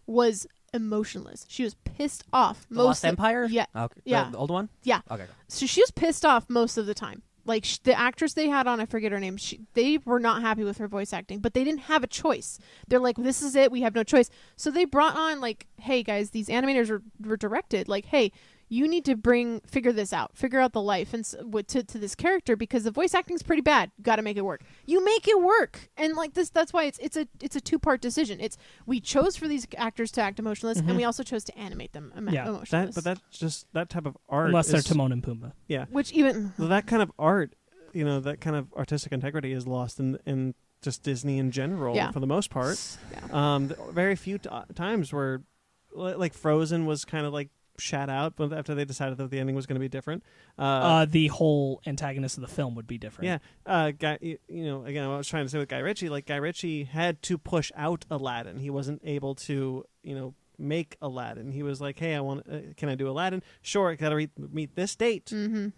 was emotionless. She was pissed off. The Lost Empire? Yeah. Okay. Yeah. The old one? Yeah. Okay. So she was pissed off most of the time. Like, the actress they had on, I forget her name, they were not happy with her voice acting, but they didn't have a choice. They're like, this is it, we have no choice. So they brought on, like, hey, guys, these animators were directed, like, hey, you need to figure this out, figure out the life and to this character, because the voice acting's pretty bad. Got to make it work. You make it work, and like this, that's why it's a 2-part decision. We chose for these actors to act emotionless, and we also chose to animate them emotionless. But that's just that type of art. Unless they're is- Timon and Pumbaa. Yeah. Which even Well, that kind of art, that kind of artistic integrity is lost in just Disney in general, Yeah. for the most part. Yeah. Very few times where, like, Frozen was kind of like shat out, but after they decided that the ending was going to be different. The whole antagonist of the film would be different. Yeah. Again, I was trying to say with Guy Ritchie, like, Guy Ritchie had to push out Aladdin. He wasn't able to, make Aladdin. He was like, hey, can I do Aladdin? Sure, I got to meet this date. Mm-hmm.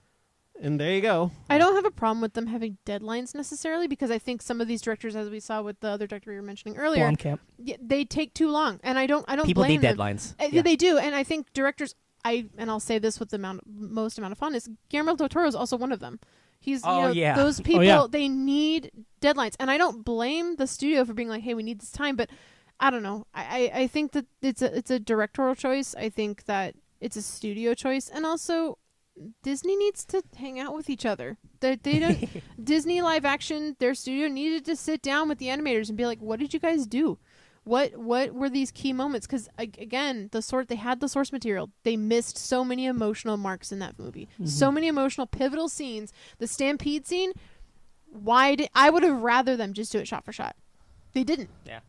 And there you go. I don't have a problem with them having deadlines necessarily, because I think some of these directors, as we saw with the other director we were mentioning earlier, Blomkamp. they take too long, and I don't People blame need them. deadlines. Yeah. They do, and I think directors. I'll say this with the most amount of fondness. Guillermo del Toro is also one of them. He's those people. They need deadlines, and I don't blame the studio for being like, hey, we need this time, but I don't know. I think that it's a directorial choice. I think that it's a studio choice, and also Disney needs to hang out with each other. They don't. Disney live action, their studio needed to sit down with the animators and be like, what did you guys do? What were these key moments? Because again, they had the source material. They missed so many emotional marks in that movie. Mm-hmm. So many emotional pivotal scenes. The stampede scene. I would have rather them just do it shot for shot. They didn't. Yeah.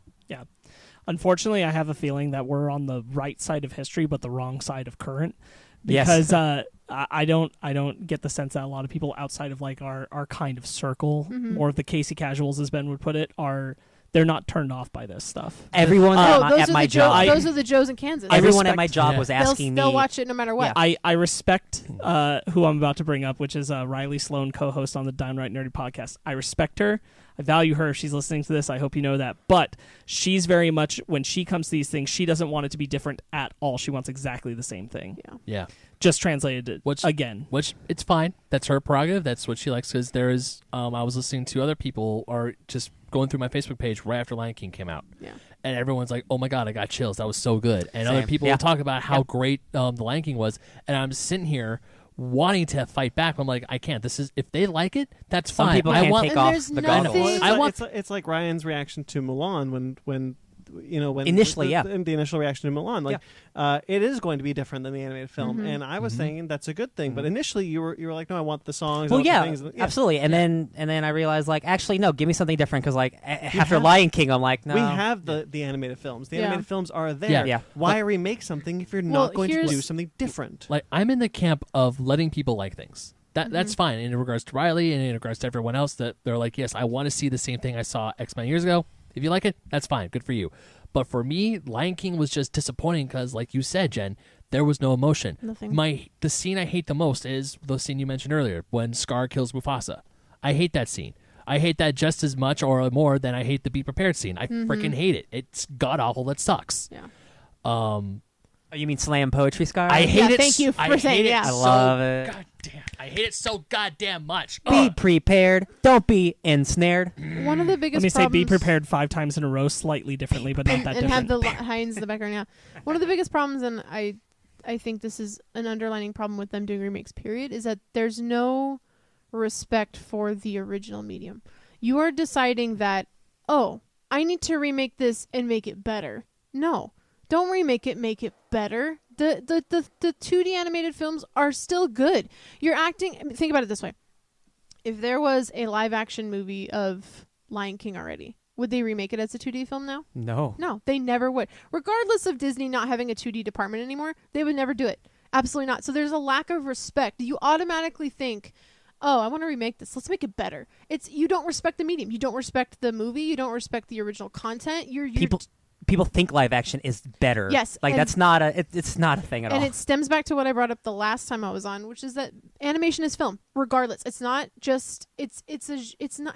Unfortunately, I have a feeling that we're on the right side of history, but the wrong side of current. Because I don't get the sense that a lot of people outside of like our kind of circle, or of the Casey casuals, as Ben would put it, they're not turned off by this stuff. Everyone at my job. Those are the Joes in Kansas. Everyone at my job was they'll asking me. They'll watch it no matter what. I respect who I'm about to bring up, which is Riley Sloan, co-host on the Downright Nerdy podcast. I respect her. I value her. If she's listening to this, I hope you know that. But she's very much, when she comes to these things, she doesn't want it to be different at all. She wants exactly the same thing. Yeah. Just translated again. Which, it's fine. That's her prerogative. That's what she likes. Because there is, I was listening to other people, or just going through my Facebook page right after Lion King came out. Yeah. And everyone's like, oh my God, I got chills. That was so good. And Same. other people will talk about how great the Lion King was. And I'm sitting here wanting to fight back. I'm like, I can't. If they like it, that's Some fine. people I can't want, take off there's the nothing- goggles. I want- It's like Ryan's reaction to Mulan when Initially, the initial reaction to Mulan, like, it is going to be different than the animated film, Mm-hmm. and I was saying that's a good thing. But initially, you were like, no, I want the songs. Well, I want the things. absolutely. And then I realized, like, actually, no, give me something different, because like after have- Lion King, I'm like, no. We have the animated films. The Yeah. animated films are there. Yeah. Why remake something if you're Well, not going to here's- do something different? like, I'm in the camp of letting people like things. That's Mm-hmm. fine in regards to Riley and in regards to everyone else, that they're like, yes, I want to see the same thing I saw X amount of years ago. If you like it, that's fine. Good for you. But for me, Lion King was just disappointing because, like you said, Jen, There was no emotion. Nothing. The scene I hate the most is the scene you mentioned earlier when Scar kills Mufasa. I hate that scene. I hate that just as much or more than I hate the Be Prepared scene. I freaking hate it. It's god awful. It sucks. Yeah. Oh, you mean slam poetry, Scar? I hate it. Thank you for saying it. I love it. God damn. I hate it so goddamn much. Be prepared. Don't be ensnared. One of the biggest Let me say problems... be prepared 5 times in a row, slightly differently, but not that and different. have the Heinz in the background, yeah. One of the biggest problems, and I think this is an underlining problem with them doing remakes, period, is that there's no respect for the original medium. You are deciding that, oh, I need to remake this and make it better. No. Don't remake it, make it better. The 2D animated films are still good. You're acting... Think about it this way. If there was a live-action movie of Lion King already, would they remake it as a 2D film now? No. No, they never would. Regardless of Disney not having a 2D department anymore, they would never do it. Absolutely not. So there's a lack of respect. You automatically think, oh, I want to remake this. Let's make it better. You don't respect the medium. You don't respect the movie. You don't respect the original content. People think live action is better. Yes, like that's not it's not a thing at all. And it stems back to what I brought up the last time I was on, which is that animation is film, regardless. It's not just it's not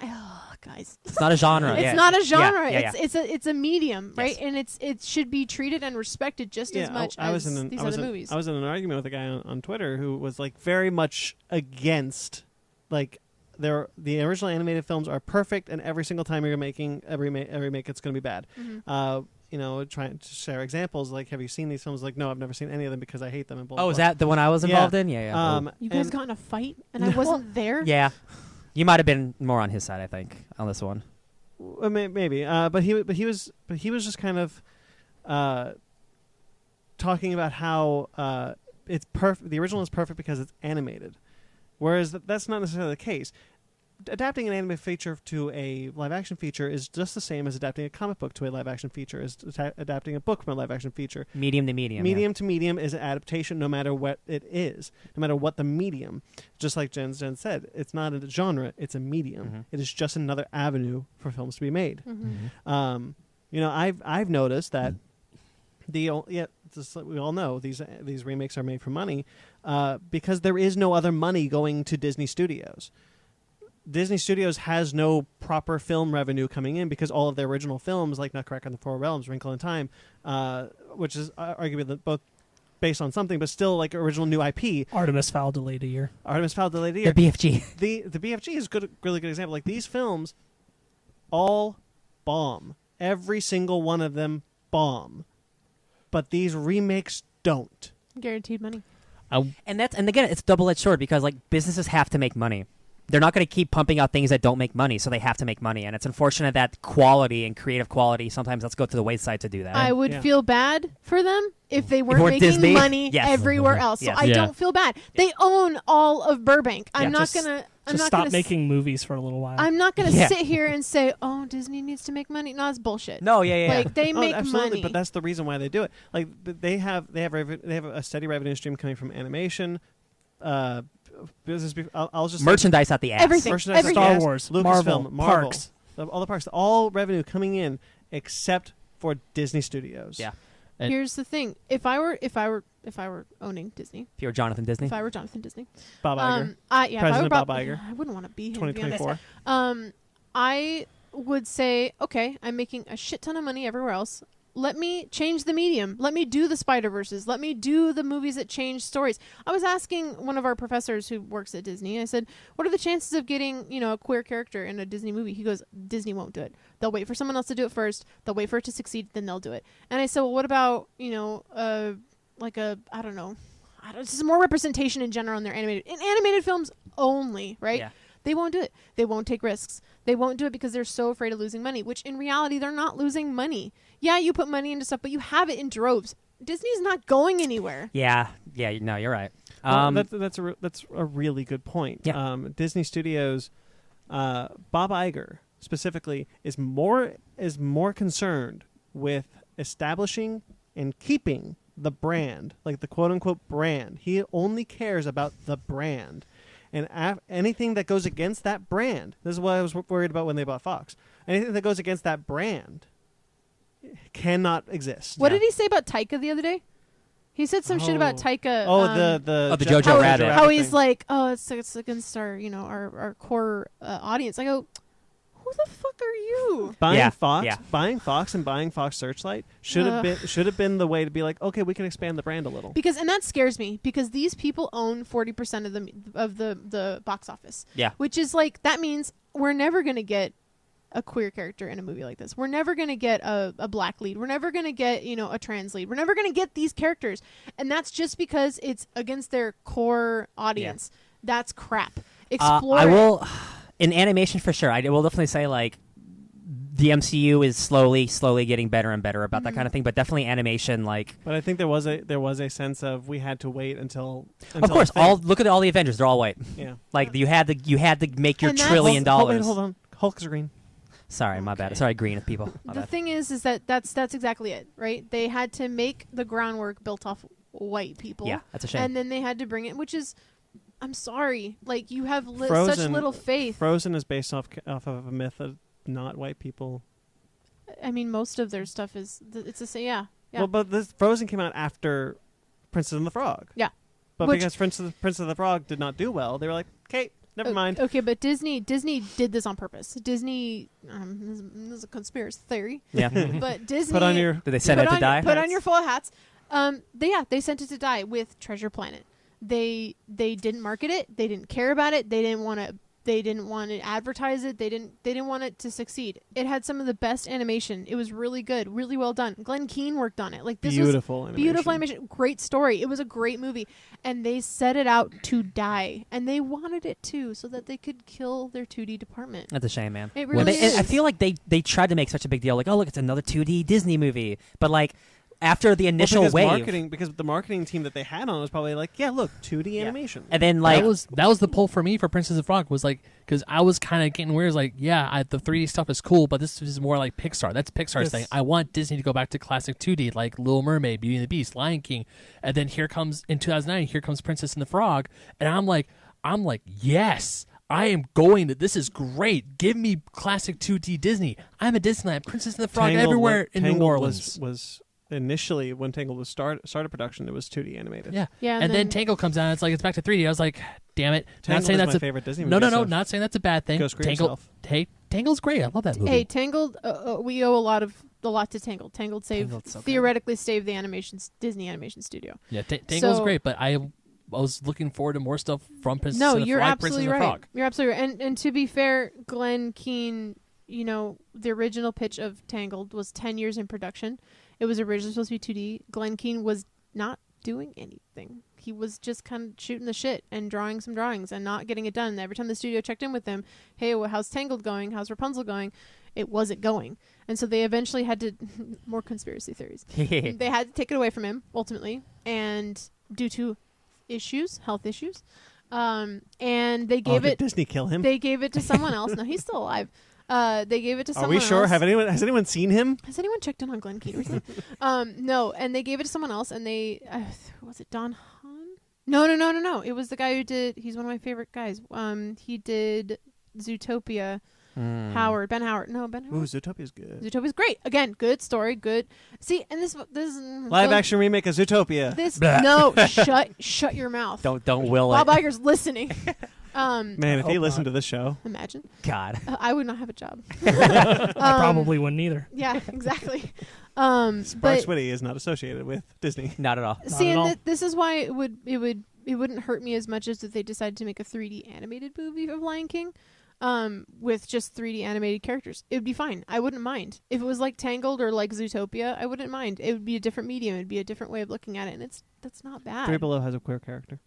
guys. It's not a genre. It's not a genre. Yeah. It's a medium, right? Yes. And it should be treated and respected just as much as these other movies. I was in an argument with a guy on Twitter who was like very much against like the original animated films are perfect, and every single time you're making a remake, it's going to be bad. Trying to share examples like, have you seen these films? Like, no, I've never seen any of them because I hate them. And blah, blah, is that the one I was involved in? Yeah. You guys got in a fight, and I wasn't there. Yeah, you might have been more on his side, I think, on this one. Maybe, but he was just kind of talking about how it's perfect. The original is perfect because it's animated, whereas that's not necessarily the case. Adapting an anime feature to a live-action feature is just the same as adapting a comic book to a live-action feature, as adapting a book from a live-action feature. Medium to medium. Medium to medium is an adaptation no matter what it is, no matter what the medium. Just like Jen said, it's not a genre, it's a medium. Mm-hmm. It is just another avenue for films to be made. Mm-hmm. I've noticed that we all know these remakes are made for money because there is no other money going to Disney Studios. Disney Studios has no proper film revenue coming in because all of their original films, like Nutcracker and the Four Realms, Wrinkle in Time, which is arguably both based on something, but still like original new IP. Artemis Fowl delayed a year. The BFG. The BFG is really good example. Like these films, all bomb. Every single one of them bomb. But these remakes don't. Guaranteed money. And again, it's double-edged sword because like businesses have to make money. They're not going to keep pumping out things that don't make money, so they have to make money. And it's unfortunate that quality and creative quality sometimes let's go to the wayside to do that. I would feel bad for them if they weren't making Disney. money Yes. everywhere else. So Yes. I don't feel bad. They own all of Burbank. I'm not gonna stop making movies for a little while. I'm not gonna sit here and say, "Oh, Disney needs to make money." No, it's bullshit. No, yeah. Like they make absolutely, money, but that's the reason why they do it. Like they have a steady revenue stream coming from animation. I'll just merchandise at the ass. Everything. Star Wars, Lucasfilm, Marvel, parks, all the parks, all revenue coming in except for Disney Studios. Yeah. Here's the thing: if I were owning Disney, If you were Jonathan Disney, if I were Jonathan Disney, Bob Iger, President Bob Iger, I wouldn't want to be here. 2024. I would say, okay, I'm making a shit ton of money everywhere else. Let me change the medium. Let me do the Spider-Verses. Let me do the movies that change stories. I was asking one of our professors who works at Disney, I said, what are the chances of getting, a queer character in a Disney movie? He goes, Disney won't do it. They'll wait for someone else to do it first. They'll wait for it to succeed, then they'll do it. And I said, well, what about, just more representation in general in animated films only, right? Yeah. They won't do it. They won't take risks. They won't do it because they're so afraid of losing money, which in reality, they're not losing money. Yeah, you put money into stuff, but you have it in droves. Disney's not going anywhere. Yeah. No, you're right. That's a really good point. Yeah. Disney Studios, Bob Iger specifically is more concerned with establishing and keeping the brand, like the quote unquote brand. He only cares about the brand. And anything that goes against that brand, this is what I was worried about when they bought Fox. Anything that goes against that brand cannot exist. What did he say about Taika the other day? He said some shit about Taika. the Jojo Rabbit. How he's like, it's against our, our core audience. I go, who the fuck are you? Buying Fox and buying Fox Searchlight should have been the way to be like, okay, we can expand the brand a little. And that scares me because these people own 40% of the box office. Yeah, which is like that means we're never gonna get a queer character in a movie like this. We're never going to get a black lead. We're never going to get, a trans lead. We're never going to get these characters. And that's just because it's against their core audience. Yeah. That's crap. Explore I will, in animation for sure, I will definitely say, like, the MCU is slowly getting better and better about that kind of thing, but definitely animation, like... But I think there was a sense of we had to wait until of course, look at all the Avengers. They're all white. Yeah. Like, you had to make your $1 trillion. Hold on. Hulk's green. Sorry, my bad. Sorry, green people. The thing is that that's exactly it, right? They had to make the groundwork built off white people. Yeah, that's a shame. And then they had to bring it, which is, I'm sorry, like you have such little faith. Frozen is based off of a myth of not white people. I mean, most of their stuff is it's the same. Yeah. Well, but this Frozen came out after Princess and the Frog. Yeah. But because Princess of the Frog did not do well, they were like, okay. Never mind. Okay, but Disney did this on purpose. Disney, this is a conspiracy theory. Yeah. But Disney did they send it to die? Put on your full hats. They sent it to die with Treasure Planet. They didn't market it. They didn't care about it. They didn't want to advertise it. They didn't want it to succeed. It had some of the best animation. It was really good, really well done. Glenn Keane worked on it. Like this beautiful animation, great story. It was a great movie, and they set it out to die, and they wanted it to, so that they could kill their 2D department. That's a shame, man. It really is. I feel like they tried to make such a big deal, like, oh look, it's another 2D Disney movie, but like. After the initial wave, because the marketing team that they had on was probably like, yeah, look, 2D animation, and then like that was the pull for me for Princess of Frog was like because I was kind of getting weird, like the 3D stuff is cool, but this is more like Pixar. That's Pixar's thing. I want Disney to go back to classic 2D, like Little Mermaid, Beauty and the Beast, Lion King, and then here comes in 2009, here comes Princess and the Frog, and I'm like, yes. I am going to. This is great. Give me classic 2D Disney. I'm a Disneyland. Princess and the Frog everywhere in New Orleans was initially when Tangled was started production, it was 2D animated. Yeah. And then Tangled comes out. It's like it's back to 3D. I was like, damn it. Tangled not saying is that's my favorite Disney movie. No. Not saying that's a bad thing. Go screw yourself. Hey, Tangled's great. I love that movie. Hey, Tangled. We owe a lot to Tangled. Tangled theoretically saved the Disney animation studio. Yeah, Tangled's great, but I was looking forward to more stuff from Princess and the Frog. You're absolutely right. Frog. You're absolutely right. And to be fair, Glenn Keane, the original pitch of Tangled was 10 years in production. It was originally supposed to be 2D. Glenn Keane was not doing anything. He was just kind of shooting the shit and drawing some drawings and not getting it done. And every time the studio checked in with him, hey, how's Tangled going? How's Rapunzel going? It wasn't going. And so they eventually had to, more conspiracy theories. They had to take it away from him, ultimately. And due to health issues. And they gave Did Disney kill him? They gave it to someone else. No, he's still alive. They gave it to someone else. Are we sure? Has anyone seen him? Has anyone checked in on Glenn Keane recently? No, and they gave it to someone else, and they was it Don Hahn? No. It was the guy who did. He's one of my favorite guys. He did Zootopia. Ben Howard. No, Ben Howard. Ooh, Zootopia's good. Zootopia's great. Again, good story, good. See, and this live action remake of Zootopia. Shut your mouth. Don't will Bob it. Iger's listening. Man, if he listened to this show, imagine. God, I would not have a job. I probably wouldn't either. Yeah, exactly. Sparks Whitty is not associated with Disney. Not at all. This is why it wouldn't hurt me as much as if they decided to make a 3D animated movie of Lion King. With just 3D animated characters. It would be fine. I wouldn't mind. If it was like Tangled or like Zootopia, I wouldn't mind. It would be a different medium. It would be a different way of looking at it, and that's not bad. 3 Below has a queer character.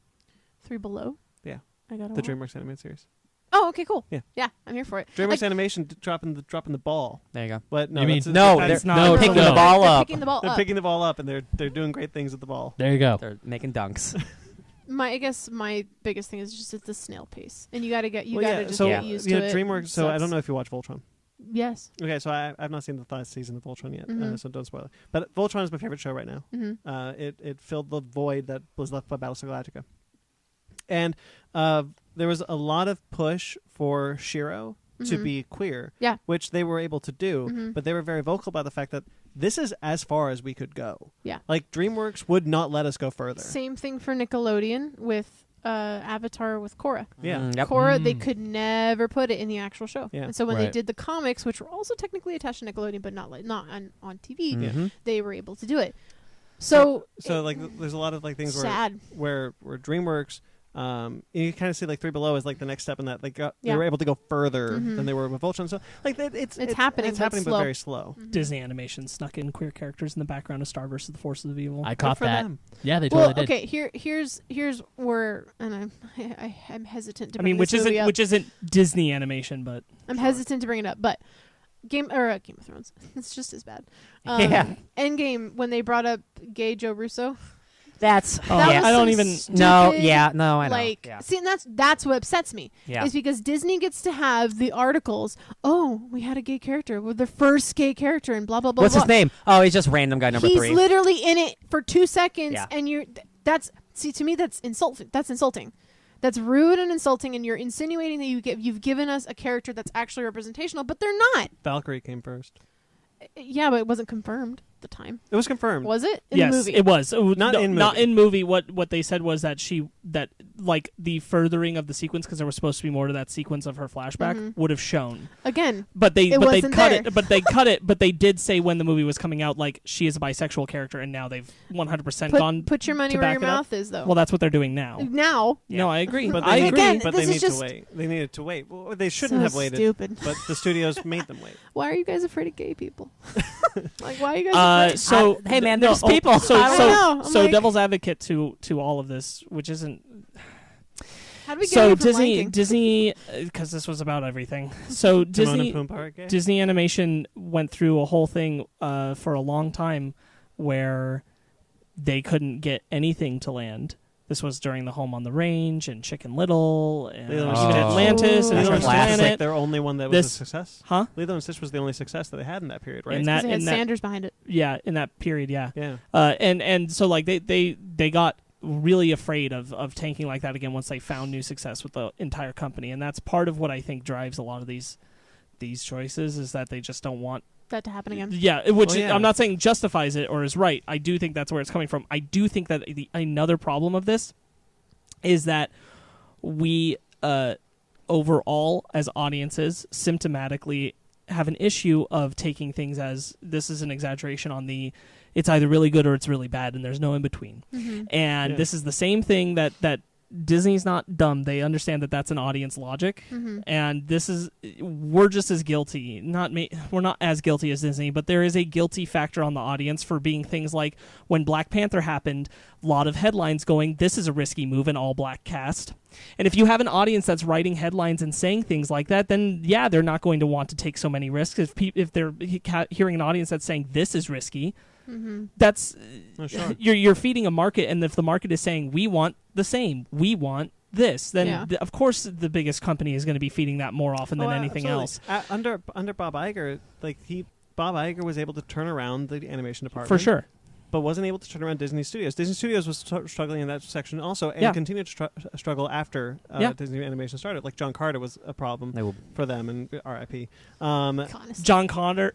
3 Below? Yeah. I got the DreamWorks animated series. Oh, okay, cool. Yeah, I'm here for it. DreamWorks Animation dropping the ball. There you go. But no, you mean they're picking the ball up. They're picking the ball up, and they're doing great things with the ball. There you go. They're making dunks. I guess my biggest thing is just it's the snail pace, and you got to get get used to it. DreamWorks. So I don't know if you watch Voltron. Yes. Okay, so I've not seen the last season of Voltron yet, Mm-hmm. so don't spoil it. But Voltron is my favorite show right now. Mm-hmm. It filled the void that was left by Battlestar Galactica, and there was a lot of push for Shiro to be queer. Yeah. Which they were able to do, but they were very vocal about the fact that this is as far as we could go. Yeah. Like DreamWorks would not let us go further. Same thing for Nickelodeon with Avatar with Korra. Yeah. Yep. Korra, they could never put it in the actual show. Yeah. And so when they Right. did the comics, which were also technically attached to Nickelodeon, but not on TV, Mhm. they were able to do it. So like there's a lot of like things sad. where DreamWorks you kind of see like Three Below is like the next step in that they Yeah. were able to go further Mhm. than they were with Voltron. So like it's happening, it's but happening, slow. very slow. Disney Animation snuck in queer characters in the background of Star vs. the Forces of Evil. I caught for that. them. Yeah, they Well, totally did. okay. Here's where, and I'm hesitant to. I Bring mean, which this movie isn't up. which isn't Disney Animation, but I'm hesitant to bring it up, but Game of Thrones. It's just as bad. Yeah. Endgame, when they brought up gay Joe Russo. That's Oh, That yeah. was I don't some even- No, stupid, yeah, no, I know. Like, Yeah. see, and that's what upsets me. Yeah. Is because Disney gets to have the articles. Oh, we had a gay character. We're the first gay character, and blah blah blah. What's blah. his name? Oh, he's just random guy number He's 3. literally in it for 2 seconds, Yeah. and to me that's insulting. That's insulting. That's rude and insulting, and you're insinuating that you've given us a character that's actually representational, but they're not. Valkyrie came first. Yeah, but it wasn't confirmed at the time. It was confirmed. Was it? In yes, the movie? it was. Not in Not movie. in movie. What they said was that like the furthering of the sequence, because there was supposed to be more to that sequence of her flashback, would have shown. Again, But they wasn't cut there. it. But they cut it. But they did say when the movie was coming out, like she is a bisexual character, and now they've 100% gone. put your money to where back your it up. mouth is, though. Well, that's what they're doing now. Now, No, I agree. But I they agree. Again, But this they is need just- to wait. They needed to wait. Well, they shouldn't so have waited. stupid. But the studios made them wait. Why are you guys afraid of gay people? Like, why are you guys afraid? So Hey, man, no, there's people. So I don't know. I'm so like- devil's advocate to all of this, which isn't. How do we get So away from liking? Disney, because this was about everything. So Timon Disney and Pumbaa are gay? Disney Animation went through a whole thing for a long time where they couldn't get anything to land. This was during the Home on the Range and Chicken Little and Lilo even and Stitch. Atlantis and That's Lilo Adventure and Stitch was classic. like Planet. their only one that was a This- success. Huh? Lilo and Stitch was the only success that they had in that period, right? In 'Cause it had in that Sanders behind it. yeah, in that period, yeah. yeah. And so like they got really afraid of tanking like that again once they found new success with the entire company, and that's part of what I think drives a lot of these choices is that they just don't want. That to happen again. Yeah, which Well, yeah. I'm not saying justifies it or is right. I do think that's where it's coming from. I do think that another problem of this is that we overall as audiences symptomatically have an issue of taking things as this is an exaggeration on the it's either really good or it's really bad and there's no in between. And Yeah. this is the same thing that Disney's not dumb. They understand that that's an audience logic, and we're just as guilty. We're not as guilty as Disney, but there is a guilty factor on the audience for being things like when Black Panther happened, a lot of headlines going, "This is a risky move, an all-black cast." And if you have an audience that's writing headlines and saying things like that, then yeah, they're not going to want to take so many risks. If they're hearing an audience that's saying this is risky. That's Oh, sure. you're feeding a market, and if the market is saying we want the same, we want this, then Yeah. of course the biggest company is going to be feeding that more often than anything else. Under Bob Iger, Bob Iger was able to turn around the animation department For sure. but wasn't able to turn around Disney Studios. Disney Studios was struggling in that section also, and Yeah. continued to struggle after Yeah. Disney Animation started. Like John Carter was a problem They will- for them, and R.I.P. John Carter.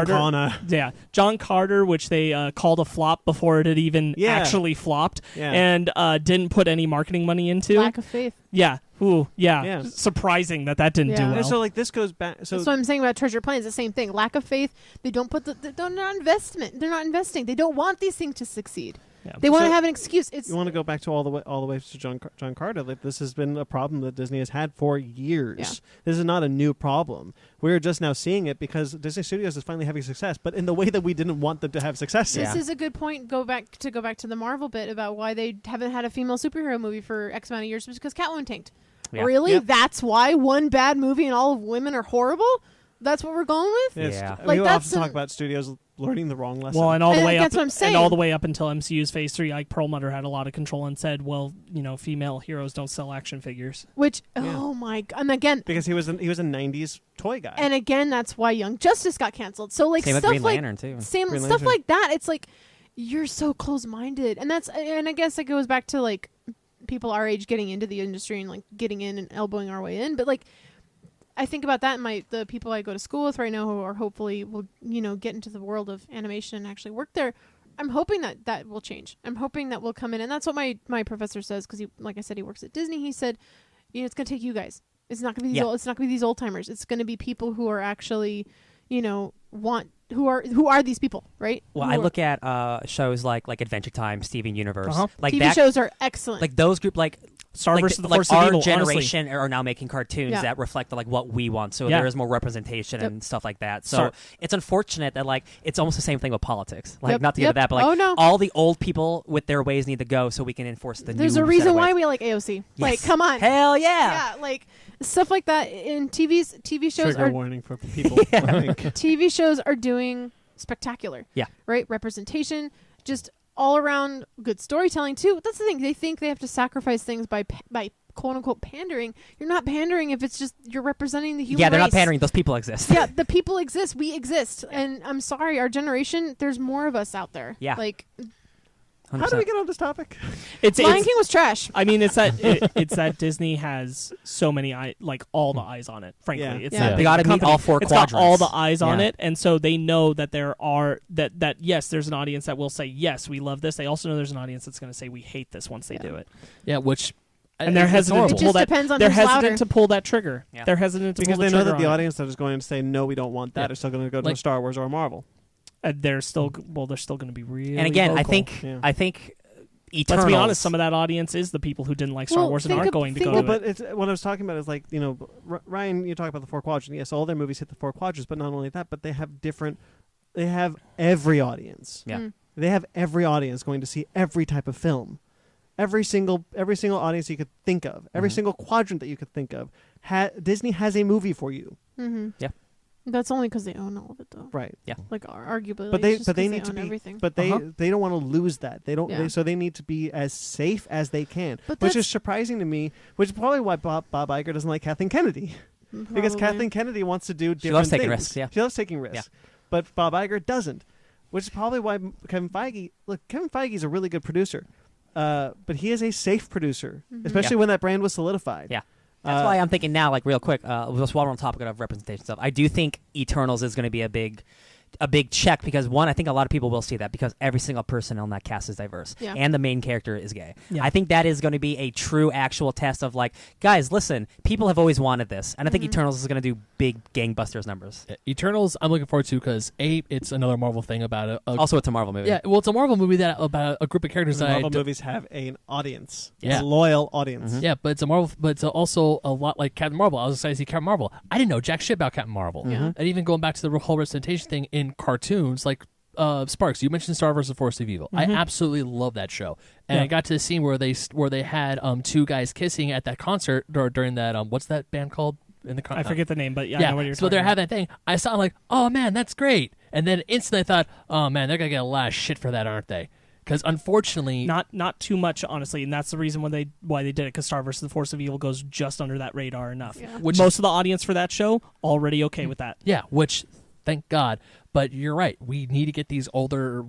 Connor. Yeah, John Carter, which they called a flop before it had even Yeah. actually flopped, Yeah. and didn't put any marketing money into. Lack of faith. Yeah. Ooh. Yeah. Yeah. Surprising that didn't Yeah. do And well. So like this goes back. So That's what I'm saying about Treasure Planet. It's the same thing. Lack of faith. They don't put they're not investment. They're not investing. They don't want these things to succeed. Yeah. They want to So- have an excuse. It's you want to go back to all the way to John Carter. Like, this has been a problem that Disney has had for years. Yeah. This is not a new problem. We're just now seeing it because Disney Studios is finally having success, but in the way that we didn't want them to have success. This Yeah. is a good point. Go back to the Marvel bit about why they haven't had a female superhero movie for X amount of years because Catwoman tanked. Yeah. Really? Yep. That's why one bad movie and all of women are horrible? That's what we're going with? Yes. Yeah. We Like, that's often talk some- about studios learning the wrong lesson. Well, and all the And way up, that's what I'm saying. and all the way up until MCU's Phase 3, Ike Perlmutter had a lot of control and said, "Well, female heroes don't sell action figures." Which, Yeah. oh my God. And again, because he was a 90s toy guy. and again, that's why Young Justice got canceled. So, like, Same with stuff Green like Lantern too. Same Green stuff Lantern. like that. It's like you're so close-minded, and I guess it goes back to like people our age getting into the industry and like getting in and elbowing our way in. But like I think about that, and the people I go to school with right now who are hopefully will get into the world of animation and actually work there. I'm hoping that will change. I'm hoping that will come in, and that's what my professor says, because like I said, he works at Disney. He said, it's going to take you guys. It's not going to be these it's not going to be these old timers. It's going to be people who are actually, who are these people, right? Well, I look at shows like Adventure Time, Steven Universe, like TV shows are excellent. Like those group, like Star vs. the Force our of Evil, generation are now making cartoons that reflect what we want. So there is more representation and stuff like that. So it's unfortunate that it's almost the same thing with politics. Not to get to that, but all the old people with their ways need to go so we can enforce the new. There's a reason why we like AOC. Yes. Come on, hell yeah, stuff like that in TV shows Trigger warning for people. TV shows are doing spectacular. Yeah. Right? Representation, just all around good storytelling too. That's the thing. They think they have to sacrifice things by quote unquote pandering. You're not pandering if it's just you're representing the human race. Yeah, they're not pandering. Those people exist. Yeah, the people exist. We exist. And I'm sorry, our generation, there's more of us out there. Yeah. 100%. How do we get on this topic? Lion King was trash. I mean, it's that Disney has so many all the eyes on it. Frankly, it's they got to meet all four quadrants. Got all the eyes on it, and so they know that there are that yes, there's an audience that will say yes, we love this. They also know there's an audience that's going to say we hate this once they do it. Yeah, which. And they're hesitant to pull that. They're hesitant to pull that trigger. Yeah. They're hesitant to because pull the they know trigger that the audience that is going to say no, we don't want that, are still going to go to a Star Wars or a Marvel. They're still going to be really. And again, vocal. I think. Eternals. Let's be honest. Some of that audience is the people who didn't like Star Wars and aren't going to go. Well, but it's, what I was talking about is Ryan. You talk about the four quadrants. Yes, all their movies hit the four quadrants, but not only that, but they have different. They have every audience. Yeah, they have every audience going to see every type of film. Every single audience you could think of, every single quadrant that you could think of, Disney has a movie for you. Mm-hmm. Yeah. That's only because they own all of it, though. Right. Yeah. Arguably, but they need to be everything. But they don't want to lose that. They don't. So they need to be as safe as they can, which is surprising to me. Which is probably why Bob Iger doesn't like Kathleen Kennedy, because Kathleen Kennedy wants to do different things. She loves taking risks. Yeah. She loves taking risks, but Bob Iger doesn't, which is probably why Kevin Feige. Look, Kevin Feige is a really good producer, but he is a safe producer, especially when that brand was solidified. Yeah. That's why I'm thinking now, real quick, just while we're on topic of representation stuff, I do think Eternals is going to be a big check because, one, I think a lot of people will see that because every single person on that cast is diverse and the main character is gay. Yeah. I think that is going to be a true actual test of guys, listen, people have always wanted this, and I think Eternals is going to do big gangbusters numbers. Eternals I'm looking forward to because it's another Marvel thing about also it's a Marvel movie. Yeah, well, it's a Marvel movie that about a group of characters that Marvel movies have an audience, a loyal audience. Yeah, but it's a Marvel, but it's also a lot like Captain Marvel. I was excited to see Captain Marvel. I didn't know jack shit about Captain Marvel, and even going back to the whole representation thing in cartoons. Sparks, you mentioned Star vs. the Force of Evil. I absolutely love that show, and I got to the scene where they had two guys kissing at that concert during that what's that band called in the I forget the name, but I know what you're so talking they're having that thing. I saw oh man, that's great, and then instantly I thought, oh man, they're gonna get a lot of shit for that, aren't they? Because unfortunately, not too much, honestly, and that's the reason why they did it. Because Star vs. the Force of Evil goes just under that radar enough. Yeah. Which most of the audience for that show already okay with that. Yeah, which thank God. But you're right. We need to get these older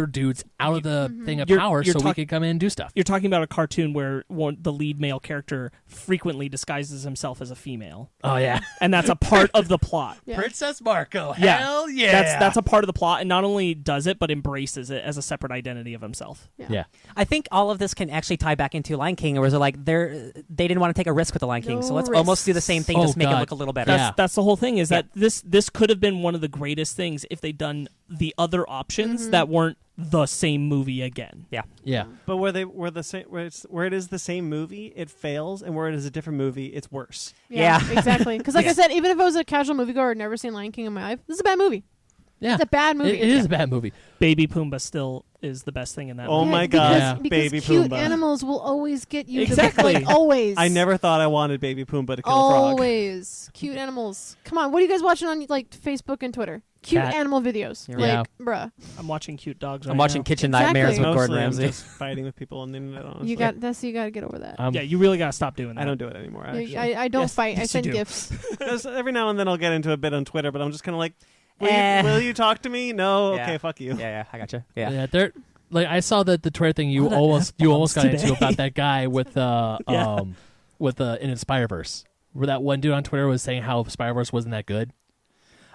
dudes out of the thing of power so we can come in and do stuff. You're talking about a cartoon where the lead male character frequently disguises himself as a female. Oh, yeah. And that's a part of the plot. Yeah. Princess Marco. Hell yeah. That's a part of the plot, and not only does it, but embraces it as a separate identity of himself. Yeah. I think all of this can actually tie back into Lion King, where they didn't want to take a risk with the Lion King, so let's almost do the same thing, just make it look a little better. That's the whole thing, is that this could have been one of the greatest things if they'd done the other options that weren't the same movie again. Yeah. But where it is the same movie, it fails, and where it is a different movie, it's worse. Yeah. Exactly. Because I said, even if I was a casual moviegoer, I'd never seen Lion King in my life, this is a bad movie. Yeah. It's a bad movie. It is a bad movie. Baby Pumbaa still is the best thing in that movie. Oh my God, because Baby cute Pumbaa. Animals will always get you. Exactly. Always. I never thought I wanted Baby Pumbaa to kill a frog. Always. Cute animals. Come on, what are you guys watching on Facebook and Twitter? Cute animal videos. Bruh. I'm watching cute dogs. I'm watching Kitchen Nightmares with Gordon Ramsay. I'm just fighting with people on the internet, honestly. You got to get over that. You really got to stop doing that. I don't do it anymore, actually. I don't fight. I send gifts. Every now and then I'll get into a bit on Twitter, but I'm just kind of like, will you talk to me? No? Yeah. Okay, fuck you. Yeah, I gotcha. Yeah. Yeah, they're I saw that the Twitter thing you almost got into about that guy with in Spider-Verse. where that one dude on Twitter was saying how Spider-Verse wasn't that good.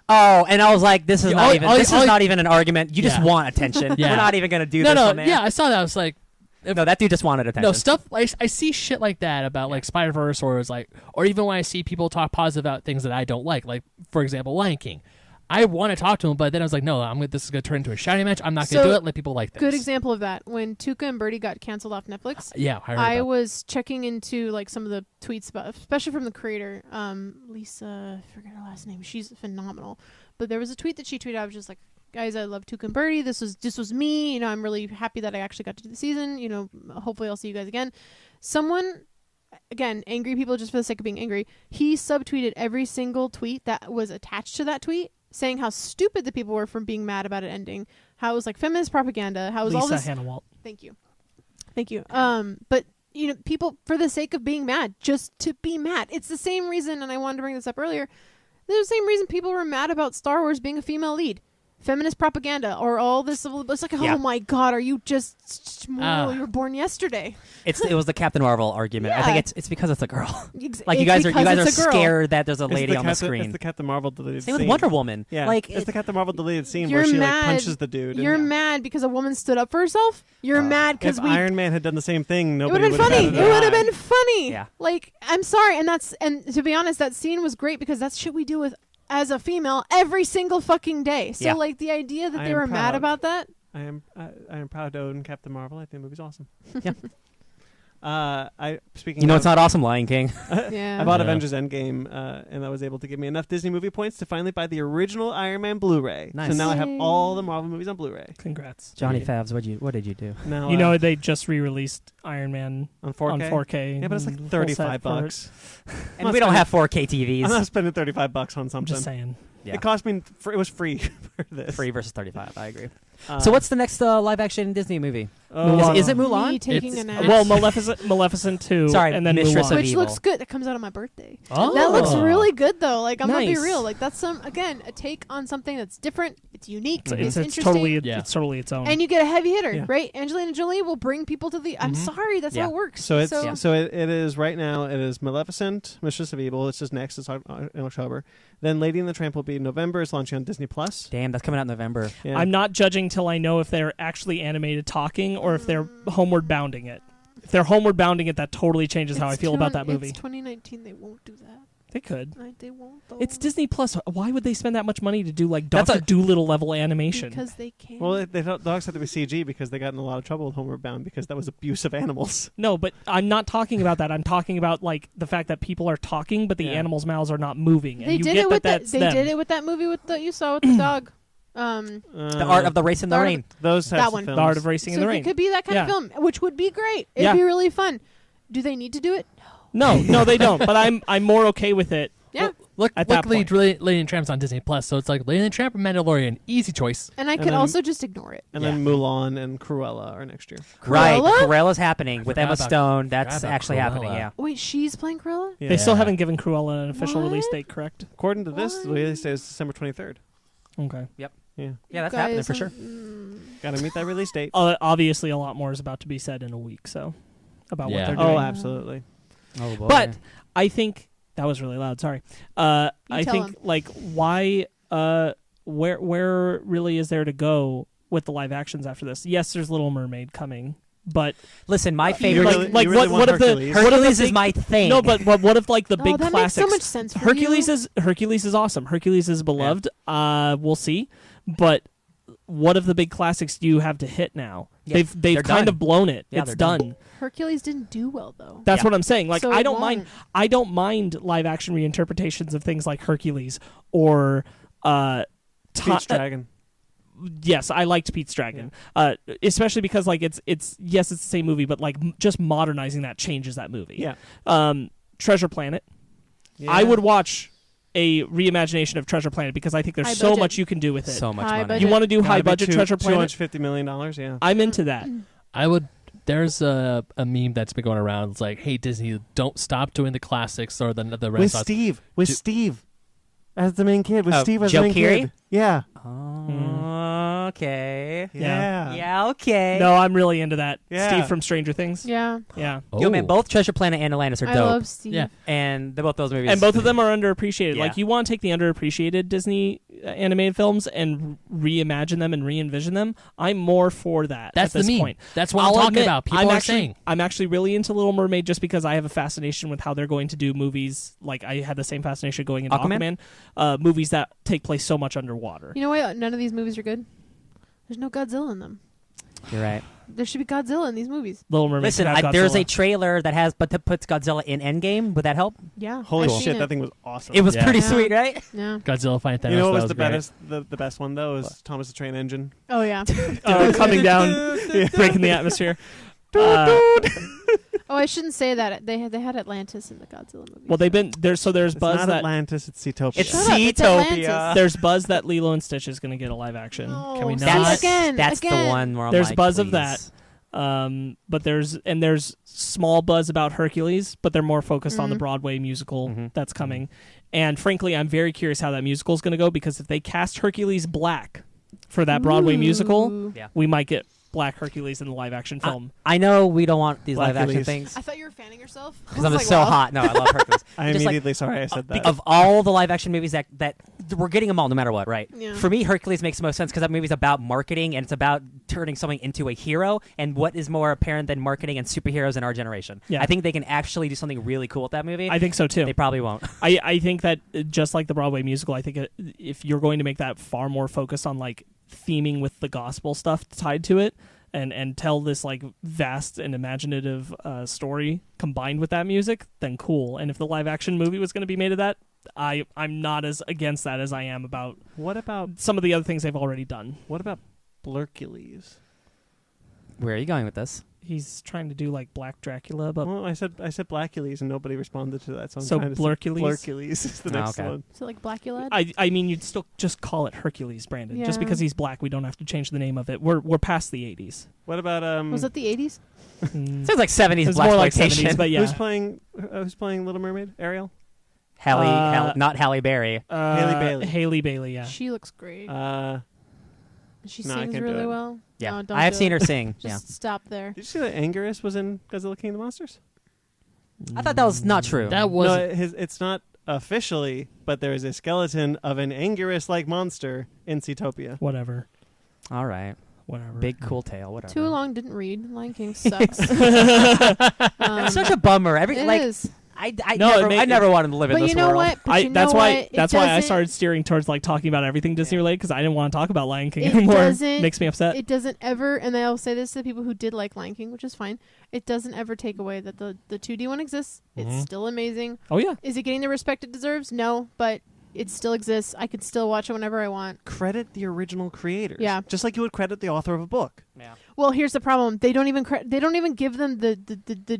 Oh, and I was like, this is Yeah, not even an argument. You just Yeah. want attention. Yeah. We're not even going to do this. No, man. yeah, I saw that. I was like, No, that dude just wanted attention. no stuff. Like, I see shit like that about like Spider-Verse, or it's like, or even when I see people talk positive about things that I don't like for example, Lion King. I want to talk to him, but then I was like, no, this is going to turn into a shouting match. I'm not going to do it. Let people like this. Good example of that. When Tuca and Birdie got canceled off Netflix, Yeah, I was checking into like some of the tweets about, especially from the creator, Lisa. I forget her last name. She's phenomenal. But there was a tweet that she tweeted. I was just like, guys, I love Tuca and Birdie. This was me. You know, I'm really happy that I actually got to do the season. You know, hopefully I'll see you guys again. Someone, again, angry people just for the sake of being angry. He subtweeted every single tweet that was attached to that tweet, saying how stupid the people were from being mad about it ending. How it was like feminist propaganda. How it was all Lisa this. Hannah Walt. Thank you. But you know, people for the sake of being mad, just to be mad. It's the same reason, and I wanted to bring this up earlier. The same reason people were mad about Star Wars being a female lead. Feminist propaganda or all this. It's like, oh my God, are you just you were born yesterday? It was the Captain Marvel argument. I Yeah. think it's because it's a girl. Like It's you guys are because it's a girl. scared that there's a It's lady on the It's screen. the Captain Marvel deleted Same scene. with Wonder Woman. Yeah, like it's the Captain Marvel deleted scene You're where she mad. like punches the dude. You're mad because a woman stood up for herself. You're mad because If we. Iron Man had done the same thing, It nobody would have been funny. batted It an would have eye. been funny. Yeah. Like, I'm sorry, and to be honest, that scene was great because that's shit we do with as a female every single fucking day. So Yeah. like the idea that I they am were mad proud. about that. I am proud to own Captain Marvel. I think the movie's awesome. Yeah. Speaking. you know, of, it's not awesome, Lion King. Yeah. I bought Yeah. Avengers Endgame, and that was able to give me enough Disney movie points to finally buy the original Iron Man Blu-ray. Nice. So now I have Yay. all the Marvel movies on Blu-ray. Congrats. Johnny Yeah. Favs, what did you do? Now You know they just re-released Iron Man on 4K. on 4K. Yeah, but it's like full set 35 for it. bucks. And we don't have 4K TVs. I'm not spending 35 bucks on I'm something. just saying. Yeah. It cost me. It was free for this. Free versus 35. I agree. Uh, So what's the next live action Disney movie? Mulan. Is it Me Mulan? taking It's- a nap. Well, Maleficent 2, Sorry, and then Mistress Mulan. of which Evil. looks good. That comes out on my birthday. Oh. That looks really good though. Like I'm gonna be Nice. real. Like that's a take on something that's different. It's unique. It's, It's interesting. totally Yeah. it's totally its own. And you get a heavy hitter, Yeah. right? Angelina Jolie will bring people to the. I'm sorry, that's Yeah. how it works. So it's Yeah. so it is right now. It is Maleficent, Mistress of Evil. It's just next. It's in October. Then Lady and the Tramp will be in November. It's launching on Disney Plus. Damn, that's coming out in November. Yeah. I'm not judging till I know if they're actually animated talking or if they're homeward bounding it. If they're homeward bounding it, that totally changes how I feel about that movie. It's 2019. They won't do that. They could. They won't. Though. It's Disney Plus. Why would they spend that much money to do like That's Dr. Doolittle level animation? because they can. Well, they thought dogs had to be CG because they got in a lot of trouble with Homeward Bound because that was abuse of animals. No, but I'm not talking about that. I'm talking about like the fact that people are talking, but the Yeah. animals' mouths are not moving. And they you did get it with that. that's They them. did it with that movie with you saw with the dog. The Art of the Race in the The Art of- Rain. Those types That of one. films. The Art of Racing in So the it Rain. could be that kind of Yeah. film, which would be great. It'd Yeah. be really fun. Do they need to do it? No, they don't. But I'm more okay with it. Yeah. At that Luckily, point. Lady and Tramp's on Disney Plus, so it's like Lady and the Tramp or Mandalorian, easy choice. And I And could then- also just ignore it. And then Mulan and Cruella are next year. Right. Cruella? Cruella's happening with forgot Emma about- Stone. That's forgot about actually happening, Cruella. yeah. Wait, she's playing Cruella? Yeah. They still haven't given Cruella an official What? release date, correct? According to this, the Why? release date is December 23rd. Okay. Yeah. Yeah, You that's happening guys, for sure. Got to meet that release date. Obviously, a lot more is about to be said in a week, so about what Yeah. they're doing. Oh, absolutely. Oh, boy. But I think that was really loud. Sorry. I tell think 'em. like why? Where really is there to go with the live actions after this? Yes, there's Little Mermaid coming, but listen, my You favorite. really- like you really what want if the Hercules? what if the Hercules is big- my thing. No, but what if like the Oh, big that classics? makes so much sense for Hercules you. is awesome. Hercules is beloved. We'll see, but what of the big classics do you have to hit now? Yeah, They've they're kind done. of blown it. Yeah, It's they're done. done. Hercules didn't do well though. That's Yeah. what I'm saying. Like So I it don't mind. won't. I don't mind live action reinterpretations of things like Hercules or Pete's Dragon. Yes, I liked Pete's Dragon, especially because like it's yes, it's the same movie, but like just modernizing that changes that movie. Yeah. Treasure Planet. Yeah. I would watch a reimagination of Treasure Planet because I think there's High so budget. much you can do with it. So much High money. budget. You want to do Gotta high be budget Treasure Planet? $250 million, yeah. I'm into that. I would. There's a meme that's been going around. It's like, hey Disney, don't stop doing the classics or the With Renaissance. Steve. With Do- Steve. As the main kid. With Oh, Steve as Joe the main Keery? kid. Yeah. Oh. Okay. Yeah. Okay. No, I'm really into that. Yeah. Steve from Stranger Things. Yeah. Yeah. Yo, man, both Treasure Planet and Atlantis are I dope. love Steve. Yeah. And both those movies. And both of them are underappreciated. Yeah. Like, you want to take the underappreciated Disney animated films and reimagine them and re-envision them. I'm more for that. That's at this the meme. point. That's what I'll I'm talking admit, about. People are saying. I'm actually really into Little Mermaid just because I have a fascination with how they're going to do movies. Like, I had the same fascination going into Aquaman? movies that take place so much underwater. You know what? None of these movies are good. There's no Godzilla in them. You're right. There should be Godzilla in these movies. Little Mermaid. Listen, should have there's a Godzilla. trailer that puts Godzilla in Endgame. Would that help? Yeah. Holy I've seen shit, it. that thing was awesome. It was Yeah. pretty Yeah. sweet, right? Yeah. Godzilla fight Thanos. You know what that was the great. best? The best one though was Thomas the Train Engine. Oh yeah. Coming down, breaking the atmosphere. Oh, I shouldn't say that. They had Atlantis in the Godzilla movie. Well, they've been there. So there's It's buzz not that Atlantis. It's Seatopia. It's Shut up, it's Seatopia. Atlantis. there's buzz that Lilo and Stitch is going to get a live action. No, Can we see, not? again? That's the again. one where I'm There's like, buzz of please. that. But there's small buzz about Hercules, but they're more focused on the Broadway musical that's coming. And frankly, I'm very curious how that musical is going to go, because if they cast Hercules black for that Broadway musical, Ooh. Yeah. we might get Black Hercules in the live action film. I know we don't want these live action Hercules. things I thought you were fanning yourself. because I'm so hot. No, I love Hercules. I Just like- immediately sorry I said that. Of all the live action movies that we're getting them all no matter what, right? Yeah. For me, Hercules makes the most sense because that movie's about marketing and it's about turning something into a hero. And what is more apparent than marketing and superheroes in our generation? Yeah. I think they can actually do something really cool with that movie. I think so too. They probably won't. I think that just like the Broadway musical, I think if you're going to make that far more focused on like theming with the gospel stuff tied to it, and tell this like vast and imaginative story combined with that music, then cool. And if the live action movie was going to be made of that, I'm not as against that as I am about What about some of the other things they've already done. Blurkules? Where are you going with this? He's trying to do like Black Dracula, but Well, I said Blackules and nobody responded to that. So I'm So trying to say Blurkules? Blurkules is the Oh, next okay. one. Is it like Blackula? I mean, you'd still just call it Hercules, Brandon. Just Yeah. because he's black, we don't have to change the name of it. We're past the 80s. What about Was that the 80s? Mm. Sounds like 70s It's more like blaxploitation. 70s, but yeah. who's playing Little Mermaid? Ariel? Not Halle Berry. Haley Bailey. Haley Bailey, yeah. She looks great. She no, I sings can't do really it. well. Yeah, No, don't I have do seen it. her sing. Just Yeah, stop there. Did you see that Anguirus was in Godzilla King of the Monsters? I thought that was not true. That was No, it's not officially, but there is a skeleton of an Anguirus-like monster in Seatopia. Whatever. All right, Whatever. big cool tail. Whatever. Too long, didn't read. Lion King sucks. It's such a bummer. It is. I No, never wanted to live in But this you know world. what? But you know that's why what? that's It why I doesn't- started steering towards like talking about everything Disney related, because I didn't want to talk about Lion King It anymore. doesn't- Makes me upset. It doesn't ever, and I'll say this to the people who did like Lion King, which is fine. It doesn't ever take away that the 2D one exists. It's still amazing. Oh yeah. Is it getting the respect it deserves? No, but it still exists. I could still watch it whenever I want. Credit the original creators. Yeah. Just like you would credit the author of a book. Yeah. Well, here's the problem. They don't even give them the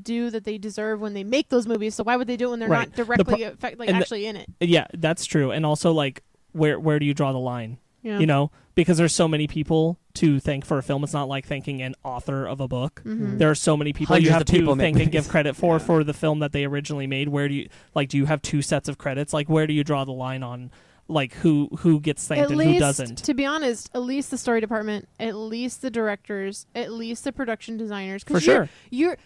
due that they deserve when they make those movies. So why would they do it when they're Right. not directly and actually in it? Yeah, that's true. And also like where do you draw the line? Yeah. You know, because there's so many people to thank for a film. It's not like thanking an author of a book. Mhm. There are so many people Hundreds you have of people to make thank and movies. give credit for the film that they originally made. Where do you have two sets of credits? Like where do you draw the line on like who gets thanked At and least, who doesn't? to be honest, at least the story department, at least the directors, at least the production designers. 'Cause For sure. You're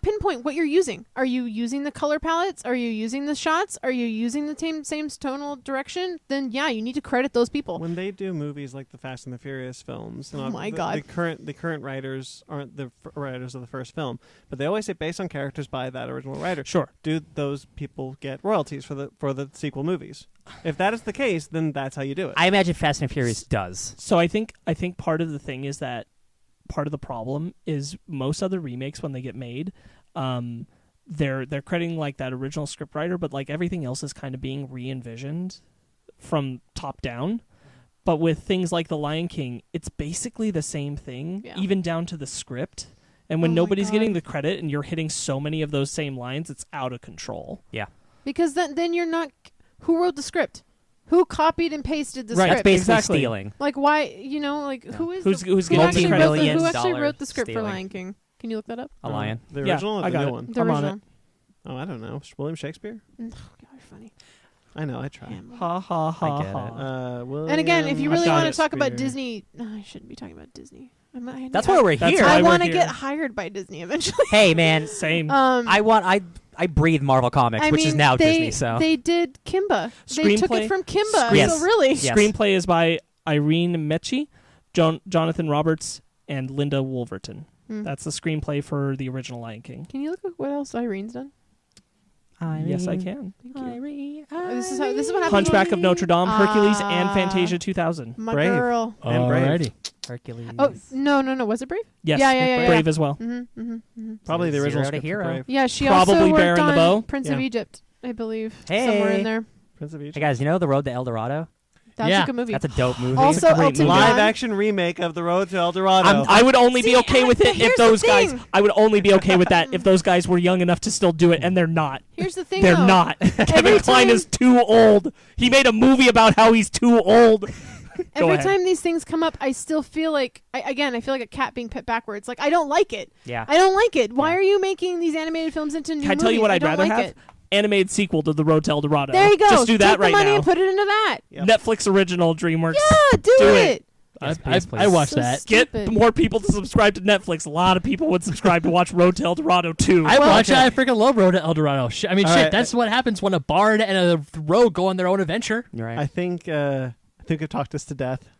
pinpoint what you're using. Are you using the color palettes? Are you using the shots? Are you using the same tonal direction? Then yeah, you need to credit those people. When they do movies like the Fast and the Furious films, Oh my God. the current writers aren't the writers of the first film, but they always say based on characters by that original writer. Sure. Do those people get royalties for the sequel movies? If that is the case, then that's how you do it. I imagine Fast and Furious does. So I think part of the thing is that part of the problem is most other remakes when they get made, they're crediting like that original scriptwriter, but like everything else is kind of being re-envisioned from top down. But with things like The Lion King, it's basically the same thing, Yeah. even down to the script. And when Oh my nobody's God. getting the credit and you're hitting so many of those same lines, it's out of control. Yeah. Because then you're not. Who wrote the script? Who copied and pasted the Right. That's script? basically Exactly. stealing. Like why? Who is Who's who getting actually the wrote multi-million who actually dollar wrote the script for stealing. Lion King? Can you look that up? A lion. The Yeah, original or I the got new it. one? The I'm on original. Oh, I don't know. William Shakespeare? God, you're funny. I know. I try. Ha ha ha I get ha. And again, if you really got want it. to talk about Spear. Disney, no, I shouldn't be talking about Disney. That's why we're That's here. why I we're want to here. get hired by Disney eventually. Hey, man. Same. I breathe Marvel Comics, which is now Disney. So they did Kimba. They took Screenplay? it from Kimba. Yes. So really, Yes. Screenplay is by Irene Mecci, Jonathan Roberts, and Linda Wolverton. Hmm. That's the screenplay for the original Lion King. Can you look at what else Irene's done? Yes, I can. Thank you. This is what happens. Hunchback of when- Notre Dame, Hercules, and Ah. Fantasia 2000. My Brave. girl. And Brave. Alrighty. Hercules. Oh no! Was it Brave? Yes, Yeah. Brave as well. Probably the Zero original to script for hero. Brave. Yeah, she Probably also worked Bear and the on Bow. Prince Yeah. of Egypt, I believe, Hey. somewhere in there. Prince of Egypt. Hey guys, you know The Road to El Dorado? That's Yeah. a good movie. That's a dope movie. Also, It's a great Elton movie. John. Live action remake of The Road to El Dorado. I would only be See, okay with but it if here's those the guys. thing. I would only be okay with that if those guys were young enough to still do it, and they're not. Here's the thing, They're though. not. Kevin Every Kline time- is too old. He made a movie about how he's too old. Go Every ahead. time these things come up, I still feel like I feel like a cat being pet backwards. Like I don't like it. Yeah. I don't like it. Why Yeah. are you making these animated films into new Can I tell you movies? what I I'd don't rather like have? It. Animated sequel to The Road to El Dorado. There you go. Just do that Take right the money now. and put it into that. Yep. Netflix original DreamWorks. Yeah, do Do it. it. Yes, I please, please. watched So that. Get Stupid. more people to subscribe to Netflix. A lot of people would subscribe to watch Road to El Dorado too. I watched okay. it. I freaking love Road to El Dorado. I mean, All shit. right. That's what happens when a bard and a rogue go on their own adventure. You're right. I think I've talked us to death.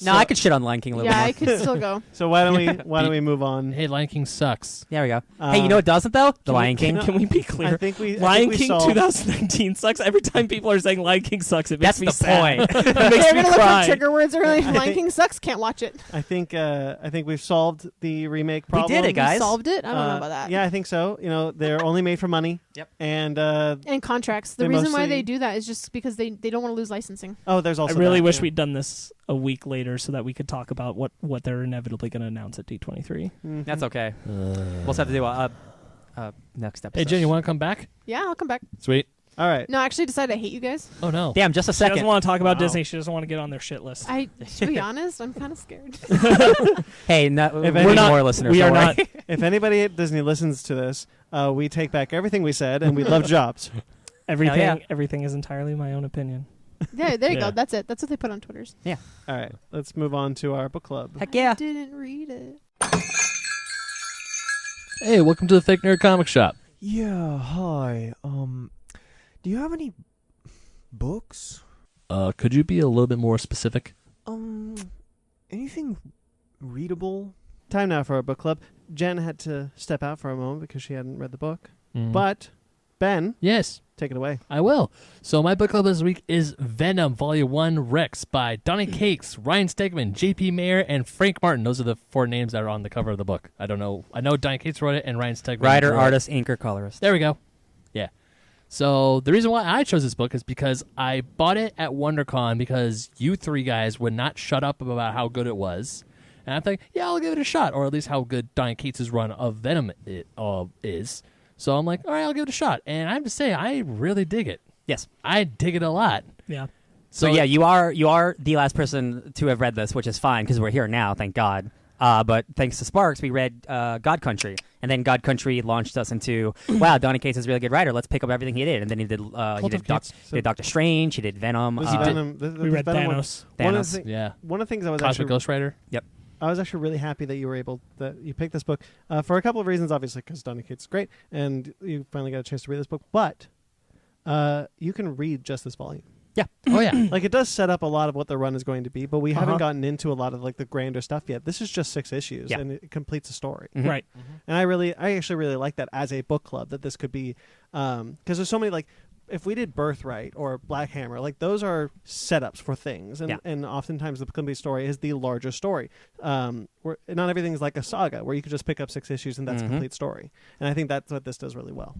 No, I could shit on Lion King a little Yeah, more. I could still go. So why don't we move on? Hey, Lion King sucks. There we go. Hey, you know what doesn't though? The Lion King. Can we be clear? I think we Lion we King solved- 2019 sucks. Every time people are saying Lion King sucks, it makes That's me the sad. point. It They're makes me gonna look cry. for trigger words. They're like, I Lion think- King sucks. Can't watch it. I think we've solved the remake We problem. did it, guys. We solved it. I don't know about that. Yeah, I think so. You know, they're only made for money. Yep. And And contracts. The They reason why mostly- they do that is just because they don't want to lose licensing. there's also I really that, wish yeah. we'd done this a week later so that we could talk about what they're inevitably going to announce at D23. Mhm. That's okay. We'll just have to do a next episode. Hey, Jen, you want to come back? Yeah, I'll come back. Sweet. All right. No, I actually decided I hate you guys. Oh no. Damn, just a She doesn't second. want to talk about Wow. Disney. She doesn't want to get on their shit list. To be honest, I'm kind of scared. Hey, no, If we any- need not- more listeners. we don't are worry. not. If anybody at Disney listens to this, we take back everything we said, and we love jobs. Everything, yeah. everything is entirely my own opinion. Yeah, there you Yeah. go. That's it. That's what they put on Twitters. All right, let's move on to our book club. Heck yeah. I didn't read it. Hey, welcome to the Fake Nerd Comic Shop. Yeah, hi. Do you have any books? Could you be a little bit more specific? Anything readable? Time now for our book club. Jen had to step out for a moment because she hadn't read the book. Mm. But Ben, yes, take it away. I will. So my book club this week is Venom Volume 1 Rex by Donny Cates, Ryan Stegman, J.P. Mayer, and Frank Martin. Those are the 4 names that are on the cover of the book. I don't know. I know Donny Cates wrote it and Ryan Stegman Writer, wrote it. artist, inker, colorist. There we go. Yeah. So the reason why I chose this book is because I bought it at WonderCon because you 3 guys would not shut up about how good it was. And I'm thinking, yeah, I'll give it a shot, or at least how good Donny Cates' run of Venom is. So I'm like, all right, I'll give it a shot. And I have to say, I really dig it. Yes. I dig it a lot. Yeah. So yeah, you are the last person to have read this, which is fine because we're here now, thank God. But thanks to Sparks, we read God Country, and then God Country launched us into wow, Donny Cates is a really good writer. Let's pick up everything he did, and then he did he did Doctor Strange, he did Venom. This is Venom. We read Venom one. Thanos. One of Thanos. the thi- Yeah. One of the things I was Cosmic actually Ghost Rider. I was actually really happy that you picked this book for a couple of reasons. Obviously, because Donny Cates is great, and you finally got a chance to read this book. But you can read just this volume. Yeah. Oh, yeah. Like it does set up a lot of what the run is going to be, but we Uh-huh. haven't gotten into a lot of like the grander stuff yet. This is just 6 issues, Yeah. and it completes a story. Mhm. Right. And I actually really like that as a book club, that this could be, because there's so many, like, if we did Birthright or Black Hammer, like those are setups for things, and Yeah. and oftentimes the complete story is the larger story. Where not everything is like a saga where you could just pick up 6 issues and that's a Mhm. complete story. And I think that's what this does really well.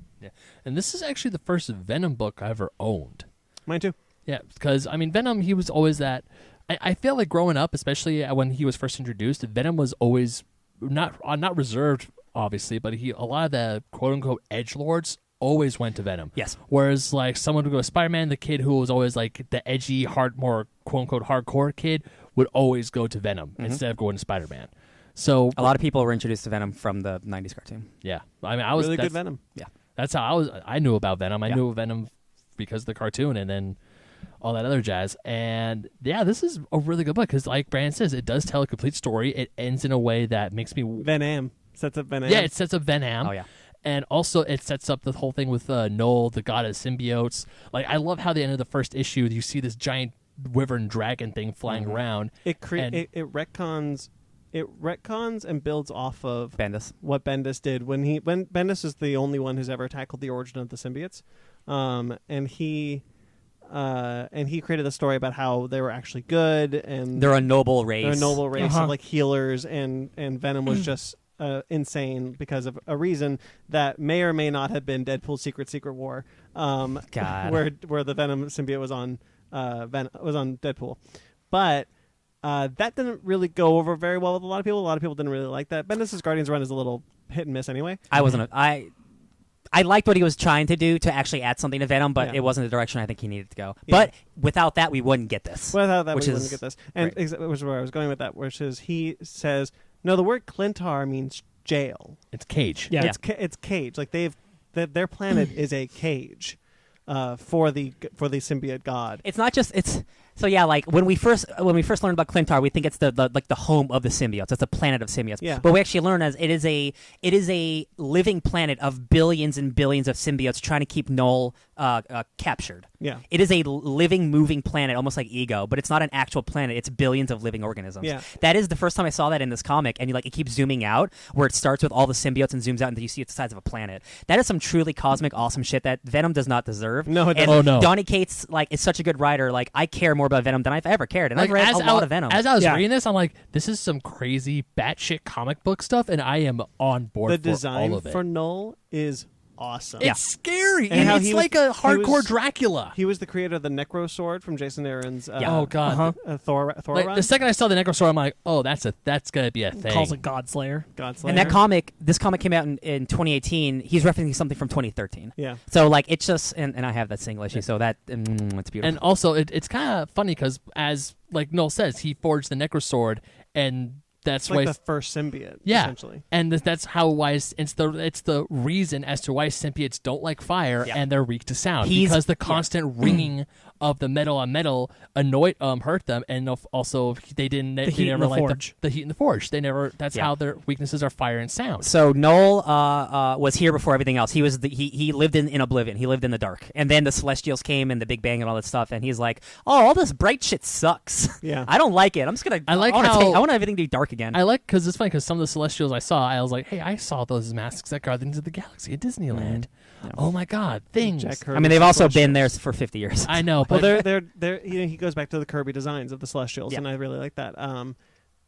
And this is actually the first Venom book I ever owned. Mine too. Yeah, because, I mean, Venom, he was always that. I feel like growing up, especially when he was first introduced, Venom was always not reserved, obviously, but a lot of the quote-unquote edgelords always went to Venom. Yes. Whereas, like, someone would go to Spider-Man, the kid who was always, like, the edgy, more quote-unquote hardcore kid would always go to Venom instead of going to Spider-Man. So A lot of people were introduced to Venom from the '90s cartoon. yeah, I mean, I was really good that's- Venom. That's how I knew about Venom. I Yeah. knew Venom because of the cartoon, and then all that other jazz. And yeah, this is a really good book because, like Brandon says, it does tell a complete story. It ends in a way that makes me Venom sets up Venom. Yeah, it sets up Venom. Oh yeah. And also, it sets up the whole thing with Noel, the god of symbiotes. Like, I love how the end of the first issue, you see this giant wyvern dragon thing flying around. It retcons and builds off of Bendis. what Bendis did when Bendis is the only one who's ever tackled the origin of the symbiotes, and he created the story about how they were actually good and They're a noble race. they're a noble race Uh-huh. of like healers, and Venom was just insane because of a reason that may or may not have been Deadpool's Secret War, God. where the Venom symbiote was on Deadpool, but that didn't really go over very well with a lot of people. A lot of people didn't really like that. Bendis' Guardians run is a little hit and miss anyway. I liked what he was trying to do to actually add something to Venom, but Yeah. it wasn't the direction I think he needed to go. Yeah. But without that, we wouldn't get this. Without that, which we is wouldn't get this. And great. which is where I was going with that, which is he says, no, the word Clintar means jail. It's Cage. Yeah. It's cage. Like their planet is a cage for the symbiote god. It's not just so yeah. Like when we first learned about Clintar, we think it's the home of the symbiotes. It's a planet of symbiotes. Yeah. But we actually learn as it is a living planet of billions and billions of symbiotes trying to keep Null captured. Yeah. It is a living, moving planet, almost like Ego, but it's not an actual planet. It's billions of living organisms. Yeah. That is the first time I saw that in this comic, and it keeps zooming out, where it starts with all the symbiotes and zooms out, and you see it's the size of a planet. That is some truly cosmic, awesome shit that Venom does not deserve. No, it and doesn't. Oh, no. Donny Cates is such a good writer. Like, I care more about Venom than I've ever cared, and Like, I've read a lot of Venom. As I was Yeah. reading this, I'm like, this is some crazy batshit comic book stuff, and I am on board The for design all of it. for Null is awesome. It's scary. And how it's he like was- a hardcore was- Dracula. He was the creator of the Necro Sword from Jason Aaron's Oh god. Uh-huh. Thor Like, run. the second I saw the Necro Sword, I'm like, oh, that's gonna be a thing. Calls it Godslayer. Godslayer. and this comic came out in 2018. He's referencing something from 2013. Yeah. So it's just, and I have that single issue, so that it's beautiful. And also, it's kind of funny because, as like Noel says, he forged the Necro Sword, and that's It's why. like the first symbiote, Yeah, essentially. and that's why it's the reason as to why symbiotes don't like fire Yeah. and they're weak to sound, He's- because the constant ringing of the metal on metal hurt them, and also they heat in never the liked forge. the heat in the forge. They never. That's Yeah. how their weaknesses are fire and sound. So Noel was here before everything else. He was he lived in Oblivion. He lived in the dark, and then the Celestials came and the Big Bang and all that stuff. And he's like, "Oh, all this bright shit sucks. Yeah. I don't like it. I'm just gonna. I like I how- want everything to be dark again." I like because it's funny because some of the Celestials I saw, I was like, hey, I saw those masks at Guardians of the Galaxy at Disneyland. Oh my god, things. Jack Kirby I mean, they've also Celestials. been there for 50 years. I know, Well, but they're he goes back to the Kirby designs of the Celestials, Yeah. and I really like that.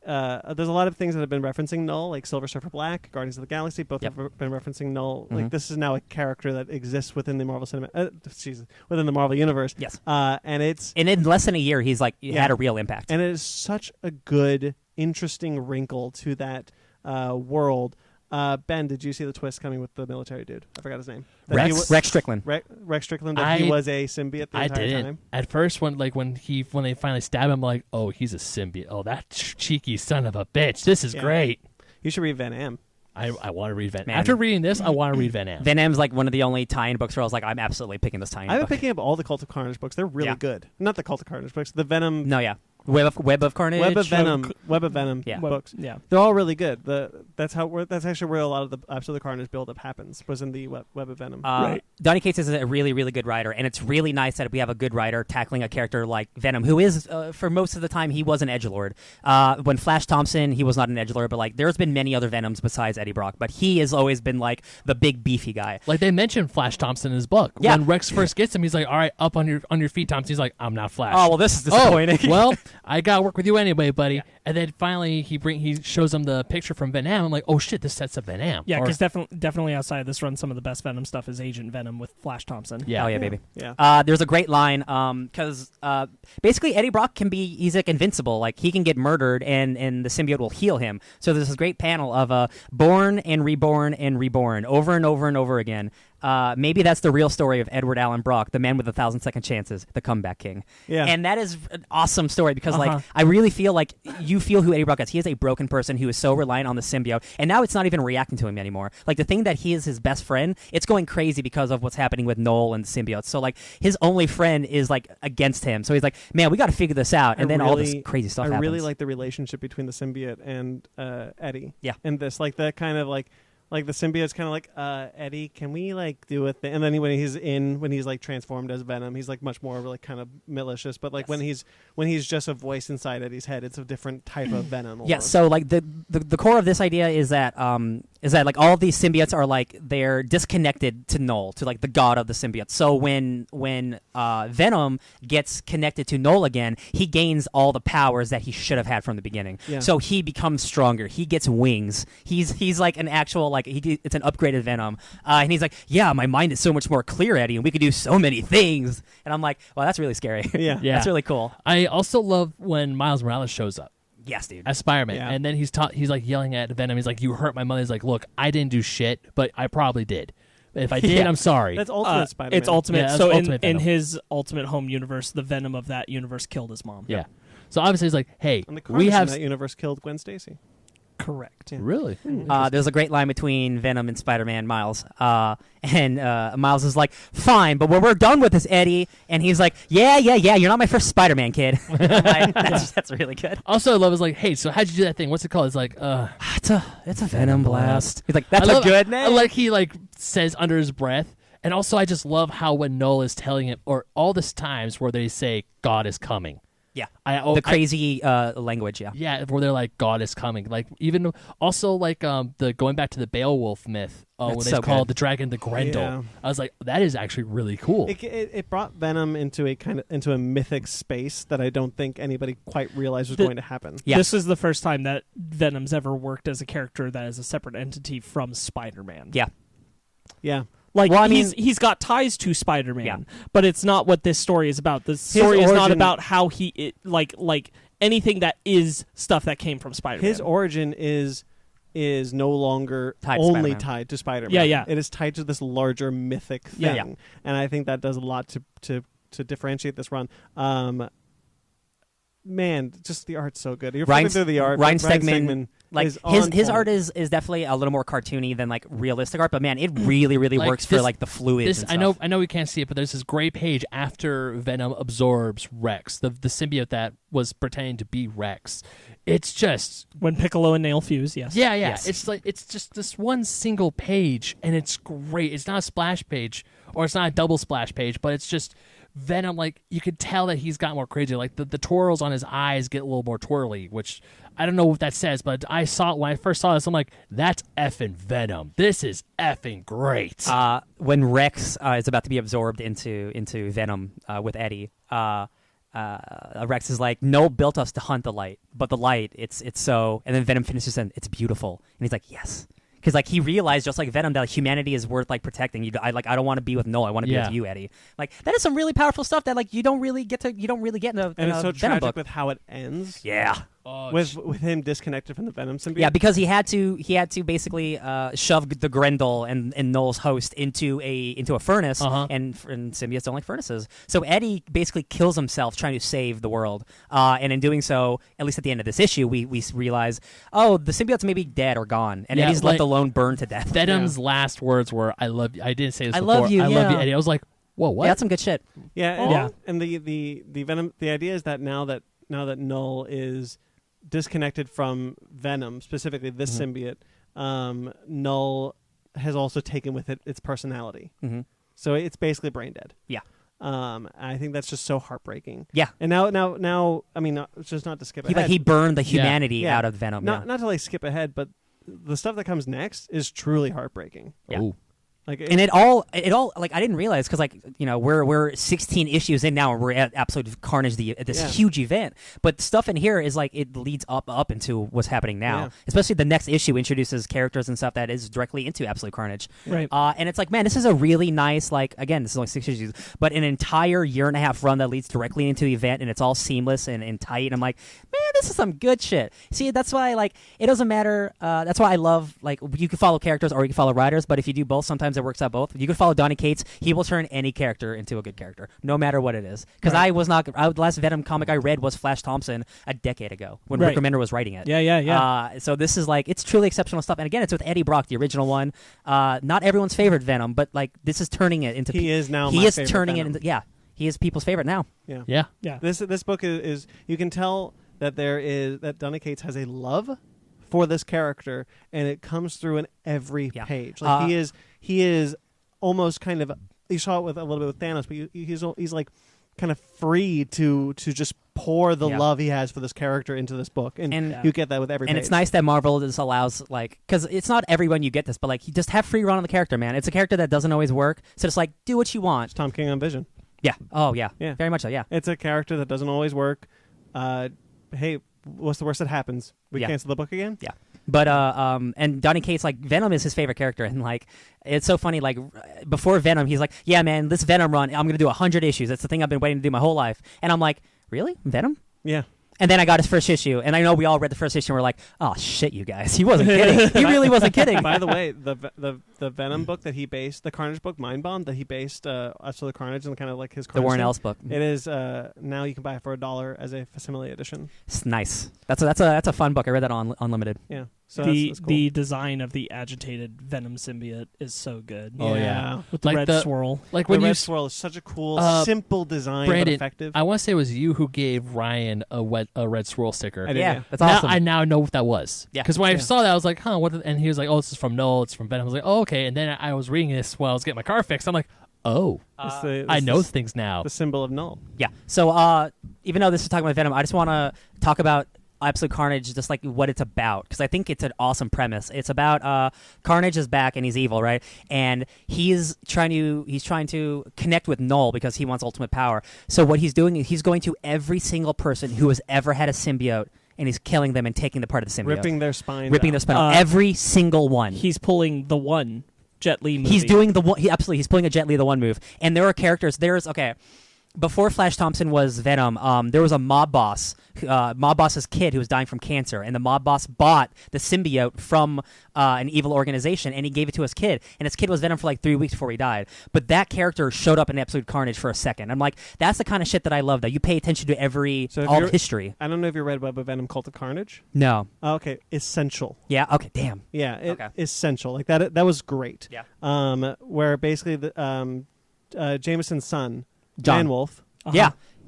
There's a lot of things that have been referencing Null, like Silver Surfer Black, Guardians of the Galaxy. Both Yep. have been referencing Null. Mhm. Like this is now a character that exists within the Marvel within the Marvel universe. Yes. And it's And in less than a year, he's Yeah. had a real impact. and it is such a good, interesting wrinkle to that world. Ben, did you see the twist coming with the military dude? I forgot his name. That he Rex, wa- Rex Strickland. Rex Strickland. That he I- was a symbiote the I entire didn't. time. At first, when they finally stab him, I'm like, oh, he's a symbiote. Oh, that cheeky son of a bitch. This is Yeah. great. You should read Van Am. I want to read Van. Man. After reading this, I want to read Van Am. Venom's one of the only tie-in books where I was like, I'm absolutely picking this tie-in I've been book. picking up all the Cult of Carnage books. They're really Yeah. good. Not the Cult of Carnage books. The Venom. No, yeah. Web of Carnage. Web of Venom Yeah. books. Yeah. They're all really good. That's actually where a lot of the Absolute Carnage buildup happens. Was in the Web of Venom. Donny Cates is a really, really good writer, and it's really nice that we have a good writer tackling a character like Venom, who is, for most of the time, he was an edgelord. When Flash Thompson, he was not an edgelord, but there's been many other Venoms besides Eddie Brock, but he has always been the big beefy guy. Like they mentioned Flash Thompson in his book. Yeah. When Rex first gets him, he's like, all right, up on your feet, Thompson. He's like, I'm not Flash. Oh well, this is disappointing. Oh, well, I gotta work with you anyway, buddy. And then finally, he shows him the picture from Van Am. I'm like, oh shit, this sets up Van Am. Yeah, Or- because definitely outside of this run, some of the best Venom stuff is Agent Venom with Flash Thompson. yeah, Oh yeah, baby. Yeah. There's a great line because basically Eddie Brock he's invincible. He can get murdered and the symbiote will heal him. So there's this great panel of born and reborn over and over and over again. maybe that's the real story of Edward Allan Brock, the man with 1,000 second chances, the comeback king. Yeah. And that is an awesome story because, like, I really feel like you feel who Eddie Brock is. He is a broken person who is so reliant on the symbiote, and now it's not even reacting to him anymore. Like, the thing that he is his best friend, it's going crazy because of what's happening with Noel and the symbiote. So, like, his only friend is, like, against him. So he's like, man, we got to figure this out. And then all this crazy stuff happens. I really like the relationship between the symbiote and Eddie. Yeah. And this, like, the kind of, like the symbiote's kind of like, Eddie, can we, like, do a thing? And then when he's like transformed as Venom, he's like much more like kind of malicious. But like when he's just a voice inside Eddie's head, it's a different type of Venom. Yeah. So like the core of this idea is that like all of these symbiotes are like they're disconnected to Noel, to like the god of the symbiotes. So when Venom gets connected to Noel again, he gains all the powers that he should have had from the beginning. Yeah. So he becomes stronger. He gets wings. He's like an actual like it's an upgraded Venom. And he's like, yeah, my mind is so much more clear, Eddie, and we can do so many things. And I'm like, well, that's really scary. Yeah. That's really cool. I also love when Miles Morales shows up Yes, dude. as Spider-Man, Yeah. and then he's like yelling at Venom. He's like, "You hurt my mother." He's like, "Look, I didn't do shit, but I probably did. If I did, Yeah. I'm sorry." That's Ultimate Spider-Man. It's Ultimate. Yeah, that's so Ultimate in Venom. his Ultimate Home universe, the Venom of that universe killed his mom. Yeah. So obviously he's like, "Hey, And the we Carnage have in that universe killed Gwen Stacy. Correct. Yeah. really." There's a great line between Venom and Spider-Man, Miles. And Miles is like, fine, but when we're done with this, Eddie, and he's like, yeah, you're not my first Spider-Man, kid. I'm like, that's really good. Also, I love is like, "Hey, so how'd you do that thing? What's it called?" It's like, It's a Venom blast. He's like, that's I a love- good I name. like he like says under his breath. And also, I just love how when Noel is telling him, or all this times where they say, "God is coming." Yeah. The The crazy language, yeah. Yeah, where they're like, "God is coming." Like even also like the going back to the Beowulf myth, when That's they so call good. the dragon the Grendel. Yeah. I was like, that is actually really cool. It brought Venom into a mythic space that I don't think anybody quite realized was The- going to happen. Yeah. This is the first time that Venom's ever worked as a character that is a separate entity from Spider-Man. Yeah. Yeah. Like Well, I he's got ties to Spider-Man, Yeah. but it's not what this story is about. The story is not origin- about how like anything that is stuff that came from Spider-Man. His origin is no longer Tied to only Spider-Man. tied to Spider-Man. Yeah, yeah. It is tied to this larger mythic thing. Yeah. And I think that does a lot to differentiate this run. Man, just the art's so good. You're flipping through the art. Ryan Ryan Stegman, like is on his point. art is definitely a little more cartoony than like realistic art, but man, it really Like, works for this- like the fluids. This and stuff. I know we can't see it, but there's this great page after Venom absorbs Rex, the symbiote that was pretending to be Rex. It's just when Piccolo and Nail fuse, yes. yeah. Yes. It's like it's just this one single page, and it's great. It's not a splash page, or it's not a double splash page, but it's just Venom. Like you could tell that he's got more crazy. Like the twirls on his eyes get a little more twirly, which I don't know what that says, but I saw it when I first saw this. I'm like, that's effing Venom. This is effing great. When Rex is about to be absorbed into Venom with Eddie, Rex is like, "Noel built us to hunt the light, but the light, it's so." And then Venom finishes and it's beautiful, and he's like, "Yes," because like he realized, just like Venom, that like, humanity is worth like protecting. I don't want to be with Noel. I want to be Yeah. with you, Eddie. Like that is some really powerful stuff that like you don't really get in a And it's so Venom tragic book. with how it ends. Yeah. With him disconnected from the Venom symbiote. Yeah, because he had to basically shove the Grendel and Noel's host into a furnace, and symbiotes don't like furnaces. So Eddie basically kills himself trying to save the world, and in doing so, at least at the end of this issue, we realize, oh, the symbiotes may be dead or gone, and Yeah, Eddie's like, left alone, burned to death. Venom's last words were, "I love you." I didn't say this I before. love you, I love you, yeah. Eddie. I was like, whoa, what? Yeah, that's some good shit. Yeah, and, Yeah. and the Venom. The idea is that now that Noel is disconnected from Venom, specifically this symbiote, Null has also taken with it its personality. Mm-hmm. So it's basically brain dead. Yeah. I think that's just so heartbreaking. Yeah. And now, I mean, it's just not to skip He ahead. he burned the humanity Yeah. out of Venom. Not to like skip ahead, but the stuff that comes next is truly heartbreaking. Yeah. Ooh. Like, And it all like I didn't realize because like we're 16 issues in now and we're at Absolute Carnage, this huge event, but stuff in here is like it leads up into what's happening now. Yeah. Especially the next issue introduces characters and stuff that is directly into Absolute Carnage. Right. And it's like, man, this is a really nice, like, again, this is only 6 issues, but an entire year and a half run that leads directly into the event, and it's all seamless and tight. And I'm like, man, this is some good shit. See, that's why like it doesn't matter. That's why I love like you can follow characters or you can follow writers, but if you do both, sometimes it works out both. You can follow Donny Cates; he will turn any character into a good character, no matter what it is. Because the last Venom comic I read was Flash Thompson a decade ago when Rick Remender was writing it. Yeah. So this is like it's truly exceptional stuff, and again, it's with Eddie Brock, the original one. Not everyone's favorite Venom, but like this is turning it into. He is now. He my is favorite turning Venom. it into. Yeah, he is people's favorite now. Yeah. This book is you can tell that that Donny Cates has a love for this character, and it comes through in every page. Like he is almost kind of. You saw it with a little bit with Thanos, but he's like kind of free to just pour the love he has for this character into this book, and you get that with every page. And it's nice that Marvel just allows like because it's not everyone you get this, but like you just have free run on the character, man. It's a character that doesn't always work, so just like do what you want. It's Tom King on Vision. Yeah. Oh yeah. Very much so. Yeah. It's a character that doesn't always work. Hey, what's the worst that happens? We cancel the book again? Yeah. But and Donny Cates, like Venom is his favorite character, and like it's so funny. Like before Venom, he's like, "Yeah, man, this Venom run, I'm gonna do 100 issues. That's the thing I've been waiting to do my whole life." And I'm like, "Really, Venom?" Yeah. And then I got his first issue, and I know we all read the first issue, and we're like, "Oh shit, you guys, he wasn't kidding. He really wasn't kidding." By the way, the Venom book that he based, the Carnage book, Mind Bomb, that he based Absolute Carnage and kind of like his the Carnage Warren thing, Ellis book. It is now you can buy it for $1 as a facsimile edition. It's nice. That's a fun book. I read that on Unlimited. Yeah. So that's cool. The design of the agitated Venom symbiote is so good. Oh yeah, with the like red swirl. Like the when red swirl is such a cool, simple design, Brandon, but effective. I want to say it was you who gave Ryan a red swirl sticker. I did, Yeah, that's awesome. I now know what that was. Yeah. Because when I saw that, I was like, huh, what? And he was like, oh, this is from Null. It's from Venom. I was like, oh, okay. And then I was reading this while I was getting my car fixed. I'm like, oh, I know things now. The symbol of Null. Yeah. So even though this is talking about Venom, I just want to talk about Absolute Carnage, just like what it's about, because I think it's an awesome premise. It's about Carnage is back and he's evil, right? And he's trying to connect with Null because he wants ultimate power. So what he's doing is he's going to every single person who has ever had a symbiote, and he's killing them and taking the part of the symbiote, Ripping their spine out. Every single one. He's pulling the one Jet Li movie. He's doing the one. He's pulling a Jet Li the one move. And there are characters. Before Flash Thompson was Venom, there was a mob boss's kid who was dying from cancer, and the mob boss bought the symbiote from an evil organization, and he gave it to his kid, and his kid was Venom for like 3 weeks before he died. But that character showed up in Absolute Carnage for a second. I'm like, that's the kind of shit that I love, that you pay attention to all the history. I don't know if you read Web of Venom, Cult of Carnage. No. Oh, okay, essential. Yeah. Okay. Damn. Yeah. Essential. Like that. That was great. Yeah. Where basically the Jameson's son, John Wolf,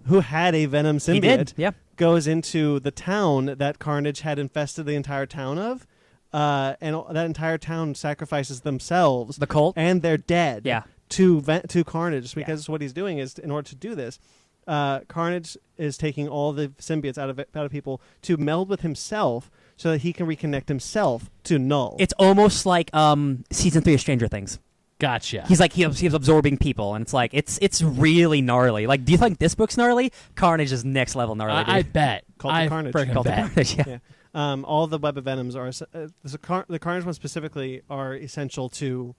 who had a Venom symbiote, he did. goes into the town that Carnage had infested the entire town of, and that entire town sacrifices themselves, The cult and they're dead, to Carnage, because what he's doing is, in order to do this, Carnage is taking all the symbiotes out of people to meld with himself, so that he can reconnect himself to Null. It's almost like season 3 of Stranger Things. Gotcha. He's like he's absorbing people, and it's like it's really gnarly. Like, do you think this book's gnarly? Carnage is next level gnarly. I bet. Cult of Carnage. Cult of Carnage. Yeah. All the Web of Venoms are the Carnage ones specifically are essential to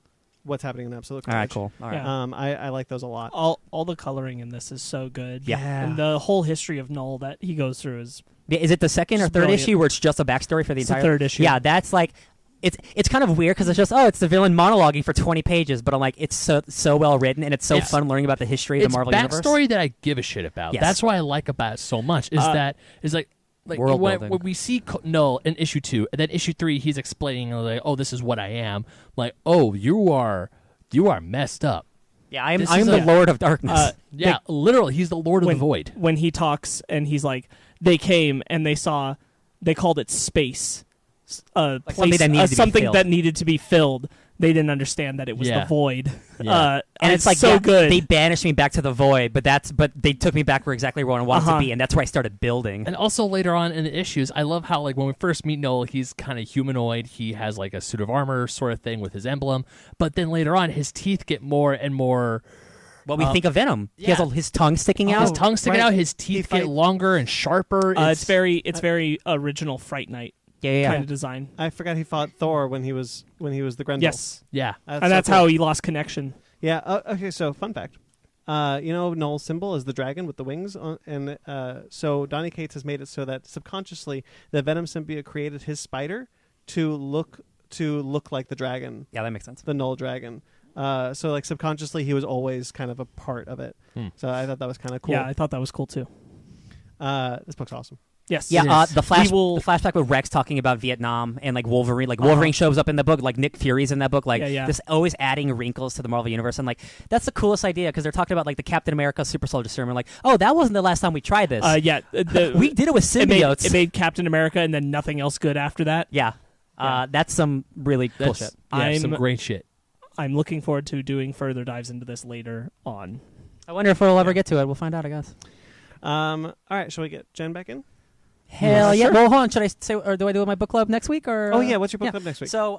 what's happening in Absolute Carnage. All right, cool. All right. Yeah. I like those a lot. All the coloring in this is so good. Yeah. And the whole history of Null that he goes through is it the second or third brilliant. issue where it's just a backstory for the It's entire? the third issue. Yeah, that's like. It's kind of weird because it's just it's the villain monologuing for 20 pages, but I'm like, it's so well written, and it's so fun learning about the history of the Marvel universe. It's backstory that I give a shit about. Yes. That's what I like about it so much. Like World building. when we see Null in issue 2, and then issue 3, he's explaining like, oh, this is what I am. I'm like, oh, you are messed up. Yeah, I am the Lord of Darkness. Literally, he's the Lord of the Void. When he talks and he's like, they came and they called it space. Something that needed to be filled. They they didn't understand that it was the void. Yeah. And it's like so good. They banished me back to the void, but they took me back where exactly where I wanted to be, and that's where I started building. And also later on in the issues, I love how like when we first meet Noel, he's kind of humanoid. He has like a suit of armor sort of thing with his emblem, but then later on, his teeth get more and more. What we think of Venom. Yeah. He has his tongue sticking out. His tongue sticking out. His teeth get longer and sharper. It's very original Fright Night. Kind of design. I forgot he fought Thor when he was the Grendel. Yes. Yeah. That's how he lost connection. Yeah. Okay. So fun fact. Null's symbol is the dragon with the wings, and so Donny Cates has made it so that subconsciously the Venom symbiote created his spider to look like the dragon. Yeah, that makes sense. The Null dragon. So like subconsciously he was always kind of a part of it. So I thought that was kind of cool. Yeah, I thought that was cool too. This book's awesome. Yes. Yeah, the We flashback with Rex talking about Vietnam and like Wolverine. Like Wolverine shows up in the book, like Nick Fury's in that book. Like this always adding wrinkles to the Marvel universe, and like that's the coolest idea because they're talking about like the Captain America Super Soldier Serum. And like, oh, that wasn't the last time we tried this. We did it with symbiotes. It made Captain America, and then nothing else good after that. Yeah. That's some really cool shit. Yeah, some great shit. I'm looking forward to doing further dives into this later on. I wonder if we'll ever get to it. We'll find out, I guess. All right, shall we get Jen back in? Hell yeah! Sure. Well, hold on. Should I say, or do I do my book club next week? Or Oh yeah, what's your book club next week? So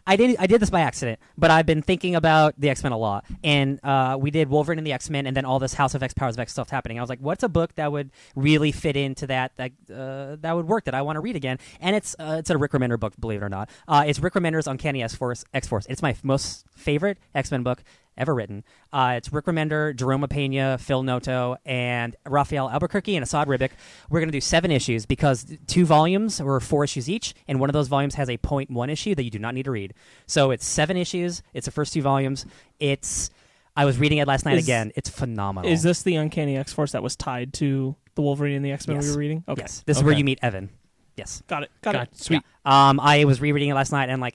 I did this by accident, but I've been thinking about the X-Men a lot, and we did Wolverine and the X-Men, and then all this House of X, Powers of X stuff happening. I was like, what's a book that would really fit into that would work that I want to read again? And it's a Rick Remender book, believe it or not. It's Rick Remender's Uncanny X-Force. It's my most favorite X-Men book ever written. It's Rick Remender, Jerome Pena, Phil Noto, and Raphael Albuquerque and Assad Ribic. We're going to do 7 issues because 2 volumes or 4 issues each, and one of those volumes has a 0.1 issue that you do not need to read. So it's 7 issues. It's the first 2 volumes. I was reading it last night again. It's phenomenal. Is this the Uncanny X-Force that was tied to the Wolverine and the X-Men we were reading? Okay. Yes. This is where you meet Evan. Yes. Got it. Sweet. Yeah. I was rereading it last night, and like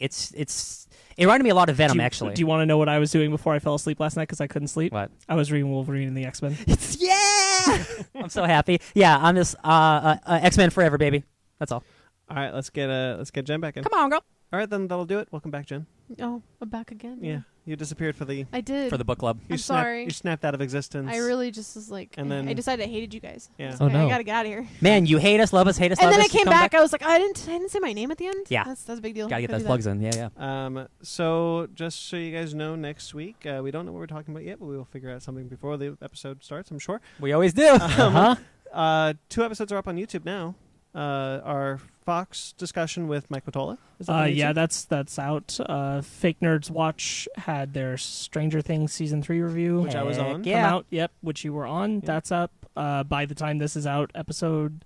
it reminded me a lot of Venom, actually. Do you want to know what I was doing before I fell asleep last night because I couldn't sleep? What? I was reading Wolverine and the X-Men. Yeah! I'm so happy. Yeah, I'm just X-Men forever, baby. That's all. All right, let's get Jen back in. Come on, girl. All right, then that'll do it. Welcome back, Jen. Oh, I'm back again. Yeah, you disappeared for the I did. For the book club. I'm sorry. You snapped out of existence. I really just was like, And then- I decided I hated you guys. Yeah. I was Oh, like, no. I gotta get out of here. Man, you hate us, love us, hate us, And love then I us. came come back. I was like, I didn't say my name at the end. Yeah. That's a big deal. Gotta get those do plugs that. in. Yeah. So just so you guys know, next week we don't know what we're talking about yet, but we will figure out something before the episode starts. I'm sure. We always do. 2 episodes are up on YouTube now. Our Fox discussion with Mike Mottola. Is that on YouTube? Yeah, that's out. Fake Nerds Watch had their Stranger Things season 3 review, Which I was Heck on. come yeah. out. Yep, which you were on. Yeah. That's up. By the time this is out, episode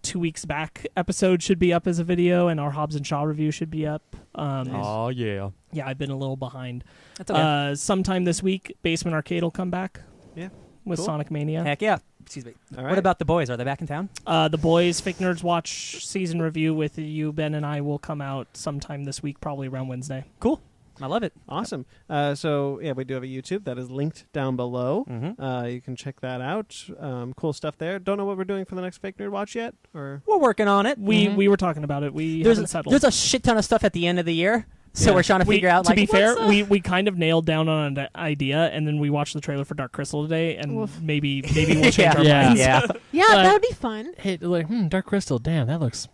2 weeks back episode should be up as a video, and our Hobbs and Shaw review should be up. Oh yeah. Yeah, I've been a little behind. That's okay. Sometime this week, Basement Arcade will come back. Yeah. With Cool. Sonic Mania. Heck yeah. Excuse me. All right. What about the boys? Are they back in town? The Boys Fake Nerds Watch season review with you, Ben, and I will come out sometime this week, probably around Wednesday. Cool. I love it. Awesome. So yeah, we do have a YouTube that is linked down below. Mm-hmm. You can check that out. Cool stuff there. Don't know what we're doing for the next Fake Nerd Watch yet, or We're working on it. We were talking about it. We haven't settled. There's a shit ton of stuff at the end of the year, so Yeah. we're trying to figure out. To Like, be fair, what's up? we kind of nailed down on an idea, and then we watched the trailer for Dark Crystal today, and Oof. maybe we'll change our Yeah. minds. Yeah. Yeah, But- that would be fun. Hey, like, Dark Crystal. Damn, that looks.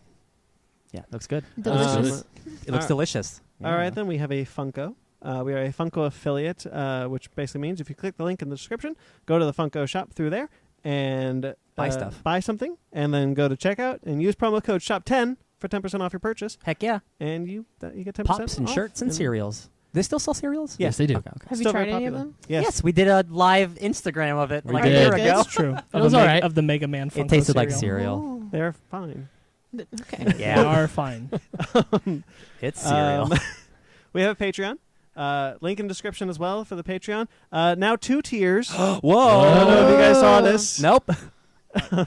Yeah. Looks good. Delicious. It looks delicious. All right, then we have a Funko. We are a Funko affiliate, which basically means if you click the link in the description, go to the Funko shop through there and Buy stuff. buy something, and then go to checkout and use promo code SHOP10 for 10% off your purchase, Heck yeah. and you get 10% Pops and off. shirts and cereals. They still sell cereals? Yeah. Yes, they do. Okay. Have you Still tried very any of popular. them? Yes. We did a live Instagram of it We like did. a year Good. ago. That's true. It was all right. Of the Mega Man Funko It tasted like cereal. cereal. Oh. They're fine. Okay. They Yeah. are fine. It's cereal. We have a Patreon. Link in description as well for the Patreon. Now 2 tiers. Whoa. I don't know if you guys saw this. Nope.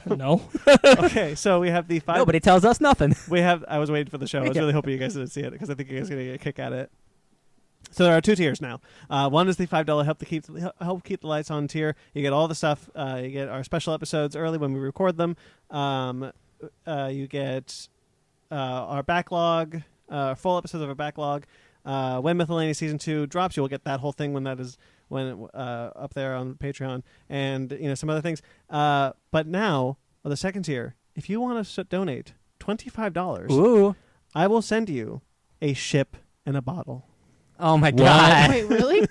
No. Okay, so we have the 5. Nobody tells us nothing. I was waiting for the show. I was Yeah. really hoping you guys didn't see it because I think you guys are going to get a kick at it. So there are 2 tiers now. One is the $5 help keep the lights on tier. You get all the stuff. You get our special episodes early when we record them. You get our backlog, full episodes of our backlog. When Miscellaneous Season 2 drops, you will get that whole thing when up there on Patreon, and some other things. But now, the second tier, if you want to donate $25, Ooh. I will send you a ship and a bottle. Oh my God. Wait, really?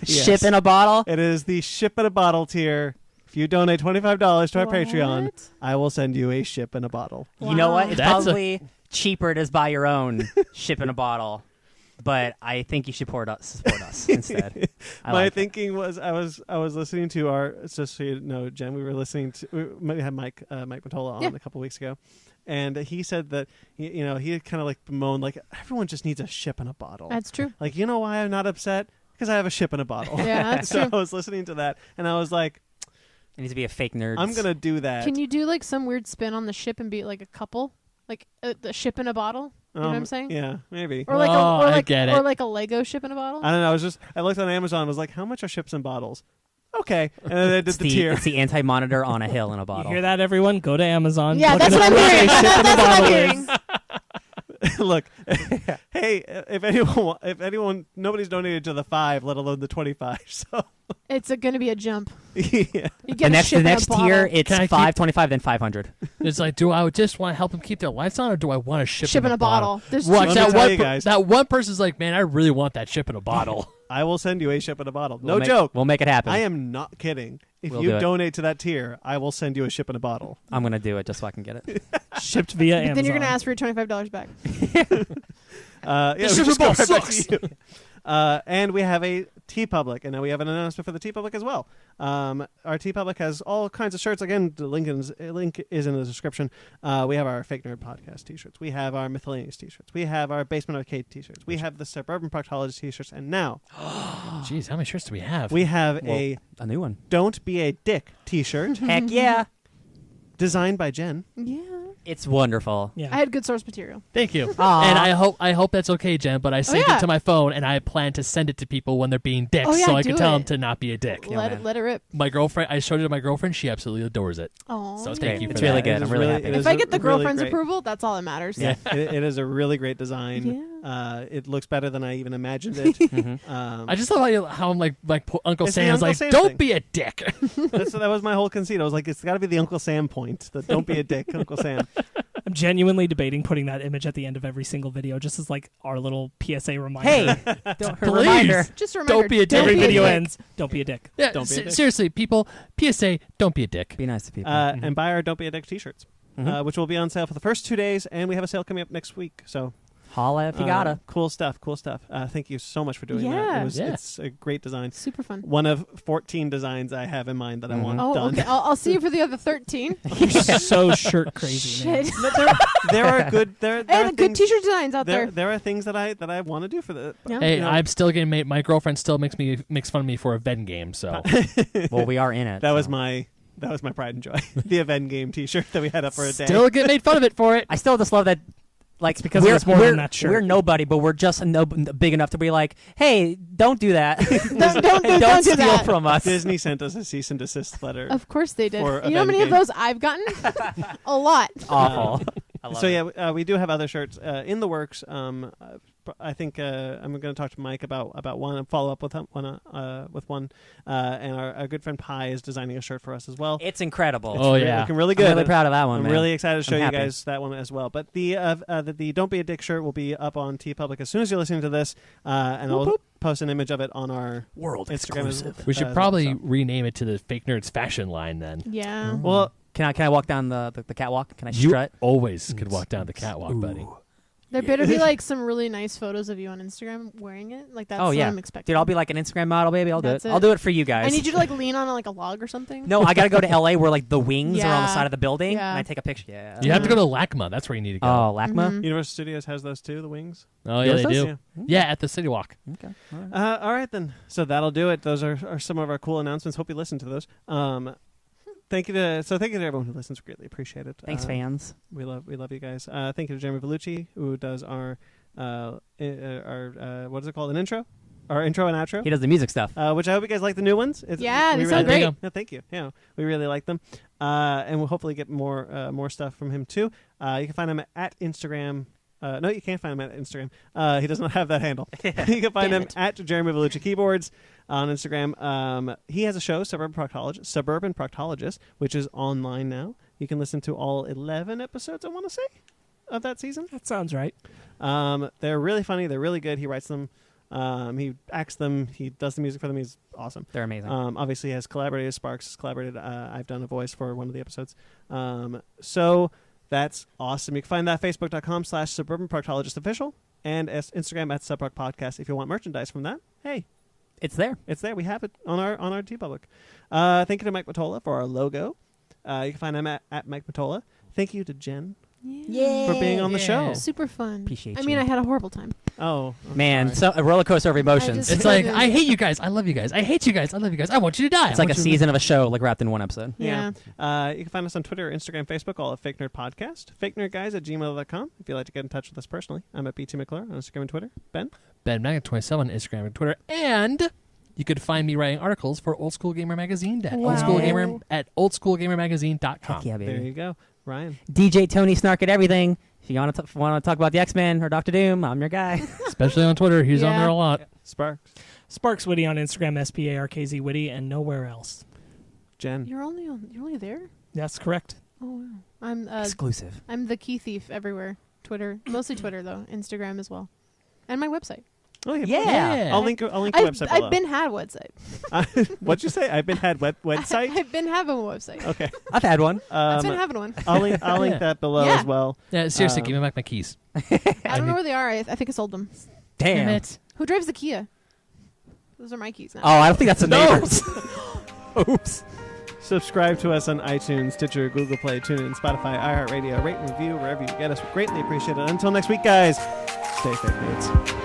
Yes. Ship in a bottle? It is the ship and a bottle tier. If you donate $25 to our Patreon, What? I will send you a ship and a bottle. You know what? Wow. It's That's probably cheaper to buy your own ship in a bottle. but I think you should support us instead. My thinking was I was listening to our, just so you know, Jen, we had Mike Matola on a couple weeks ago, and he said that he kind of like bemoaned like everyone just needs a ship in a bottle. That's true. Like, you know why I'm not upset? Because I have a ship in a bottle. Yeah, that's so true. I was listening to that, and I was like, It needs to be a fake nerd. I'm gonna do that. Can you do like some weird spin on the ship and be like a couple, like the ship in a bottle? You know what I'm saying? Yeah, maybe. Or like I get it. or like a Lego ship in a bottle. I don't know. I looked on Amazon. I was like, how much are ships in bottles? Okay, and then I did it's the tier. It's the anti-monitor on a hill in a You bottle. hear that, everyone? Go to Amazon. Yeah, Look that's at what I'm what hearing. a ship in a That's what I'm bottle hearing. is. Look, hey, if anyone, nobody's donated to the 5, let alone the 25. So It's going to be a jump. yeah. You get the a ship next in a bottle. tier, it's Can I keep- 525, then 500. It's like, do I just want to help them keep their lights on, or do I want a ship Ship in a bottle. There's Watch Let me that tell one. you guys. That one person's like, man, I really want that ship in a bottle. I will send you a ship in a bottle. We'll No joke. We'll make it happen. I am not kidding. If We'll you do it. donate to that tier, I will send you a ship in a bottle. I'm going to do it just so I can get it. Shipped via Amazon. Then you're going to ask for your $25 back. Yeah, This we'll ship just go in a bottle right back to you. And we have a TeePublic, and now we have an announcement for the TeePublic as well. Our TeePublic has all kinds of shirts. Again, the link is in the description. We have our Fake Nerd Podcast t-shirts. We have our Miscellaneous t-shirts. We have our Basement Arcade t-shirts. We have the Suburban Proctologist t-shirts. And now Jeez, how many shirts do we have? we have A new one. Don't Be a Dick t-shirt Heck yeah. designed by Jen. Yeah. It's wonderful. Yeah. I had good source material. Thank you. Aw. And I hope that's okay, Jen. But I saved yeah. it to my phone, and I plan to send it to people when they're being dicks, Oh, yeah, so I do can tell it. them to not be a dick. Yeah, man. Let it rip. My girlfriend, I showed it to my girlfriend. She absolutely adores it. Oh, So It's thank great. you for It's that. really It good. is I'm really really- happy. it is if I get the really girlfriend's great. approval, that's all that matters. Yeah. It is a really great design. Yeah. It looks better than I even imagined it. I just love how I'm like Uncle It's the Sam's Uncle like, Sam don't thing. be a dick. That was my whole conceit. I was like, it's got to be the Uncle Sam point. The don't be a dick, Uncle Sam. I'm genuinely debating putting that image at the end of every single video, just as like our little PSA reminder. Hey, don't, Please. reminder. Just a reminder. Don't be a dick. Every be a video dick. ends. Don't be a dick. Yeah, Don't be a dick. seriously, people. PSA, don't be a dick. Be nice to people. And buy our Don't Be a Dick t-shirts, Mhm. which will be on sale for the first 2 days, and we have a sale coming up next week. So Holla if you gotta. Cool stuff. Thank you so much for doing Yeah. that. Yeah. It's a great design. Super fun. One of 14 designs I have in mind that I want Oh, done. okay. I'll see you for the other 13. You're so shirt crazy, man. Shit. There are good. There Hey, are the good things, T-shirt designs out there. there are things that I want to do for the. Yeah. Hey, You know, I'm still getting made. My girlfriend still makes fun of me for a Venn game. So Well, we are in it. That was so. my pride and joy. The Event Game T-shirt that we had up for a day. still get made fun of it for it. I still just love that. Like because we're, there's more we're, than that shirt. We're nobody, but we're just big enough to be like, hey, don't do that. Don't do steal that. from us. Disney sent us a cease and desist letter. Of course they did. For You know how many Event of those I've gotten? A lot. Awful. I love So it. yeah, we do have other shirts in the works. I think I'm going to talk to Mike about one and follow up with one. And our good friend Pi is designing a shirt for us as well. It's incredible. Oh, yeah. looking really good. I'm really proud of that one. I'm man. really excited to show I'm you happy. guys that one as well. But the Don't Be a Dick shirt will be up on TeePublic as soon as you're listening to this, and I'll post an image of it on our World Instagram. We should as probably well, so. rename it to the Fake Nerds Fashion Line then. Yeah. Well, Can I walk down the catwalk? Can I You strut? always could walk down the catwalk, buddy. There better be like some really nice photos of you on Instagram wearing it. Like that's Oh what yeah, I'm expecting. dude, I'll be like an Instagram model, baby. I'll do That's it. it. I'll do it for you guys. I need you to like lean on like a log or something. No, I gotta go to LA where like the wings are on the Yeah. side of the building, Yeah. and I take a picture. Yeah. You have to go to LACMA. That's where you need to go. Oh, LACMA. Mhm. Universal Studios has those too, the wings. Oh, yeah, Yours they does? do. Yeah, at the City Walk. Okay. All right. All right then. So that'll do it. Those are some of our cool announcements. Hope you listen to those. Thank you to everyone who listens. We greatly appreciate it. Thanks, fans. We love you guys. Thank you to Jeremy Vellucci who does our what is it called? An intro? Our intro and outro. He does the music stuff. Which I hope you guys like the new ones. Yeah, we they really sound great. like 'em. Yeah, thank you. Yeah, we really like them, and we'll hopefully get more stuff from him too. You can find him at Instagram. No, you can't find him at Instagram. He does not have that handle. You can find Damn him it. at Jeremy Vellucci Keyboards on Instagram. He has a show, Suburban Proctologist, which is online now. You can listen to all 11 episodes, I want to say, of that season. That sounds right. They're really funny. They're really good. He writes them. He acts them. He does the music for them. He's awesome. They're amazing. Obviously, he has collaborated. Sparks has collaborated. I've done a voice for one of the episodes. So that's awesome. You can find that at facebook.com/Suburban Proctologist Official. and Instagram at Subrock Podcast. If you want merchandise from that, hey, It's there. it's there. We have it on our TeePublic. Thank you to Mike Matola for our logo. You can find him at Mike Matola. Thank you to Jen for being on the show. Super fun. Appreciate I mean, you. I had a horrible time. Oh, I'm Man, sorry. so a roller coaster of emotions. just- It's like, I hate you guys. I love you guys. I hate you guys. I love you guys. I want you to die. It's like a season of a show, like wrapped in one episode. Yeah. You can find us on Twitter, Instagram, Facebook, all at Fake Nerd Podcast. FakeNerdGuys@gmail.com. If you'd like to get in touch with us personally, I'm at BT McClure on Instagram and Twitter. Ben? Ben Magnet 27 on Instagram and Twitter. And you could find me writing articles for Old School Gamer Magazine at Wow. oldschoolgamermagazine.com. Heck yeah, There baby. you go. Ryan? DJ Tony Snark at everything. If you want to talk about the X-Men or Doctor Doom, I'm your guy. Especially on Twitter. He's on Yeah. there a lot. Sparks? Sparks Witty on Instagram, SPARKZ Witty, and nowhere else. Jen? You're only there? That's correct. Oh wow. I'm Exclusive. I'm the key thief everywhere. Twitter, mostly Twitter though. Instagram as well, and my website. Oh, Yeah. I'll link the website I've below. been had a website. What'd you say? I've been had website? I've been having a website. Okay. I've had one. I've been having one. I'll link Yeah. that below Yeah. as well. Yeah, seriously, Um, give me back my keys. I don't know where they are. I think I sold them. Damn. Who drives the Kia? Those are my keys now. Oh, I don't think that's the neighbors. Oops. Subscribe to us on iTunes, Stitcher, Google Play, TuneIn, Spotify, iHeartRadio. Rate and review wherever you get us. We greatly appreciate it. Until next week, guys, stay fake nerds.